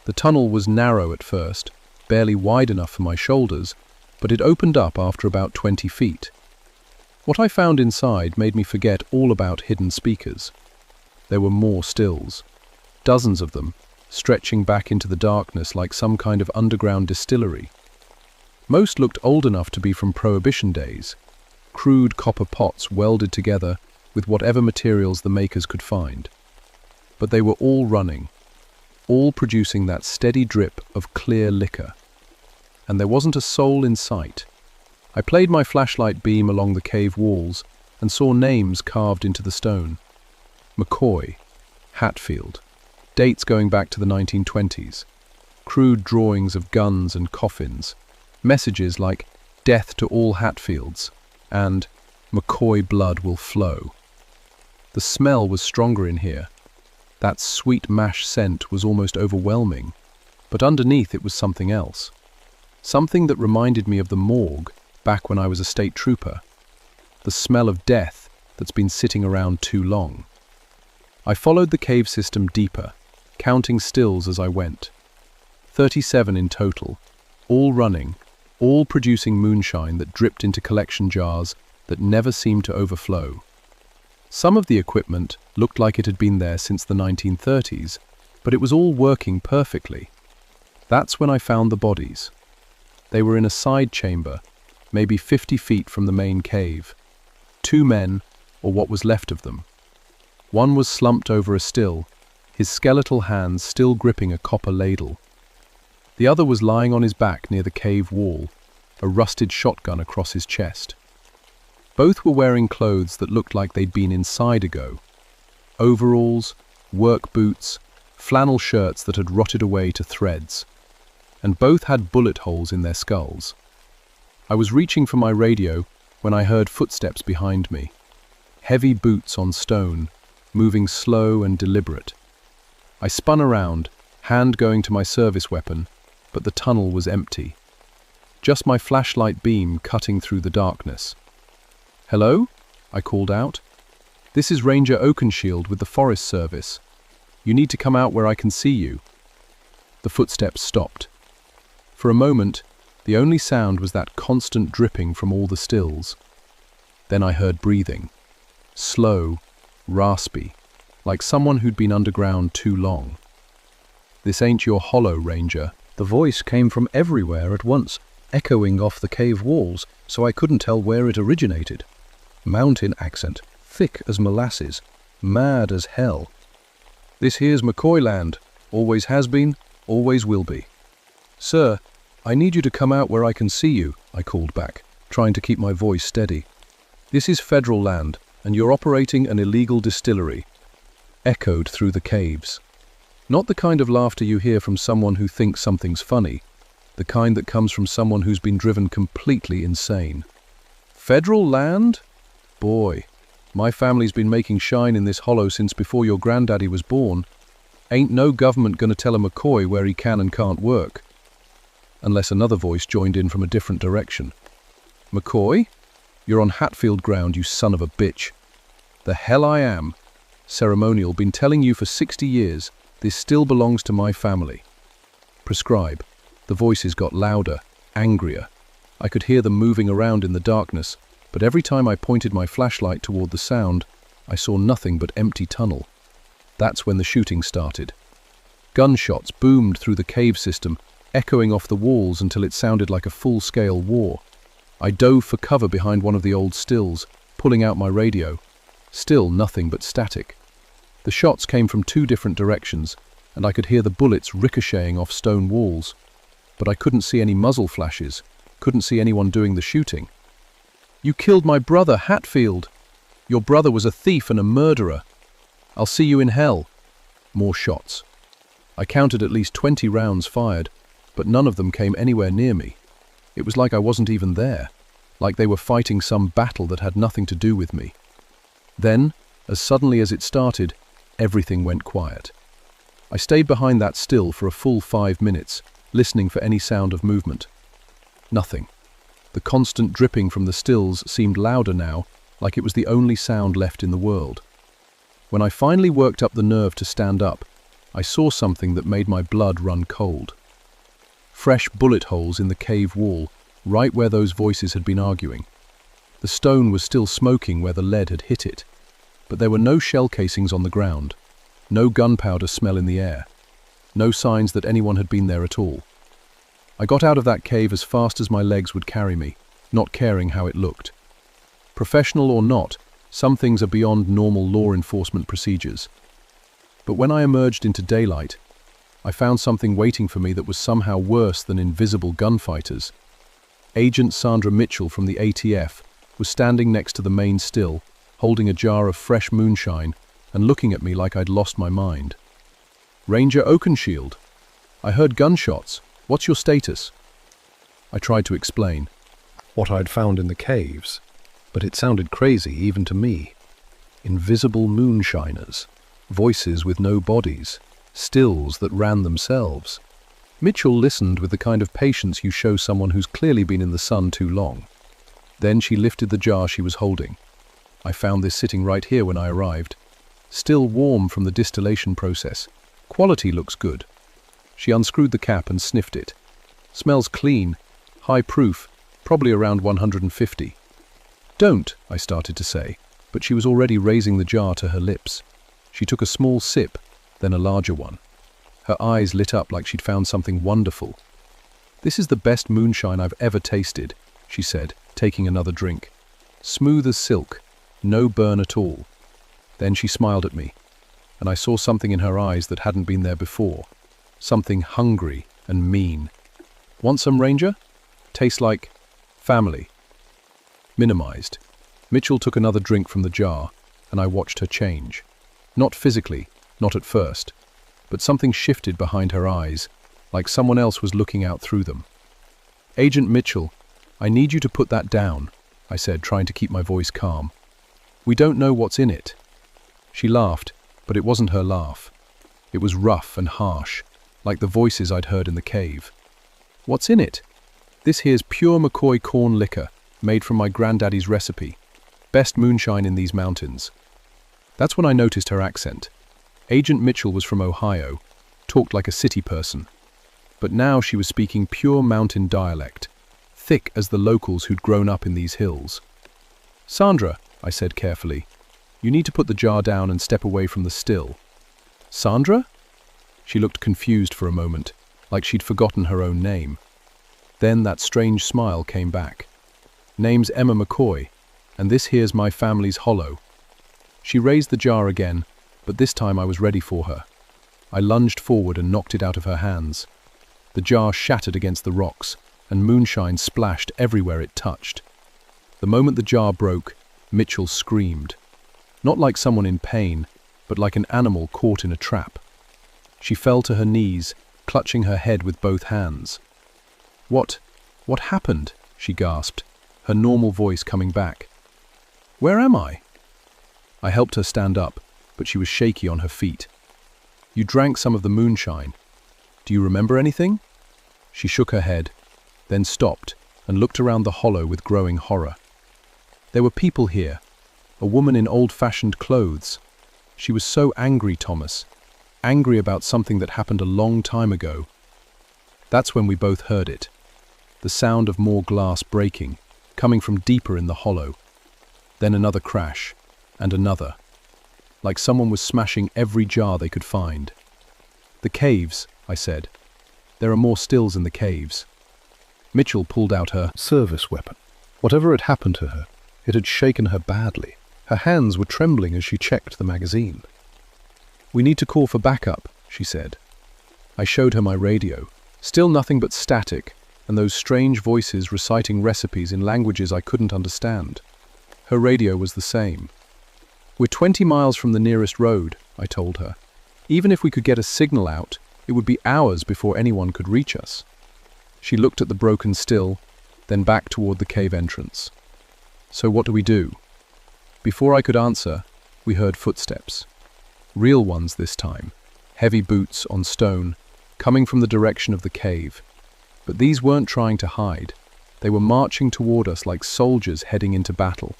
The tunnel was narrow at first, barely wide enough for my shoulders, but it opened up after about 20 feet. What I found inside made me forget all about hidden speakers. There were more stills, dozens of them, stretching back into the darkness like some kind of underground distillery. Most looked old enough to be from Prohibition days, crude copper pots welded together with whatever materials the makers could find. But they were all running, all producing that steady drip of clear liquor. And there wasn't a soul in sight. I played my flashlight beam along the cave walls and saw names carved into the stone. McCoy, Hatfield, dates going back to the 1920s, crude drawings of guns and coffins, messages like "Death to all Hatfields" and "McCoy blood will flow." The smell was stronger in here. That sweet mash scent was almost overwhelming, but underneath it was something else. Something that reminded me of the morgue back when I was a state trooper. The smell of death that's been sitting around too long. I followed the cave system deeper, counting stills as I went. 37 in total, all running, all producing moonshine that dripped into collection jars that never seemed to overflow. Some of the equipment looked like it had been there since the 1930s, but it was all working perfectly. That's when I found the bodies. They were in a side chamber, maybe 50 feet from the main cave. 2 men, or what was left of them. One was slumped over a still, his skeletal hands still gripping a copper ladle. The other was lying on his back near the cave wall, a rusted shotgun across his chest. Both were wearing clothes that looked like they'd been inside ago. Overalls, work boots, flannel shirts that had rotted away to threads. And both had bullet holes in their skulls. I was reaching for my radio when I heard footsteps behind me. Heavy boots on stone, moving slow and deliberate. I spun around, hand going to my service weapon, but the tunnel was empty. Just my flashlight beam cutting through the darkness. "Hello?" I called out. "This is Ranger Oakenshield with the Forest Service. You need to come out where I can see you." The footsteps stopped. For a moment, the only sound was that constant dripping from all the stills. Then I heard breathing. Slow, raspy, like someone who'd been underground too long. "This ain't your hollow, Ranger." The voice came from everywhere at once, echoing off the cave walls, so I couldn't tell where it originated. Mountain accent, thick as molasses, mad as hell. "This here's McCoy land, always has been, always will be." "Sir, I need you to come out where I can see you," I called back, trying to keep my voice steady. "This is federal land, and you're operating an illegal distillery." Echoed through the caves. Not the kind of laughter you hear from someone who thinks something's funny, the kind that comes from someone who's been driven completely insane. "Federal land? Boy, my family's been making shine in this hollow since before your granddaddy was born. Ain't no government gonna tell a McCoy where he can and can't work." Unless another voice joined in from a different direction. "McCoy? You're on Hatfield ground, you son of a bitch." "The hell I am. Ceremonial, been telling you for 60 years, this still belongs to my family." "Prescribe." The voices got louder, angrier. I could hear them moving around in the darkness, but every time I pointed my flashlight toward the sound, I saw nothing but empty tunnel. That's when the shooting started. Gunshots boomed through the cave system, echoing off the walls until it sounded like a full-scale war. I dove for cover behind one of the old stills, pulling out my radio. Still nothing but static. The shots came from 2 different directions, and I could hear the bullets ricocheting off stone walls. But I couldn't see any muzzle flashes, couldn't see anyone doing the shooting. "You killed my brother, Hatfield. Your brother was a thief and a murderer. I'll see you in hell." More shots. I counted at least 20 rounds fired, but none of them came anywhere near me. It was like I wasn't even there, like they were fighting some battle that had nothing to do with me. Then, as suddenly as it started, everything went quiet. I stayed behind that still for a full 5 minutes, listening for any sound of movement. Nothing. The constant dripping from the stills seemed louder now, like it was the only sound left in the world. When I finally worked up the nerve to stand up, I saw something that made my blood run cold. Fresh bullet holes in the cave wall, right where those voices had been arguing. The stone was still smoking where the lead had hit it, but there were no shell casings on the ground, no gunpowder smell in the air, no signs that anyone had been there at all. I got out of that cave as fast as my legs would carry me, not caring how it looked. Professional or not, some things are beyond normal law enforcement procedures. But when I emerged into daylight, I found something waiting for me that was somehow worse than invisible gunfighters. Agent Sandra Mitchell from the ATF was standing next to the main still, holding a jar of fresh moonshine and looking at me like I'd lost my mind. "Ranger Oakenshield, I heard gunshots. What's your status?" I tried to explain what I'd found in the caves, but it sounded crazy even to me. Invisible moonshiners, voices with no bodies, stills that ran themselves. Mitchell listened with the kind of patience you show someone who's clearly been in the sun too long. Then she lifted the jar she was holding. I found this sitting right here when I arrived. Still warm from the distillation process. Quality looks good. She unscrewed the cap and sniffed it. Smells clean, high proof, probably around 150. "Don't," I started to say, but she was already raising the jar to her lips. She took a small sip, then a larger one. Her eyes lit up like she'd found something wonderful. "This is the best moonshine I've ever tasted," she said, taking another drink. "Smooth as silk, no burn at all." Then she smiled at me, and I saw something in her eyes that hadn't been there before. Something hungry and mean. "Want some, Ranger? Tastes like family." Minimized. Mitchell took another drink from the jar, and I watched her change. Not physically, not at first, but something shifted behind her eyes, like someone else was looking out through them. "Agent Mitchell, I need you to put that down," I said, trying to keep my voice calm. "We don't know what's in it." She laughed, but it wasn't her laugh. It was rough and harsh, like the voices I'd heard in the cave. "What's in it? This here's pure McCoy corn liquor, made from my granddaddy's recipe. Best moonshine in these mountains." That's when I noticed her accent. Agent Mitchell was from Ohio, talked like a city person. But now she was speaking pure mountain dialect, thick as the locals who'd grown up in these hills. "Sandra," I said carefully, "you need to put the jar down and step away from the still." "Sandra?" She looked confused for a moment, like she'd forgotten her own name. Then that strange smile came back. "Name's Emma McCoy, and this here's my family's hollow." She raised the jar again, but this time I was ready for her. I lunged forward and knocked it out of her hands. The jar shattered against the rocks, and moonshine splashed everywhere it touched. The moment the jar broke, Mitchell screamed. Not like someone in pain, but like an animal caught in a trap. She fell to her knees, clutching her head with both hands. What happened?" she gasped, her normal voice coming back. "Where am I?" I helped her stand up, but she was shaky on her feet. "You drank some of the moonshine. Do you remember anything?" She shook her head, then stopped and looked around the hollow with growing horror. There were people here, a woman in old-fashioned clothes. She was so angry, Thomas, angry about something that happened a long time ago. That's when we both heard it, the sound of more glass breaking, coming from deeper in the hollow. Then another crash, and another, like someone was smashing every jar they could find. "The caves," I said. "There are more stills in the caves." Mitchell pulled out her service weapon. Whatever had happened to her, it had shaken her badly. Her hands were trembling as she checked the magazine. "We need to call for backup," she said. I showed her my radio. Still nothing but static, and those strange voices reciting recipes in languages I couldn't understand. Her radio was the same. "We're 20 miles from the nearest road," I told her. "Even if we could get a signal out, it would be hours before anyone could reach us." She looked at the broken still, then back toward the cave entrance. So what do we do? Before I could answer, we heard footsteps. Real ones this time, heavy boots on stone, coming from the direction of the cave. But these weren't trying to hide. They were marching toward us like soldiers heading into battle.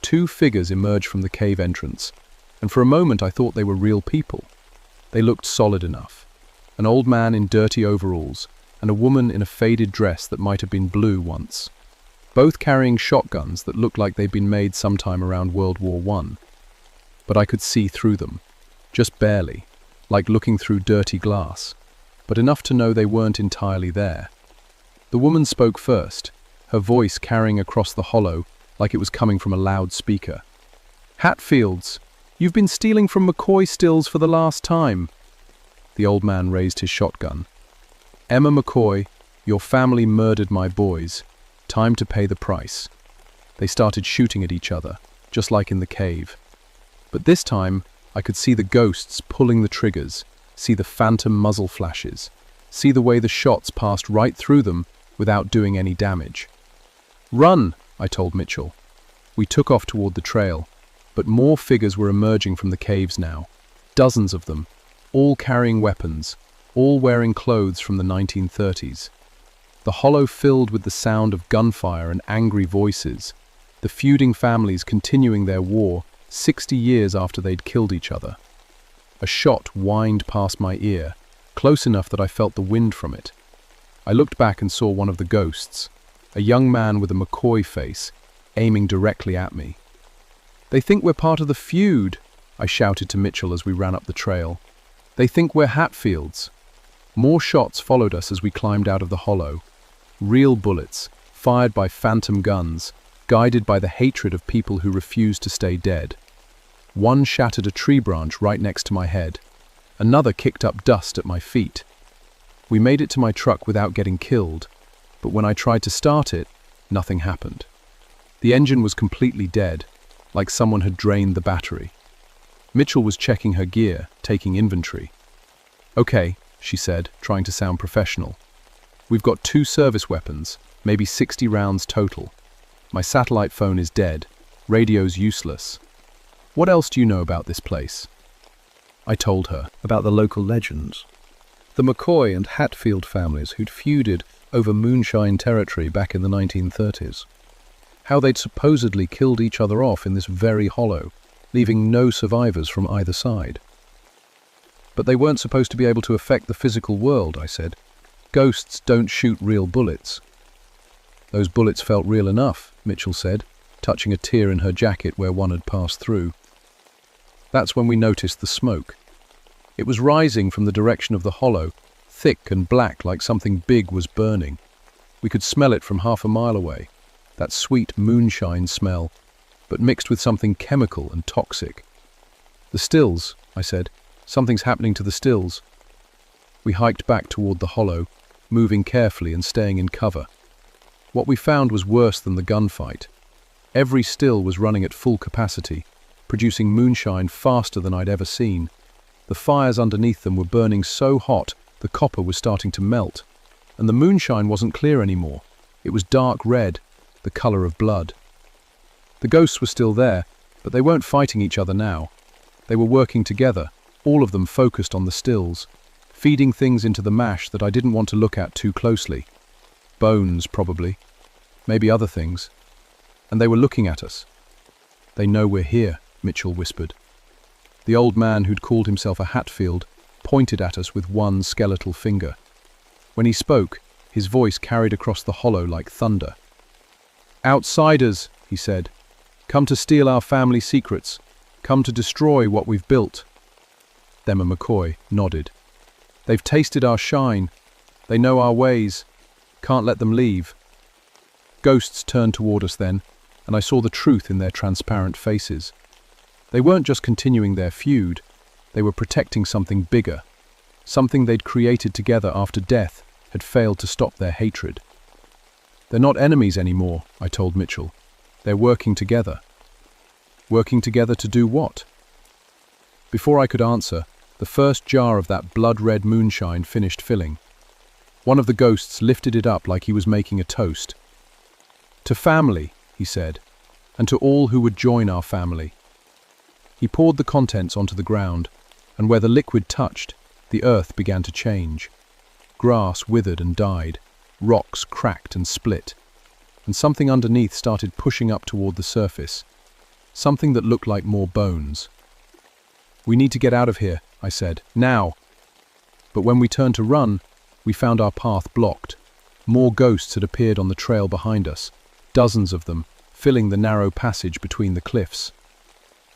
Two figures emerged from the cave entrance, and for a moment I thought they were real people. They looked solid enough. An old man in dirty overalls, and a woman in a faded dress that might have been blue once. Both carrying shotguns that looked like they'd been made sometime around World War I. But I could see through them, just barely, like looking through dirty glass, but enough to know they weren't entirely there. The woman spoke first, her voice carrying across the hollow like it was coming from a loudspeaker. "Hatfields, you've been stealing from McCoy stills for the last time." The old man raised his shotgun. "Emma McCoy, your family murdered my boys. Time to pay the price." They started shooting at each other, just like in the cave. But this time, I could see the ghosts pulling the triggers, see the phantom muzzle flashes, see the way the shots passed right through them without doing any damage. "Run," I told Mitchell. We took off toward the trail, but more figures were emerging from the caves now. Dozens of them, all carrying weapons, all wearing clothes from the 1930s. The hollow filled with the sound of gunfire and angry voices, the feuding families continuing their war 60 years after they'd killed each other. A shot whined past my ear, close enough that I felt the wind from it. I looked back and saw one of the ghosts, a young man with a McCoy face, aiming directly at me. "They think we're part of the feud," I shouted to Mitchell as we ran up the trail. "They think we're Hatfields." More shots followed us as we climbed out of the hollow. Real bullets, fired by phantom guns, guided by the hatred of people who refused to stay dead. One shattered a tree branch right next to my head. Another kicked up dust at my feet. We made it to my truck without getting killed, but when I tried to start it, nothing happened. The engine was completely dead, like someone had drained the battery. Mitchell was checking her gear, taking inventory. "Okay," she said, trying to sound professional. "We've got 2 service weapons, maybe 60 rounds total. My satellite phone is dead. Radio's useless. What else do you know about this place?" I told her about the local legends. The McCoy and Hatfield families who'd feuded over moonshine territory back in the 1930s. How they'd supposedly killed each other off in this very hollow, leaving no survivors from either side. "But they weren't supposed to be able to affect the physical world," I said. "Ghosts don't shoot real bullets." "Those bullets felt real enough," Mitchell said, touching a tear in her jacket where one had passed through. That's when we noticed the smoke. It was rising from the direction of the hollow, thick and black like something big was burning. We could smell it from half a mile away, that sweet moonshine smell, but mixed with something chemical and toxic. "The stills," I said. "Something's happening to the stills." We hiked back toward the hollow, moving carefully and staying in cover. What we found was worse than the gunfight. Every still was running at full capacity, producing moonshine faster than I'd ever seen. The fires underneath them were burning so hot the copper was starting to melt, and the moonshine wasn't clear anymore. It was dark red, the color of blood. The ghosts were still there, but they weren't fighting each other now. They were working together, all of them focused on the stills, feeding things into the mash that I didn't want to look at too closely. Bones, probably. Maybe other things. And they were looking at us. "They know we're here," Mitchell whispered. The old man who'd called himself a Hatfield pointed at us with one skeletal finger. When he spoke, his voice carried across the hollow like thunder. "Outsiders," he said, "come to steal our family secrets, come to destroy what we've built." Emma McCoy nodded. "They've tasted our shine. They know our ways. Can't let them leave." Ghosts turned toward us then, and I saw the truth in their transparent faces. They weren't just continuing their feud, they were protecting something bigger. Something they'd created together after death had failed to stop their hatred. "They're not enemies anymore," I told Mitchell. "They're working together." Working together to do what? Before I could answer, the first jar of that blood-red moonshine finished filling. One of the ghosts lifted it up like he was making a toast. "To family," he said, "and to all who would join our family." He poured the contents onto the ground, and where the liquid touched, the earth began to change. Grass withered and died, rocks cracked and split, and something underneath started pushing up toward the surface, something that looked like more bones. "We need to get out of here," I said, "now." But when we turned to run, we found our path blocked. More ghosts had appeared on the trail behind us, dozens of them, filling the narrow passage between the cliffs.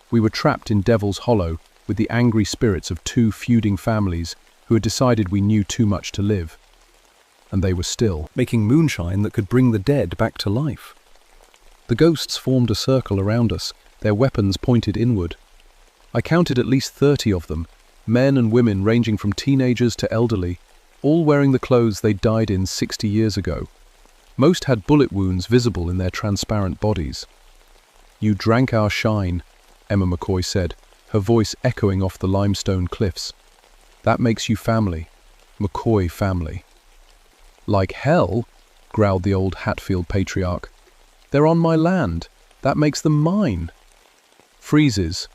We were trapped in Devil's Hollow with the angry spirits of two feuding families who had decided we knew too much to live. And they were still making moonshine that could bring the dead back to life. The ghosts formed a circle around us, their weapons pointed inward. I counted at least 30 of them, men and women ranging from teenagers to elderly, all wearing the clothes they died in 60 years ago. Most had bullet wounds visible in their transparent bodies. "You drank our shine," Emma McCoy said, her voice echoing off the limestone cliffs. "That makes you family, McCoy family." "Like hell," growled the old Hatfield patriarch. "They're on my land. That makes them mine." Freezes.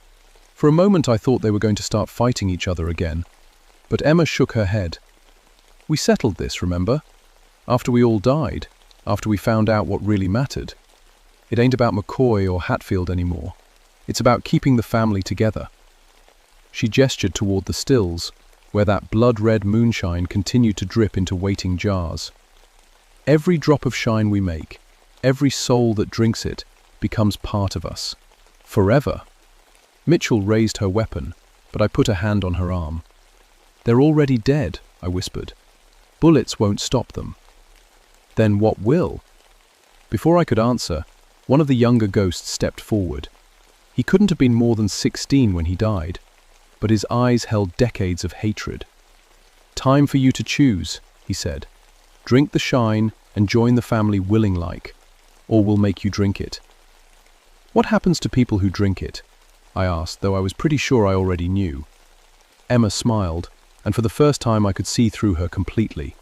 For a moment I thought they were going to start fighting each other again, but Emma shook her head. "We settled this, remember? After we all died, after we found out what really mattered. It ain't about McCoy or Hatfield anymore. It's about keeping the family together." She gestured toward the stills, where that blood-red moonshine continued to drip into waiting jars. "Every drop of shine we make, every soul that drinks it, becomes part of us. Forever." Mitchell raised her weapon, but I put a hand on her arm. "They're already dead," I whispered. "Bullets won't stop them." "Then what will?" Before I could answer, one of the younger ghosts stepped forward. He couldn't have been more than 16 when he died, but his eyes held decades of hatred. "Time for you to choose," he said. "Drink the shine and join the family willing-like, or we'll make you drink it." "What happens to people who drink it?" I asked, though I was pretty sure I already knew. Emma smiled, and for the first time I could see through her completely.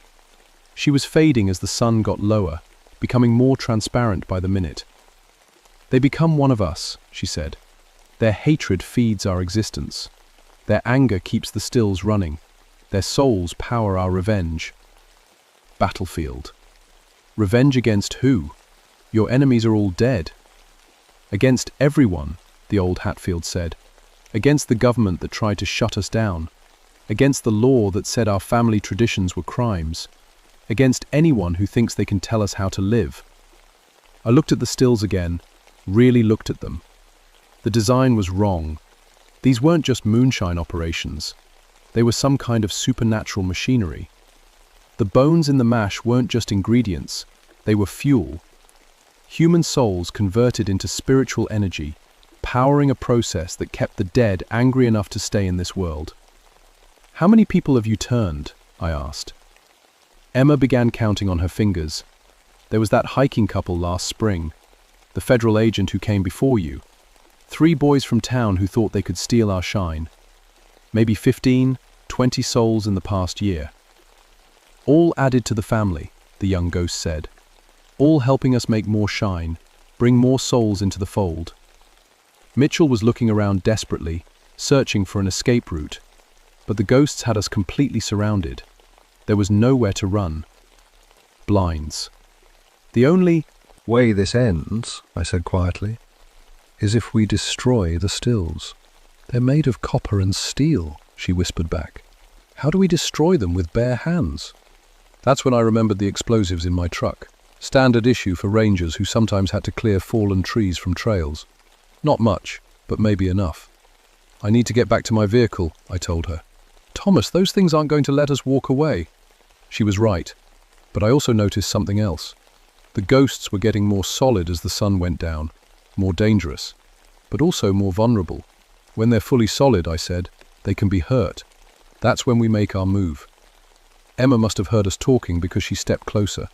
She was fading as the sun got lower, becoming more transparent by the minute. "They become one of us," she said. "Their hatred feeds our existence. Their anger keeps the stills running. Their souls power our revenge." Battlefield. Revenge against who? Your enemies are all dead. "Against everyone," the old Hatfield said. "Against the government that tried to shut us down. Against the law that said our family traditions were crimes. Against anyone who thinks they can tell us how to live." I looked at the stills again, really looked at them. The design was wrong. These weren't just moonshine operations. They were some kind of supernatural machinery. The bones in the mash weren't just ingredients, they were fuel. Human souls converted into spiritual energy, powering a process that kept the dead angry enough to stay in this world. "How many people have you turned?" I asked. Emma began counting on her fingers. "There was that hiking couple last spring, the federal agent who came before you, 3 boys from town who thought they could steal our shine. Maybe 15, 20 souls in the past year. All added to the family," the young ghost said. "All helping us make more shine, bring more souls into the fold." Mitchell was looking around desperately, searching for an escape route, but the ghosts had us completely surrounded. There was nowhere to run. Blinds. "The only way this ends," I said quietly, "is if we destroy the stills." "They're made of copper and steel," she whispered back. "How do we destroy them with bare hands?" That's when I remembered the explosives in my truck. Standard issue for rangers who sometimes had to clear fallen trees from trails. Not much, but maybe enough. "I need to get back to my vehicle," I told her. "Thomas, those things aren't going to let us walk away." She was right, but I also noticed something else. The ghosts were getting more solid as the sun went down, more dangerous, but also more vulnerable. "When they're fully solid," I said, "they can be hurt. That's when we make our move." Emma must have heard us talking because she stepped closer.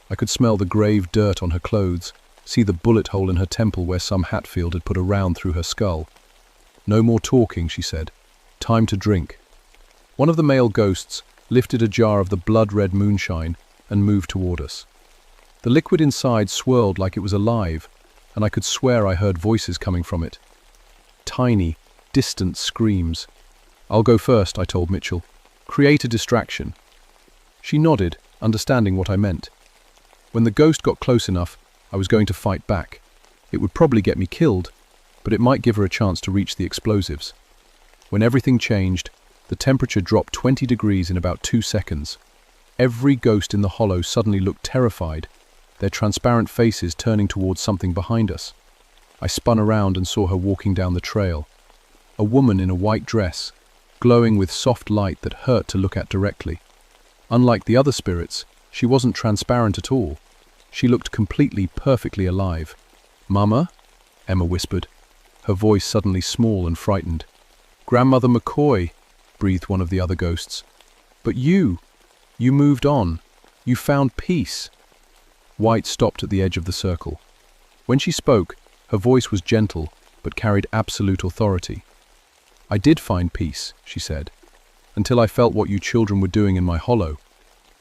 I could smell the grave dirt on her clothes, see the bullet hole in her temple where some Hatfield had put a round through her skull. "No more talking," she said. "Time to drink." One of the male ghosts lifted a jar of the blood-red moonshine and moved toward us. The liquid inside swirled like it was alive, and I could swear I heard voices coming from it. Tiny, distant screams. "I'll go first," I told Mitchell. "Create a distraction." She nodded, understanding what I meant. When the ghost got close enough, I was going to fight back. It would probably get me killed, but it might give her a chance to reach the explosives. When everything changed, the temperature dropped 20 degrees in about 2 seconds. Every ghost in the hollow suddenly looked terrified, their transparent faces turning towards something behind us. I spun around and saw her walking down the trail. A woman in a white dress, glowing with soft light that hurt to look at directly. Unlike the other spirits, she wasn't transparent at all. She looked completely, perfectly alive. "Mama?" Emma whispered, her voice suddenly small and frightened. "Grandmother McCoy," breathed one of the other ghosts. "But you moved on. You found peace." White stopped at the edge of the circle. When she spoke, her voice was gentle, but carried absolute authority. "I did find peace," she said, "until I felt what you children were doing in my hollow."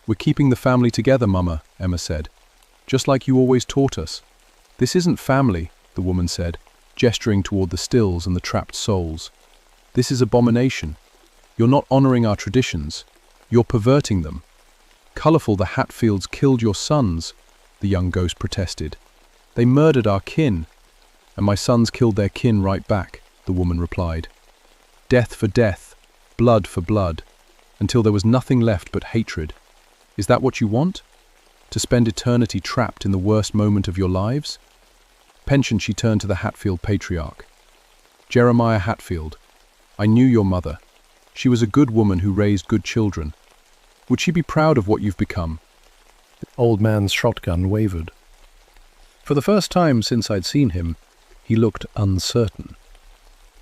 "We're keeping the family together, Mama," Emma said, "just like you always taught us." "This isn't family," the woman said, gesturing toward the stills and the trapped souls. "This is abomination. You're not honoring our traditions. You're perverting them." "Colorful, the Hatfields killed your sons," the young ghost protested. "They murdered our kin." "And my sons killed their kin right back," the woman replied. "Death for death, blood for blood, until there was nothing left but hatred. Is that what you want? To spend eternity trapped in the worst moment of your lives?" Pension, she turned to the Hatfield patriarch. "Jeremiah Hatfield, I knew your mother. She was a good woman who raised good children. Would she be proud of what you've become?" The old man's shotgun wavered. For the first time since I'd seen him, he looked uncertain.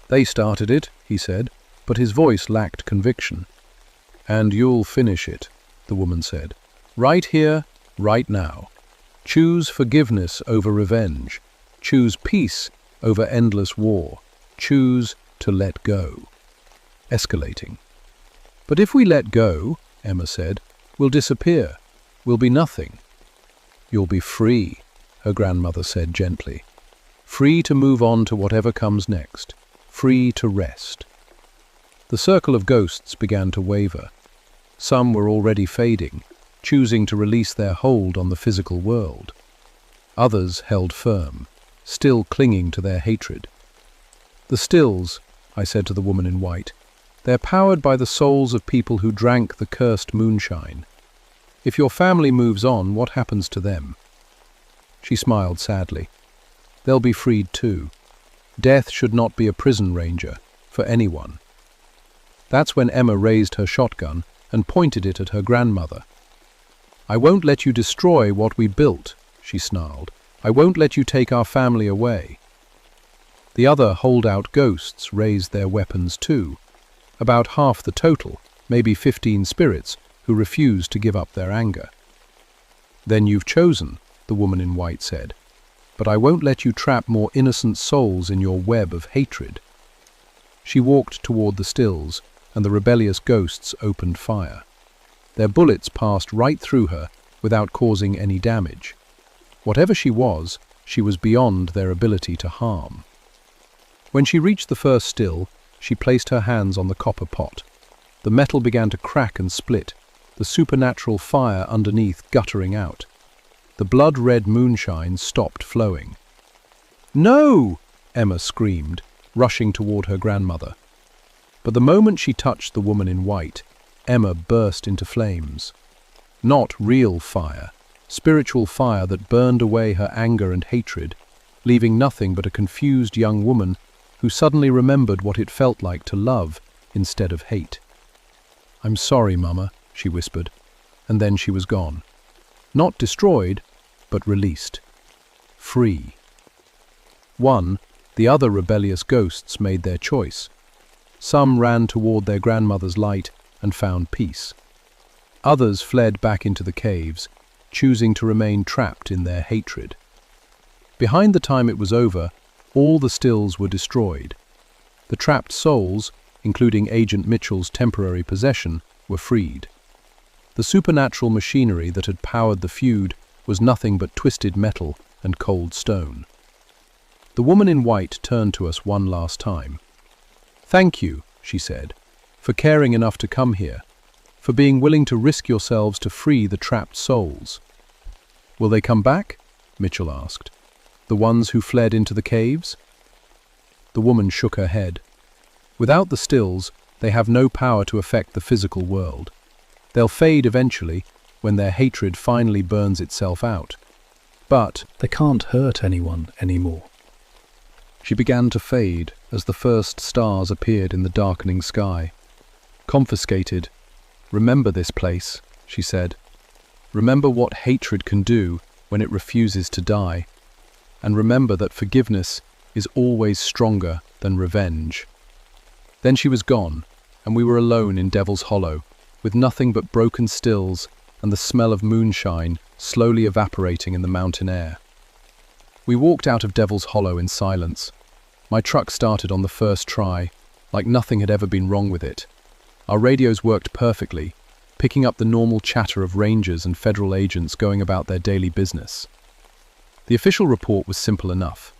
"They started it," he said, but his voice lacked conviction. "And you'll finish it," the woman said. "Right here, right now. Choose forgiveness over revenge. Choose peace over endless war. Choose to let go." Escalating. "But if we let go," Emma said, "we'll disappear. We'll be nothing." "You'll be free," her grandmother said gently. "Free to move on to whatever comes next. Free to rest." The circle of ghosts began to waver. Some were already fading, choosing to release their hold on the physical world. Others held firm, still clinging to their hatred. "The stills," I said to the woman in white, "they're powered by the souls of people who drank the cursed moonshine. If your family moves on, what happens to them?" She smiled sadly. "They'll be freed too. Death should not be a prison ranger for anyone." That's when Emma raised her shotgun and pointed it at her grandmother. "I won't let you destroy what we built," she snarled. "I won't let you take our family away." The other holdout ghosts raised their weapons too. About half the total, maybe 15 spirits, who refused to give up their anger. "Then you've chosen," the woman in white said. "But I won't let you trap more innocent souls in your web of hatred." She walked toward the stills, and the rebellious ghosts opened fire. Their bullets passed right through her without causing any damage. Whatever she was beyond their ability to harm. When she reached the first still, she placed her hands on the copper pot. The metal began to crack and split, the supernatural fire underneath guttering out. The blood-red moonshine stopped flowing. "No!" Emma screamed, rushing toward her grandmother. But the moment she touched the woman in white, Emma burst into flames. Not real fire, spiritual fire that burned away her anger and hatred, leaving nothing but a confused young woman who suddenly remembered what it felt like to love instead of hate. "I'm sorry, Mama," she whispered, and then she was gone. Not destroyed, but released. Free. The other rebellious ghosts made their choice. Some ran toward their grandmother's light and found peace. Others fled back into the caves, choosing to remain trapped in their hatred. Behind the time it was over, all the stills were destroyed. The trapped souls, including Agent Mitchell's temporary possession, were freed. The supernatural machinery that had powered the feud was nothing but twisted metal and cold stone. The woman in white turned to us one last time. "Thank you," she said, "for caring enough to come here, for being willing to risk yourselves to free the trapped souls." "Will they come back?" Mitchell asked. "The ones who fled into the caves?" The woman shook her head. "Without the stills, they have no power to affect the physical world. They'll fade eventually, when their hatred finally burns itself out. But they can't hurt anyone anymore." She began to fade as the first stars appeared in the darkening sky. "Confiscated. Remember this place," she said. "Remember what hatred can do when it refuses to die. And remember that forgiveness is always stronger than revenge." Then she was gone, and we were alone in Devil's Hollow, with nothing but broken stills and the smell of moonshine slowly evaporating in the mountain air. We walked out of Devil's Hollow in silence. My truck started on the first try, like nothing had ever been wrong with it. Our radios worked perfectly, picking up the normal chatter of rangers and federal agents going about their daily business. The official report was simple enough.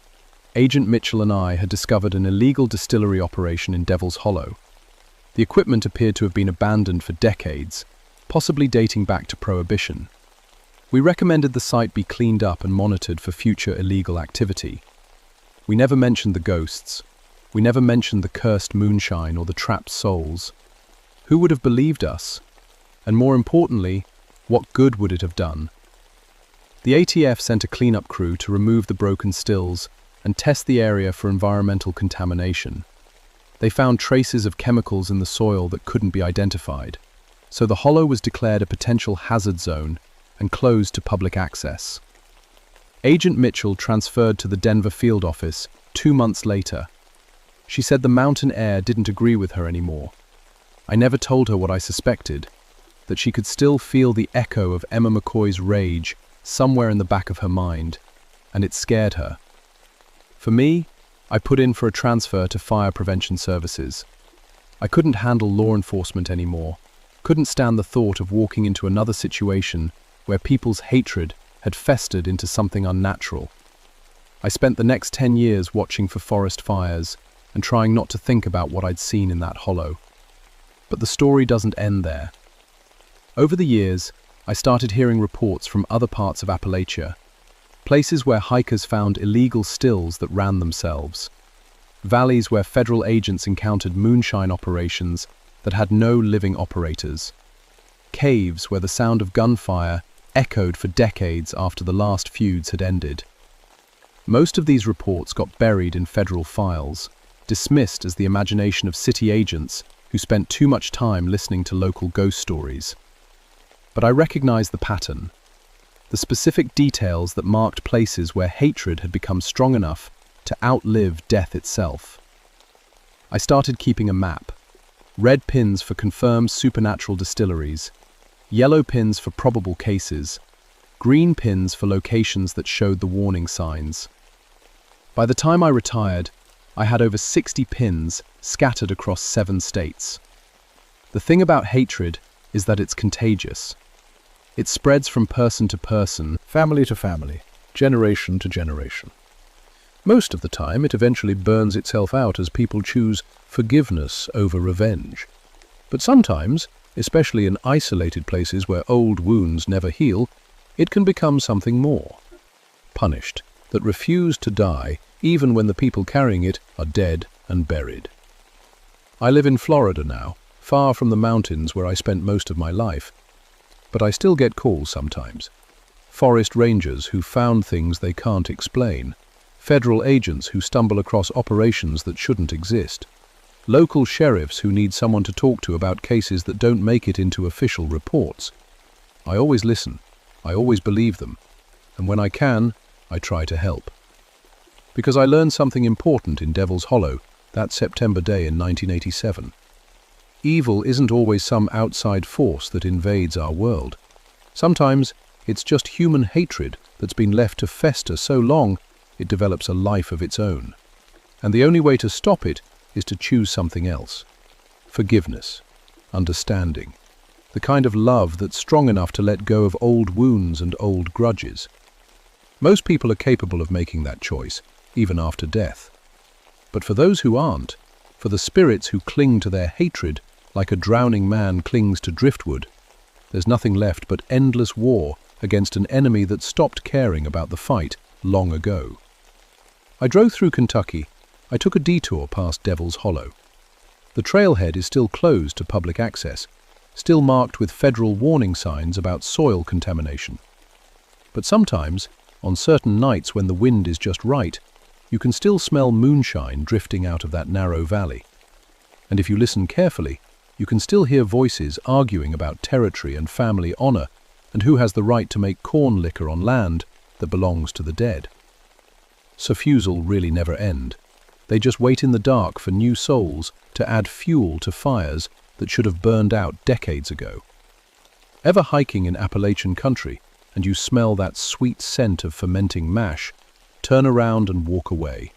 Agent Mitchell and I had discovered an illegal distillery operation in Devil's Hollow. The equipment appeared to have been abandoned for decades, possibly dating back to Prohibition. We recommended the site be cleaned up and monitored for future illegal activity. We never mentioned the ghosts. We never mentioned the cursed moonshine or the trapped souls. Who would have believed us? And more importantly, what good would it have done? The ATF sent a cleanup crew to remove the broken stills and test the area for environmental contamination. They found traces of chemicals in the soil that couldn't be identified, so the hollow was declared a potential hazard zone and closed to public access. Agent Mitchell transferred to the Denver field office 2 months later. She said the mountain air didn't agree with her anymore. I never told her what I suspected, that she could still feel the echo of Emma McCoy's rage somewhere in the back of her mind, and it scared her. For me, I put in for a transfer to Fire Prevention Services. I couldn't handle law enforcement anymore, couldn't stand the thought of walking into another situation where people's hatred had festered into something unnatural. I spent the next 10 years watching for forest fires and trying not to think about what I'd seen in that hollow. But the story doesn't end there. Over the years, I started hearing reports from other parts of Appalachia, places where hikers found illegal stills that ran themselves, valleys where federal agents encountered moonshine operations that had no living operators, caves where the sound of gunfire echoed for decades after the last feuds had ended. Most of these reports got buried in federal files, dismissed as the imagination of city agents who spent too much time listening to local ghost stories. But I recognized the pattern. The specific details that marked places where hatred had become strong enough to outlive death itself. I started keeping a map. Red pins for confirmed supernatural distilleries, yellow pins for probable cases, green pins for locations that showed the warning signs. By the time I retired, I had over 60 pins scattered across 7 states. The thing about hatred is that it's contagious. It spreads from person to person, family to family, generation to generation. Most of the time, it eventually burns itself out as people choose forgiveness over revenge. But sometimes, especially in isolated places where old wounds never heal, it can become something more. Punished, that refuse to die even when the people carrying it are dead and buried. I live in Florida now, far from the mountains where I spent most of my life. But I still get calls sometimes. Forest rangers who found things they can't explain. Federal agents who stumble across operations that shouldn't exist. Local sheriffs who need someone to talk to about cases that don't make it into official reports. I always listen. I always believe them. And when I can, I try to help. Because I learned something important in Devil's Hollow that September day in 1987. Evil isn't always some outside force that invades our world. Sometimes it's just human hatred that's been left to fester so long it develops a life of its own. And the only way to stop it is to choose something else. Forgiveness, understanding, the kind of love that's strong enough to let go of old wounds and old grudges. Most people are capable of making that choice, even after death. But for those who aren't, for the spirits who cling to their hatred like a drowning man clings to driftwood, there's nothing left but endless war against an enemy that stopped caring about the fight long ago. I drove through Kentucky. I took a detour past Devil's Hollow. The trailhead is still closed to public access, still marked with federal warning signs about soil contamination. But sometimes, on certain nights when the wind is just right, you can still smell moonshine drifting out of that narrow valley. And if you listen carefully, you can still hear voices arguing about territory and family honor and who has the right to make corn liquor on land that belongs to the dead. Sufusal really never end. They just wait in the dark for new souls to add fuel to fires that should have burned out decades ago. Ever hiking in Appalachian country and you smell that sweet scent of fermenting mash, turn around and walk away.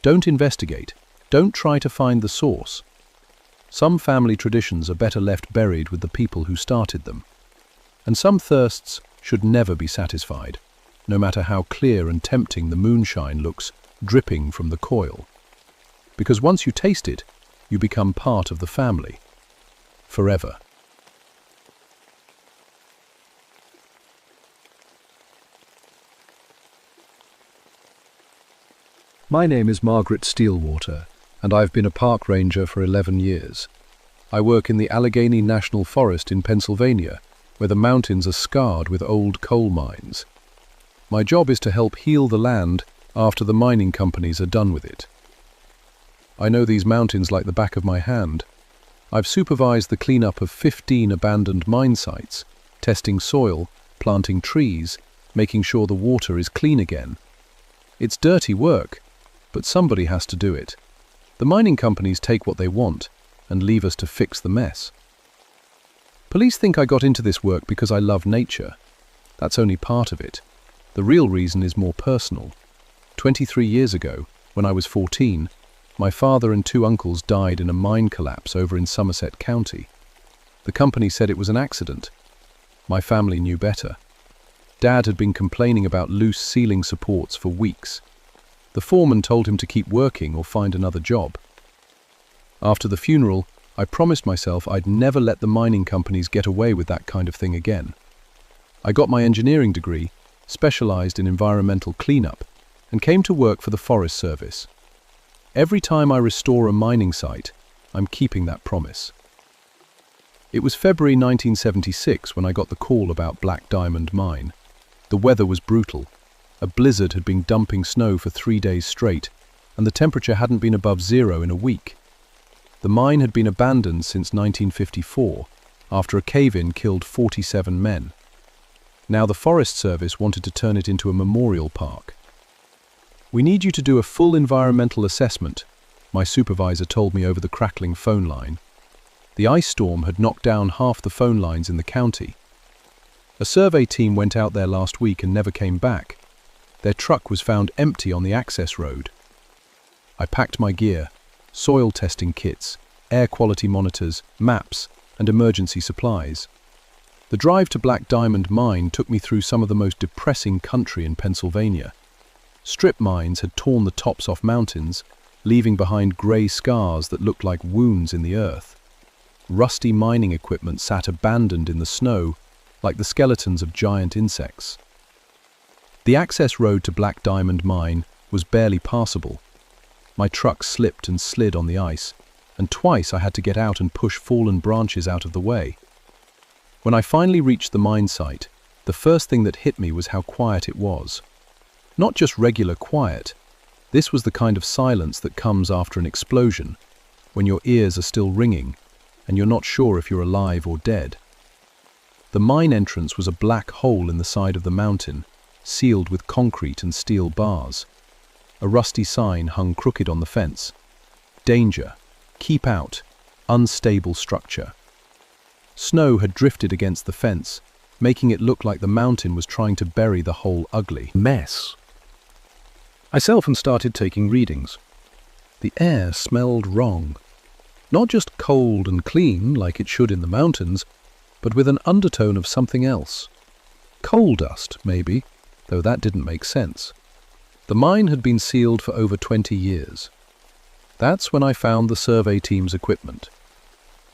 Don't investigate. Don't try to find the source. Some family traditions are better left buried with the people who started them. And some thirsts should never be satisfied, no matter how clear and tempting the moonshine looks dripping from the coil. Because once you taste it, you become part of the family. Forever. My name is Margaret Steelwater, and I've been a park ranger for 11 years. I work in the Allegheny National Forest in Pennsylvania, where the mountains are scarred with old coal mines. My job is to help heal the land after the mining companies are done with it. I know these mountains like the back of my hand. I've supervised the cleanup of 15 abandoned mine sites, testing soil, planting trees, making sure the water is clean again. It's dirty work, but somebody has to do it. The mining companies take what they want and leave us to fix the mess. Police think I got into this work because I love nature. That's only part of it. The real reason is more personal. 23 years ago, when I was 14, my father and 2 uncles died in a mine collapse over in Somerset County. The company said it was an accident. My family knew better. Dad had been complaining about loose ceiling supports for weeks. The foreman told him to keep working or find another job. After the funeral, I promised myself I'd never let the mining companies get away with that kind of thing again. I got my engineering degree, specialized in environmental cleanup, and came to work for the Forest Service. Every time I restore a mining site, I'm keeping that promise. It was February 1976 when I got the call about Black Diamond Mine. The weather was brutal. A blizzard had been dumping snow for 3 days straight, and the temperature hadn't been above 0 in a week. The mine had been abandoned since 1954, after a cave-in killed 47 men. Now the Forest Service wanted to turn it into a memorial park. "We need you to do a full environmental assessment," my supervisor told me over the crackling phone line. The ice storm had knocked down half the phone lines in the county. A survey team went out there last week and never came back. Their truck was found empty on the access road. I packed my gear, soil testing kits, air quality monitors, maps, and emergency supplies. The drive to Black Diamond Mine took me through some of the most depressing country in Pennsylvania. Strip mines had torn the tops off mountains, leaving behind grey scars that looked like wounds in the earth. Rusty mining equipment sat abandoned in the snow, like the skeletons of giant insects. The access road to Black Diamond Mine was barely passable. My truck slipped and slid on the ice, and twice I had to get out and push fallen branches out of the way. When I finally reached the mine site, the first thing that hit me was how quiet it was. Not just regular quiet. This was the kind of silence that comes after an explosion, when your ears are still ringing, and you're not sure if you're alive or dead. The mine entrance was a black hole in the side of the mountain, sealed with concrete and steel bars. A rusty sign hung crooked on the fence. "Danger. Keep out. Unstable structure." Snow had drifted against the fence, making it look like the mountain was trying to bury the whole ugly mess. I self and started taking readings. The air smelled wrong. Not just cold and clean like it should in the mountains, but with an undertone of something else. Coal dust, maybe, though that didn't make sense. The mine had been sealed for over 20 years. That's when I found the survey team's equipment.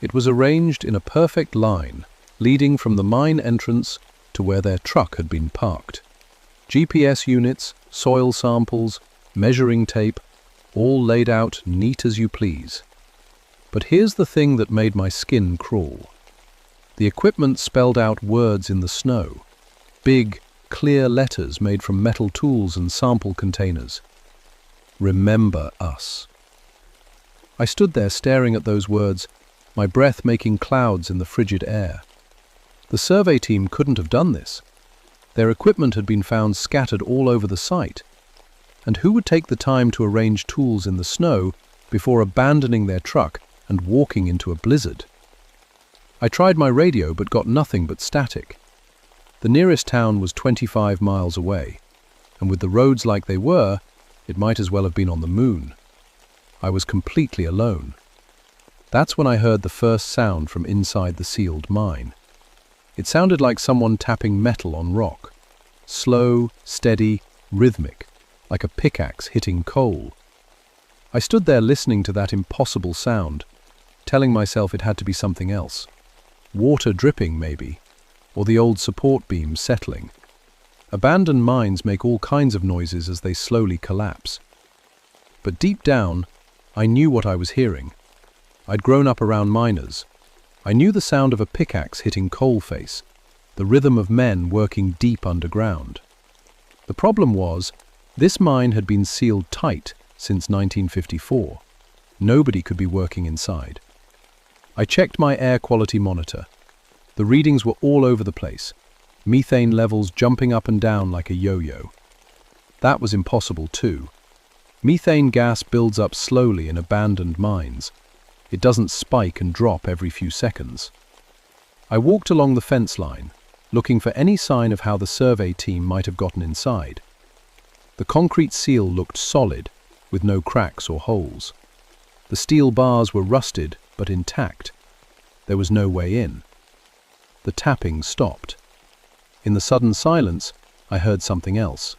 It was arranged in a perfect line, leading from the mine entrance to where their truck had been parked. GPS units, soil samples, measuring tape, all laid out neat as you please. But here's the thing that made my skin crawl. The equipment spelled out words in the snow, big, clear letters made from metal tools and sample containers. Remember us. I stood there staring at those words, my breath making clouds in the frigid air. The survey team couldn't have done this. Their equipment had been found scattered all over the site. And who would take the time to arrange tools in the snow before abandoning their truck and walking into a blizzard? I tried my radio but got nothing but static. The nearest town was 25 miles away, and with the roads like they were, it might as well have been on the moon. I was completely alone. That's when I heard the first sound from inside the sealed mine. It sounded like someone tapping metal on rock. Slow, steady, rhythmic, like a pickaxe hitting coal. I stood there listening to that impossible sound, telling myself it had to be something else. Water dripping, maybe, or the old support beams settling. Abandoned mines make all kinds of noises as they slowly collapse. But deep down, I knew what I was hearing. I'd grown up around miners. I knew the sound of a pickaxe hitting coal face, the rhythm of men working deep underground. The problem was, this mine had been sealed tight since 1954. Nobody could be working inside. I checked my air quality monitor. The readings were all over the place, methane levels jumping up and down like a yo-yo. That was impossible too. Methane gas builds up slowly in abandoned mines. It doesn't spike and drop every few seconds. I walked along the fence line, looking for any sign of how the survey team might have gotten inside. The concrete seal looked solid, with no cracks or holes. The steel bars were rusted, but intact. There was no way in. The tapping stopped. In the sudden silence, I heard something else.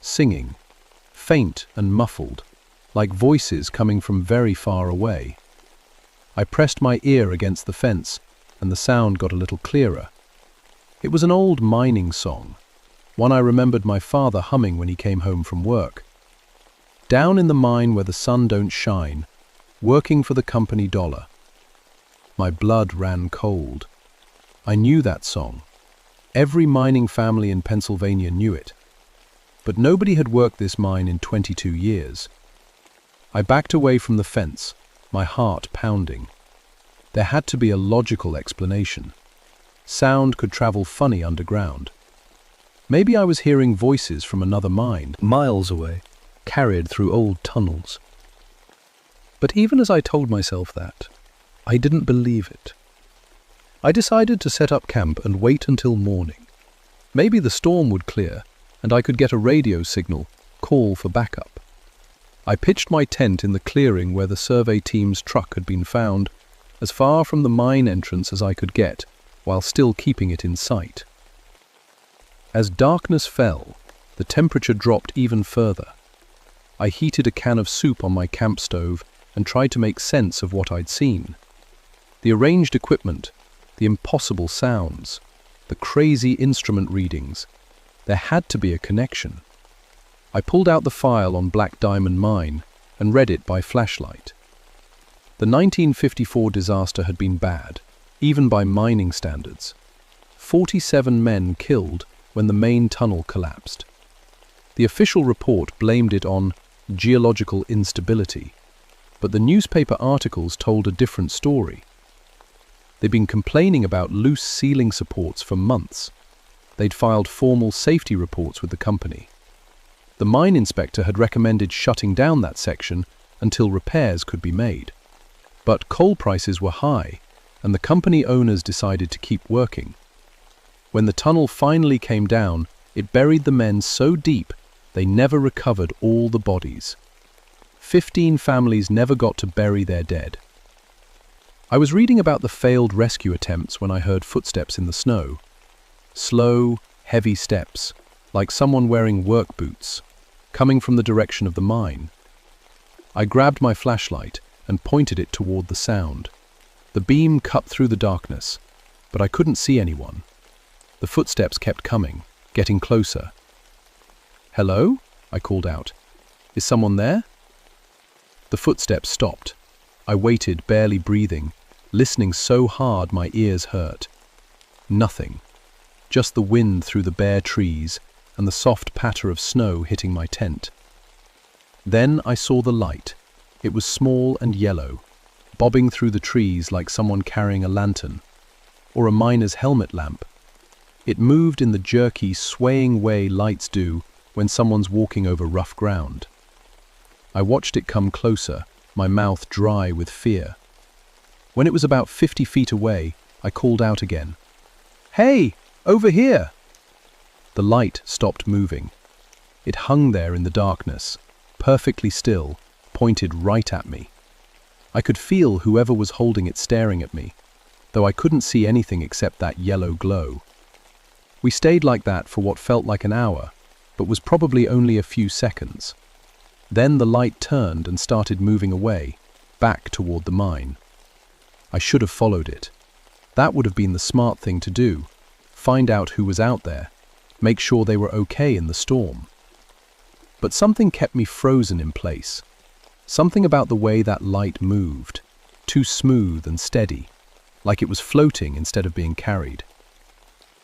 Singing. Faint and muffled, like voices coming from very far away. I pressed my ear against the fence, and the sound got a little clearer. It was an old mining song, one I remembered my father humming when he came home from work. Down in the mine where the sun don't shine, working for the company dollar. My blood ran cold. I knew that song. Every mining family in Pennsylvania knew it. But nobody had worked this mine in 22 years. I backed away from the fence, my heart pounding. There had to be a logical explanation. Sound could travel funny underground. Maybe I was hearing voices from another mine, miles away, carried through old tunnels. But even as I told myself that, I didn't believe it. I decided to set up camp and wait until morning. Maybe the storm would clear, and I could get a radio signal, call for backup. I pitched my tent in the clearing where the survey team's truck had been found, as far from the mine entrance as I could get, while still keeping it in sight. As darkness fell, the temperature dropped even further. I heated a can of soup on my camp stove and tried to make sense of what I'd seen. The arranged equipment, the impossible sounds, the crazy instrument readings. There had to be a connection. I pulled out the file on Black Diamond Mine and read it by flashlight. The 1954 disaster had been bad, even by mining standards. 47 men killed when the main tunnel collapsed. The official report blamed it on geological instability, but the newspaper articles told a different story. They'd been complaining about loose ceiling supports for months. They'd filed formal safety reports with the company. The mine inspector had recommended shutting down that section until repairs could be made. But coal prices were high, and the company owners decided to keep working. When the tunnel finally came down, it buried the men so deep they never recovered all the bodies. 15 families never got to bury their dead. I was reading about the failed rescue attempts when I heard footsteps in the snow. Slow, heavy steps, like someone wearing work boots, coming from the direction of the mine. I grabbed my flashlight and pointed it toward the sound. The beam cut through the darkness, but I couldn't see anyone. The footsteps kept coming, getting closer. "Hello?" I called out. "Is someone there?" The footsteps stopped. I waited, barely breathing, listening so hard my ears hurt. Nothing. Just the wind through the bare trees and the soft patter of snow hitting my tent. Then I saw the light. It was small and yellow, bobbing through the trees like someone carrying a lantern, or a miner's helmet lamp. It moved in the jerky, swaying way lights do when someone's walking over rough ground. I watched it come closer, my mouth dry with fear. When it was about 50 feet away, I called out again. "Hey, over here!" The light stopped moving. It hung there in the darkness, perfectly still, pointed right at me. I could feel whoever was holding it staring at me, though I couldn't see anything except that yellow glow. We stayed like that for what felt like an hour, but was probably only a few seconds. Then the light turned and started moving away, back toward the mine. I should have followed it. That would have been the smart thing to do. Find out who was out there, make sure they were okay in the storm. But something kept me frozen in place. Something about the way that light moved, too smooth and steady, like it was floating instead of being carried.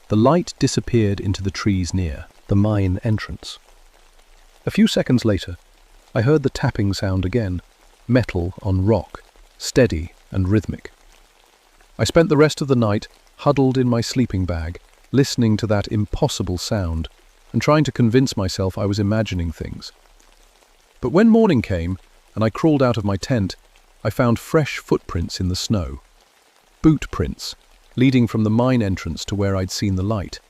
The light disappeared into the trees near the mine entrance. A few seconds later, I heard the tapping sound again, metal on rock, steady and rhythmic. I spent the rest of the night huddled in my sleeping bag, listening to that impossible sound and trying to convince myself I was imagining things. But when morning came and I crawled out of my tent, I found fresh footprints in the snow. Boot prints, leading from the mine entrance to where I'd seen the light.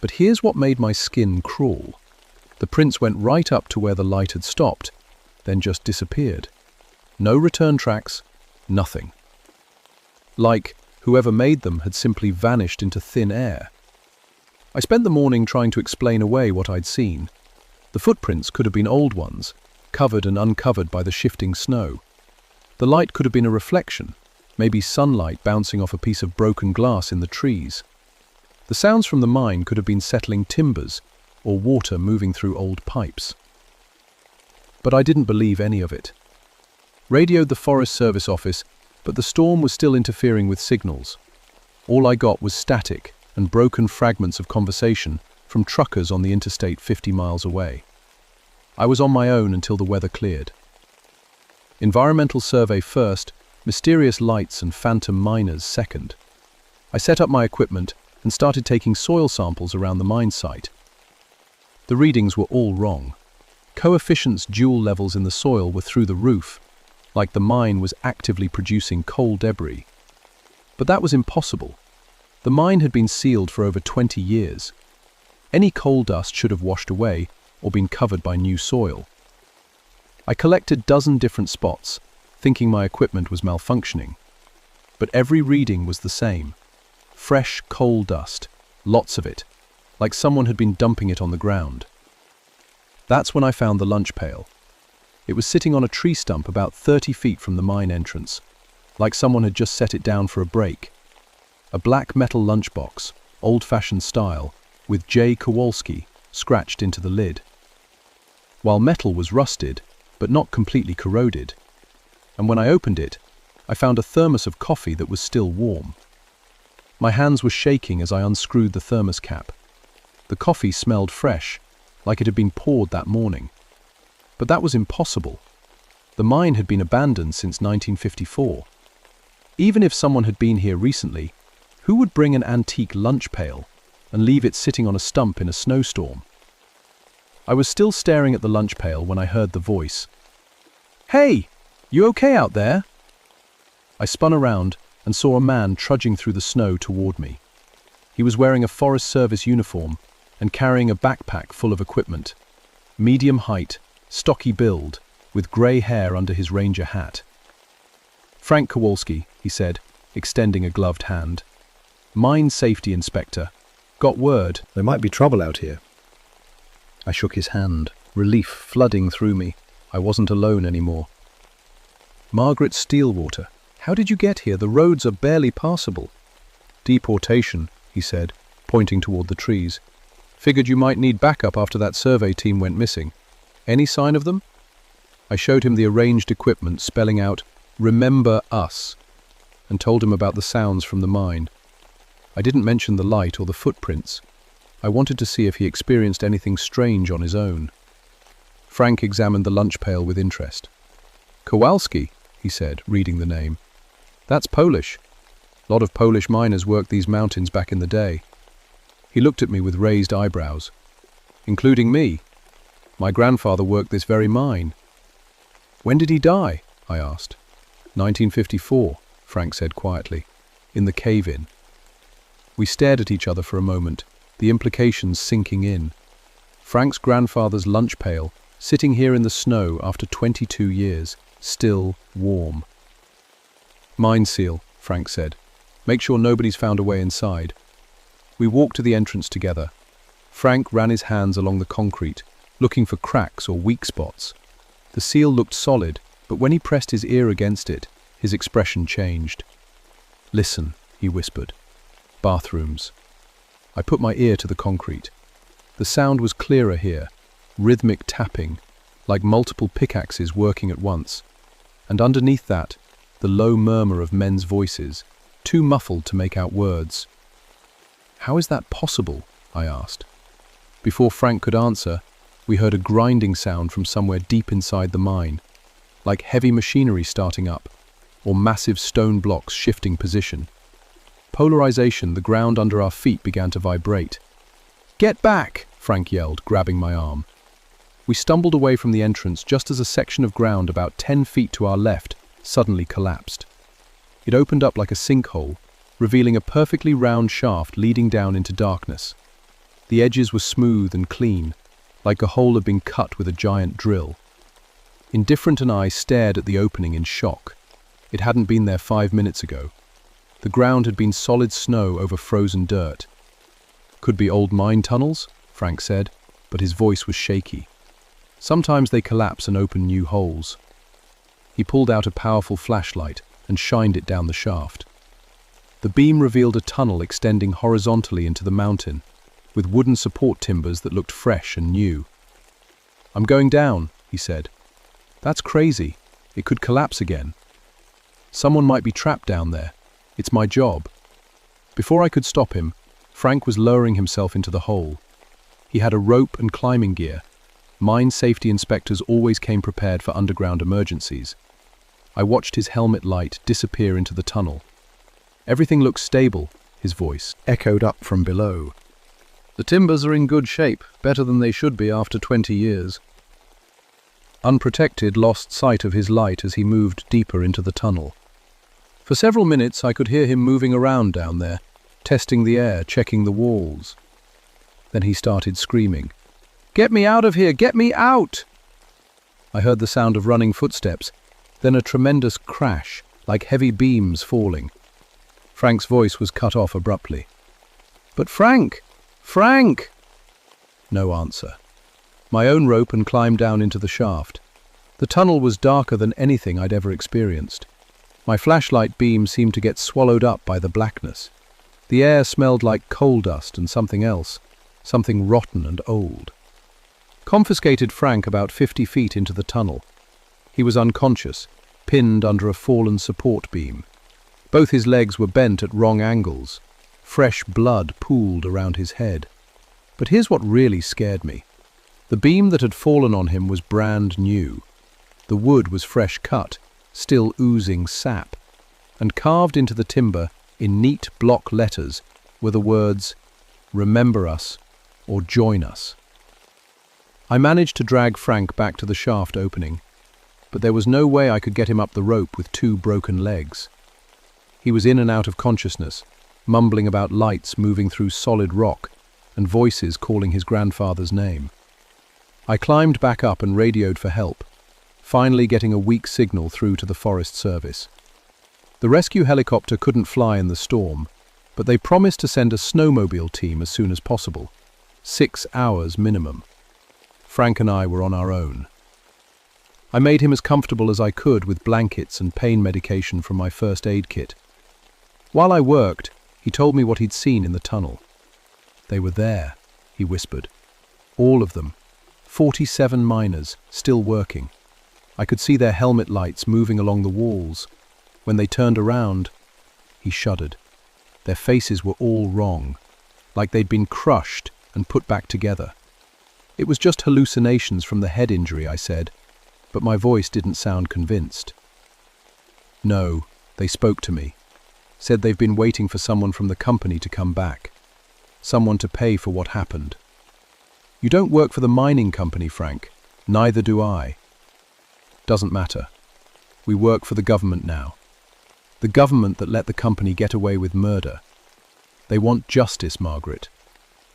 But here's what made my skin crawl. The prints went right up to where the light had stopped, then just disappeared. No return tracks, nothing. Like whoever made them had simply vanished into thin air. I spent the morning trying to explain away what I'd seen. The footprints could have been old ones, covered and uncovered by the shifting snow. The light could have been a reflection, maybe sunlight bouncing off a piece of broken glass in the trees. The sounds from the mine could have been settling timbers or water moving through old pipes. But I didn't believe any of it. Radioed the Forest Service office, but the storm was still interfering with signals. All I got was static and broken fragments of conversation from truckers on the interstate 50 miles away. I was on my own until the weather cleared. Environmental survey first, mysterious lights and phantom miners second. I set up my equipment and started taking soil samples around the mine site. The readings were all wrong. Coefficients joule levels in the soil were through the roof, like the mine was actively producing coal debris. But that was impossible. The mine had been sealed for over 20 years. Any coal dust should have washed away or been covered by new soil. I collected a dozen different spots, thinking my equipment was malfunctioning. But every reading was the same. Fresh coal dust, lots of it, like someone had been dumping it on the ground. That's when I found the lunch pail. It was sitting on a tree stump about 30 feet from the mine entrance, like someone had just set it down for a break. A black metal lunchbox, old-fashioned style, with J. Kowalski scratched into the lid. While metal was rusted, but not completely corroded. And when I opened it, I found a thermos of coffee that was still warm. My hands were shaking as I unscrewed the thermos cap. The coffee smelled fresh, like it had been poured that morning. But that was impossible. The mine had been abandoned since 1954. Even if someone had been here recently, who would bring an antique lunch pail and leave it sitting on a stump in a snowstorm? I was still staring at the lunch pail when I heard the voice. "Hey, you okay out there?" I spun around and saw a man trudging through the snow toward me. He was wearing a Forest Service uniform and carrying a backpack full of equipment. Medium height, stocky build, with grey hair under his ranger hat. "Frank Kowalski," he said, extending a gloved hand. "Mine safety inspector. Got word. There might be trouble out here." I shook his hand, relief flooding through me. I wasn't alone anymore. "Margaret Steelwater, how did you get here? The roads are barely passable." "Deportation," he said, pointing toward the trees. "Figured you might need backup after that survey team went missing. Any sign of them?" I showed him the arranged equipment spelling out, "Remember us," and told him about the sounds from the mine. I didn't mention the light or the footprints. I wanted to see if he experienced anything strange on his own. Frank examined the lunch pail with interest. "Kowalski," he said, reading the name. "That's Polish. A lot of Polish miners worked these mountains back in the day." He looked at me with raised eyebrows. "Including me. My grandfather worked this very mine." "When did he die?" I asked. 1954, Frank said quietly, "in the cave-in." We stared at each other for a moment, the implications sinking in. Frank's grandfather's lunch pail, sitting here in the snow after 22 years, still warm. "Mine seal," Frank said. "Make sure nobody's found a way inside." We walked to the entrance together. Frank ran his hands along the concrete, looking for cracks or weak spots. The seal looked solid, but when he pressed his ear against it, his expression changed. "Listen," he whispered. "Bathrooms." I put my ear to the concrete. The sound was clearer here, rhythmic tapping, like multiple pickaxes working at once. And underneath that, the low murmur of men's voices, too muffled to make out words. "How is that possible?" I asked. Before Frank could answer, we heard a grinding sound from somewhere deep inside the mine, like heavy machinery starting up, or massive stone blocks shifting position. Polarization, the ground under our feet began to vibrate. "Get back!" Frank yelled, grabbing my arm. We stumbled away from the entrance just as a section of ground about 10 feet to our left suddenly collapsed. It opened up like a sinkhole, revealing a perfectly round shaft leading down into darkness. The edges were smooth and clean, like a hole had been cut with a giant drill. Indifferent and I stared at the opening in shock. It hadn't been there 5 minutes ago. The ground had been solid snow over frozen dirt. "Could be old mine tunnels," Frank said, but his voice was shaky. "Sometimes they collapse and open new holes." He pulled out a powerful flashlight and shined it down the shaft. The beam revealed a tunnel extending horizontally into the mountain, with wooden support timbers that looked fresh and new. "I'm going down," he said. "That's crazy. It could collapse again. Someone might be trapped down there. It's my job." Before I could stop him, Frank was lowering himself into the hole. He had a rope and climbing gear. Mine safety inspectors always came prepared for underground emergencies. I watched his helmet light disappear into the tunnel. "Everything looks stable," his voice echoed up from below. "The timbers are in good shape, better than they should be after 20 years. Unprotected, lost sight of his light as he moved deeper into the tunnel. For several minutes I could hear him moving around down there, testing the air, checking the walls. Then he started screaming, "Get me out of here! Get me out!" I heard the sound of running footsteps, then a tremendous crash, like heavy beams falling. Frank's voice was cut off abruptly. "But Frank! Frank!" No answer. My own rope and climbed down into the shaft. The tunnel was darker than anything I'd ever experienced. My flashlight beam seemed to get swallowed up by the blackness. The air smelled like coal dust and something else, something rotten and old. Confiscated Frank about 50 feet into the tunnel. He was unconscious, pinned under a fallen support beam. Both his legs were bent at wrong angles. Fresh blood pooled around his head. But here's what really scared me. The beam that had fallen on him was brand new. The wood was fresh cut, still oozing sap, and carved into the timber in neat block letters were the words, "Remember us," or "Join us." I managed to drag Frank back to the shaft opening, but there was no way I could get him up the rope with 2 broken legs. He was in and out of consciousness, mumbling about lights moving through solid rock and voices calling his grandfather's name. I climbed back up and radioed for help, finally getting a weak signal through to the Forest Service. The rescue helicopter couldn't fly in the storm, but they promised to send a snowmobile team as soon as possible. 6 hours minimum. Frank and I were on our own. I made him as comfortable as I could with blankets and pain medication from my first aid kit. While I worked, he told me what he'd seen in the tunnel. They were there, he whispered. All of them. 47 miners, still working. I could see their helmet lights moving along the walls. When they turned around, he shuddered. Their faces were all wrong, like they'd been crushed and put back together. It was just hallucinations from the head injury, I said, but my voice didn't sound convinced. No, they spoke to me. Said they've been waiting for someone from the company to come back. Someone to pay for what happened. You don't work for the mining company, Frank. Neither do I. Doesn't matter. We work for the government now. The government that let the company get away with murder. They want justice, Margaret.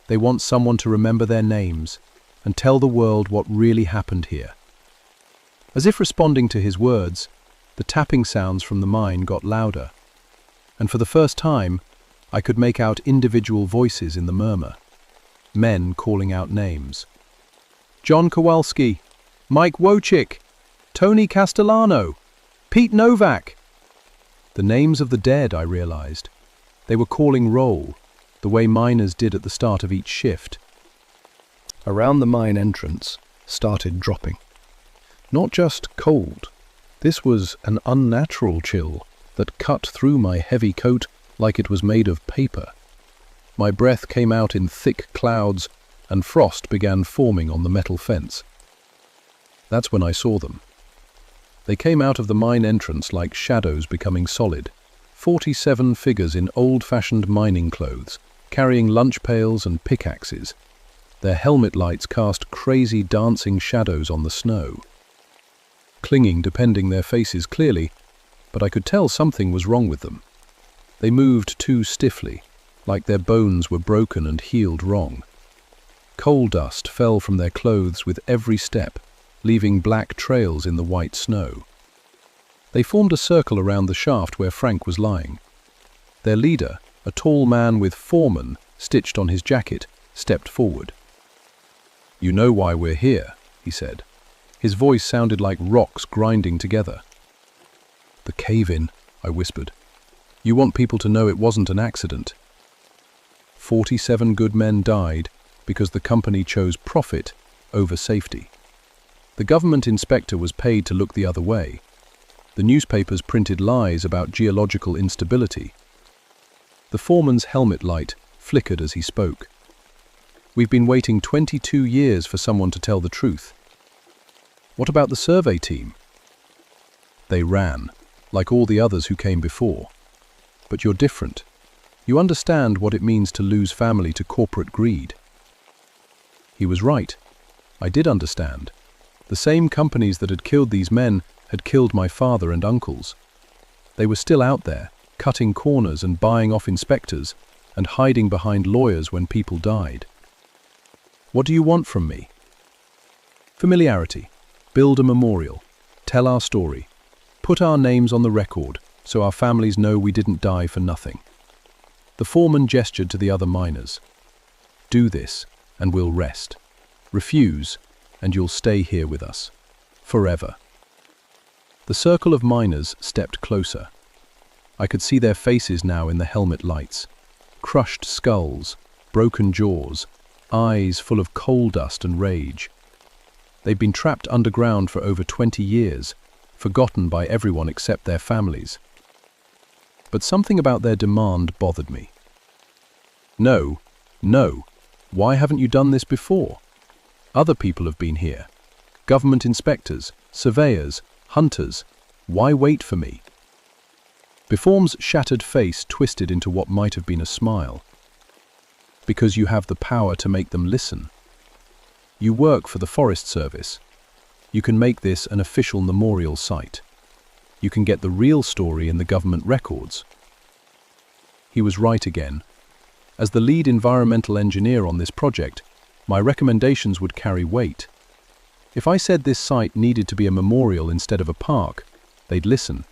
They want someone to remember their names and tell the world what really happened here. As if responding to his words, the tapping sounds from the mine got louder, and for the first time, I could make out individual voices in the murmur. Men calling out names. John Kowalski, Mike Wojcik, Tony Castellano, Pete Novak. The names of the dead, I realized. They were calling roll, the way miners did at the start of each shift. Around the mine entrance started dropping. Not just cold. This was an unnatural chill that cut through my heavy coat like it was made of paper. My breath came out in thick clouds, and frost began forming on the metal fence. That's when I saw them. They came out of the mine entrance like shadows becoming solid. 47 figures in old-fashioned mining clothes, carrying lunch pails and pickaxes. Their helmet lights cast crazy dancing shadows on the snow. Clinging, depending their faces clearly, but I could tell something was wrong with them. They moved too stiffly, like their bones were broken and healed wrong. Coal dust fell from their clothes with every step, leaving black trails in the white snow. They formed a circle around the shaft where Frank was lying. Their leader, a tall man with foreman stitched on his jacket, stepped forward. "You know why we're here," he said. His voice sounded like rocks grinding together. "The cave-in," I whispered. "You want people to know it wasn't an accident." 47 good men died because the company chose profit over safety. The government inspector was paid to look the other way. The newspapers printed lies about geological instability. The foreman's helmet light flickered as he spoke. "We've been waiting 22 years for someone to tell the truth." "What about the survey team?" "They ran, like all the others who came before. But you're different. You understand what it means to lose family to corporate greed." He was right. I did understand. The same companies that had killed these men had killed my father and uncles. They were still out there, cutting corners and buying off inspectors, and hiding behind lawyers when people died. "What do you want from me?" "Familiarity. Build a memorial. Tell our story. Put our names on the record so our families know we didn't die for nothing." The foreman gestured to the other miners. "Do this, and we'll rest. Refuse, and you'll stay here with us. Forever." The circle of miners stepped closer. I could see their faces now in the helmet lights. Crushed skulls, broken jaws, eyes full of coal dust and rage. They'd been trapped underground for over 20 years, forgotten by everyone except their families. But something about their demand bothered me. No, why haven't you done this before? Other people have been here. Government inspectors, surveyors, hunters. Why wait for me?" Beform's shattered face twisted into what might have been a smile. "Because you have the power to make them listen. You work for the Forest Service. You can make this an official memorial site. You can get the real story in the government records." He was right again. As the lead environmental engineer on this project, my recommendations would carry weight. If I said this site needed to be a memorial instead of a park, they'd listen.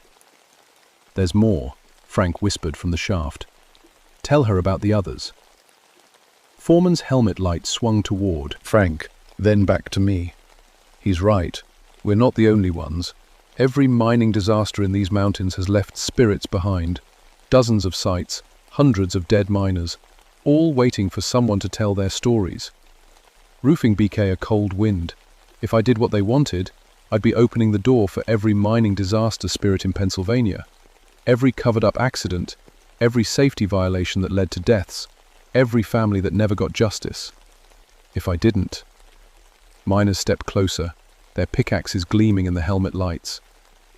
"There's more," Frank whispered from the shaft. "Tell her about the others." Foreman's helmet light swung toward Frank, then back to me. "He's right. We're not the only ones. Every mining disaster in these mountains has left spirits behind. Dozens of sites, hundreds of dead miners, all waiting for someone to tell their stories. Roofing became a cold wind. If I did what they wanted, I'd be opening the door for every mining disaster spirit in Pennsylvania. Every covered-up accident, every safety violation that led to deaths, every family that never got justice. If I didn't. Miners stepped closer, their pickaxes gleaming in the helmet lights.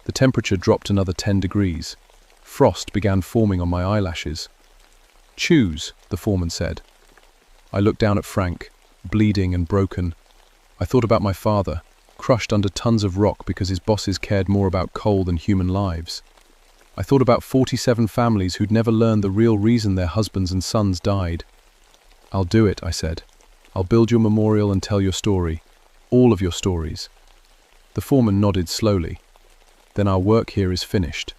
The temperature dropped another 10 degrees. Frost began forming on my eyelashes. "Choose," the foreman said. I looked down at Frank, bleeding and broken. I thought about my father, crushed under tons of rock because his bosses cared more about coal than human lives. I thought about 47 families who'd never learned the real reason their husbands and sons died. "I'll do it," I said. "I'll build your memorial and tell your story. All of your stories." The foreman nodded slowly. "Then our work here is finished."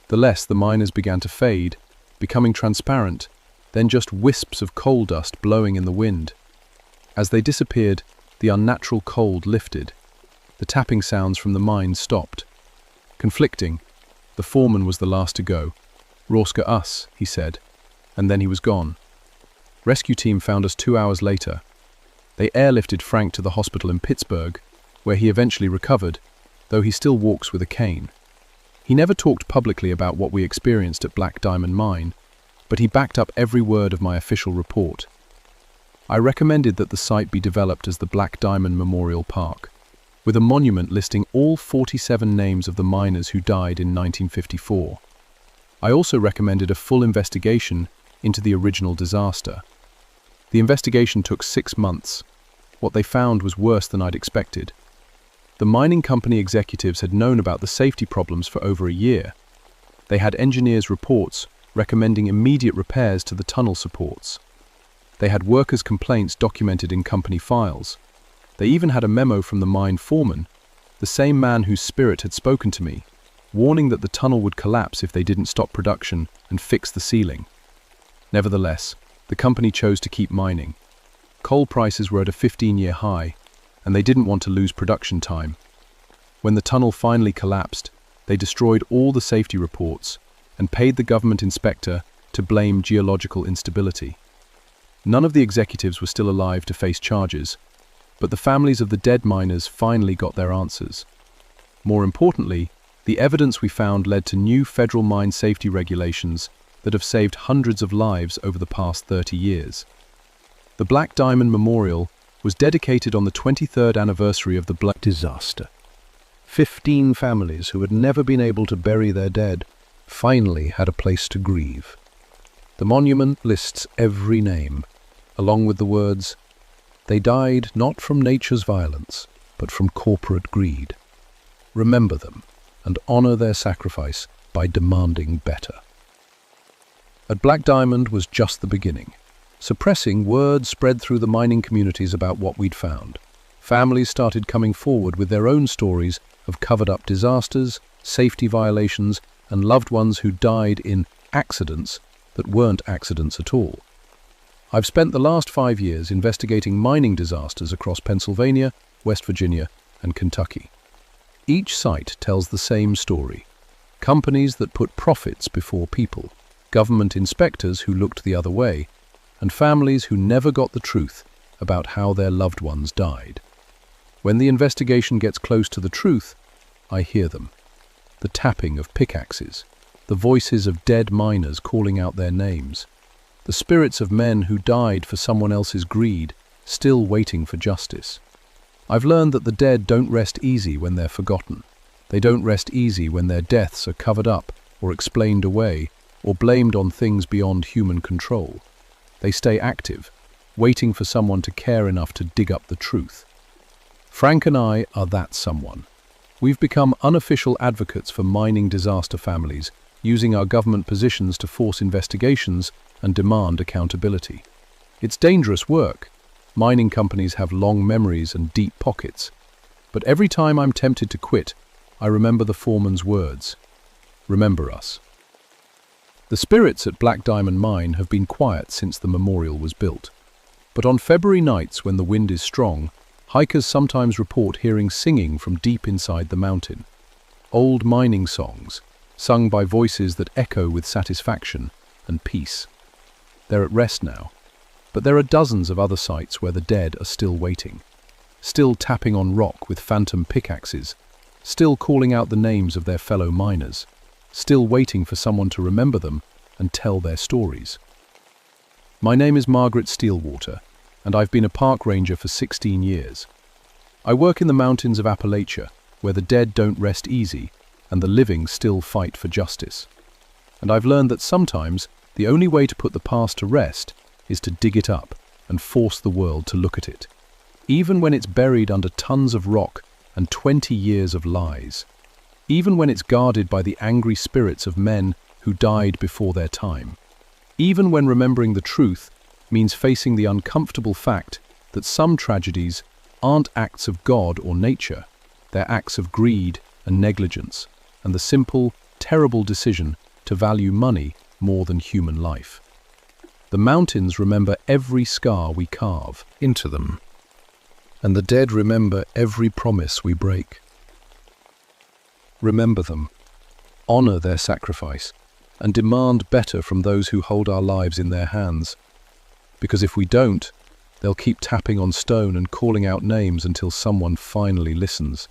The less the miners began to fade, becoming transparent, then just wisps of coal dust blowing in the wind. As they disappeared, the unnatural cold lifted. The tapping sounds from the mine stopped. Conflicting, the foreman was the last to go. "Rorska us," he said, and then he was gone. Rescue team found us 2 hours later. They airlifted Frank to the hospital in Pittsburgh, where he eventually recovered, though he still walks with a cane. He never talked publicly about what we experienced at Black Diamond Mine, but he backed up every word of my official report. I recommended that the site be developed as the Black Diamond Memorial Park, with a monument listing all 47 names of the miners who died in 1954. I also recommended a full investigation into the original disaster. The investigation took 6 months. What they found was worse than I'd expected. The mining company executives had known about the safety problems for over a year. They had engineers' reports recommending immediate repairs to the tunnel supports. They had workers' complaints documented in company files. They even had a memo from the mine foreman, the same man whose spirit had spoken to me, warning that the tunnel would collapse if they didn't stop production and fix the ceiling. Nevertheless, the company chose to keep mining. Coal prices were at a 15-year high, and they didn't want to lose production time. When the tunnel finally collapsed, they destroyed all the safety reports and paid the government inspector to blame geological instability. None of the executives were still alive to face charges, but the families of the dead miners finally got their answers. More importantly, the evidence we found led to new federal mine safety regulations that have saved hundreds of lives over the past 30 years. The Black Diamond Memorial was dedicated on the 23rd anniversary of the Black disaster. 15 families who had never been able to bury their dead finally had a place to grieve. The monument lists every name, along with the words, "They died not from nature's violence, but from corporate greed. Remember them and honor their sacrifice by demanding better." At Black Diamond was just the beginning. Suppressing, word spread through the mining communities about what we'd found. Families started coming forward with their own stories of covered-up disasters, safety violations, and loved ones who died in accidents that weren't accidents at all. I've spent the last 5 years investigating mining disasters across Pennsylvania, West Virginia, and Kentucky. Each site tells the same story. Companies that put profits before people, government inspectors who looked the other way, and families who never got the truth about how their loved ones died. When the investigation gets close to the truth, I hear them. The tapping of pickaxes, the voices of dead miners calling out their names, the spirits of men who died for someone else's greed, still waiting for justice. I've learned that the dead don't rest easy when they're forgotten. They don't rest easy when their deaths are covered up or explained away or blamed on things beyond human control. They stay active, waiting for someone to care enough to dig up the truth. Frank and I are that someone. We've become unofficial advocates for mining disaster families, using our government positions to force investigations and demand accountability. It's dangerous work. Mining companies have long memories and deep pockets. But every time I'm tempted to quit, I remember the foreman's words. remember us. The spirits at Black Diamond Mine have been quiet since the memorial was built. But on February nights when the wind is strong, hikers sometimes report hearing singing from deep inside the mountain. Old mining songs, sung by voices that echo with satisfaction and peace. They're at rest now, but there are dozens of other sites where the dead are still waiting, still tapping on rock with phantom pickaxes, still calling out the names of their fellow miners, still waiting for someone to remember them and tell their stories. My name is Margaret Steelwater, and I've been a park ranger for 16 years. I work in the mountains of Appalachia, where the dead don't rest easy and the living still fight for justice. And I've learned that sometimes the only way to put the past to rest is to dig it up and force the world to look at it, even when it's buried under tons of rock and 20 years of lies, even when it's guarded by the angry spirits of men who died before their time, even when remembering the truth means facing the uncomfortable fact that some tragedies aren't acts of God or nature, they're acts of greed and negligence, and the simple, terrible decision to value money more than human life. The mountains remember every scar we carve into them, and the dead remember every promise we break. Remember them, honor their sacrifice, and demand better from those who hold our lives in their hands. Because if we don't, they'll keep tapping on stone and calling out names until someone finally listens.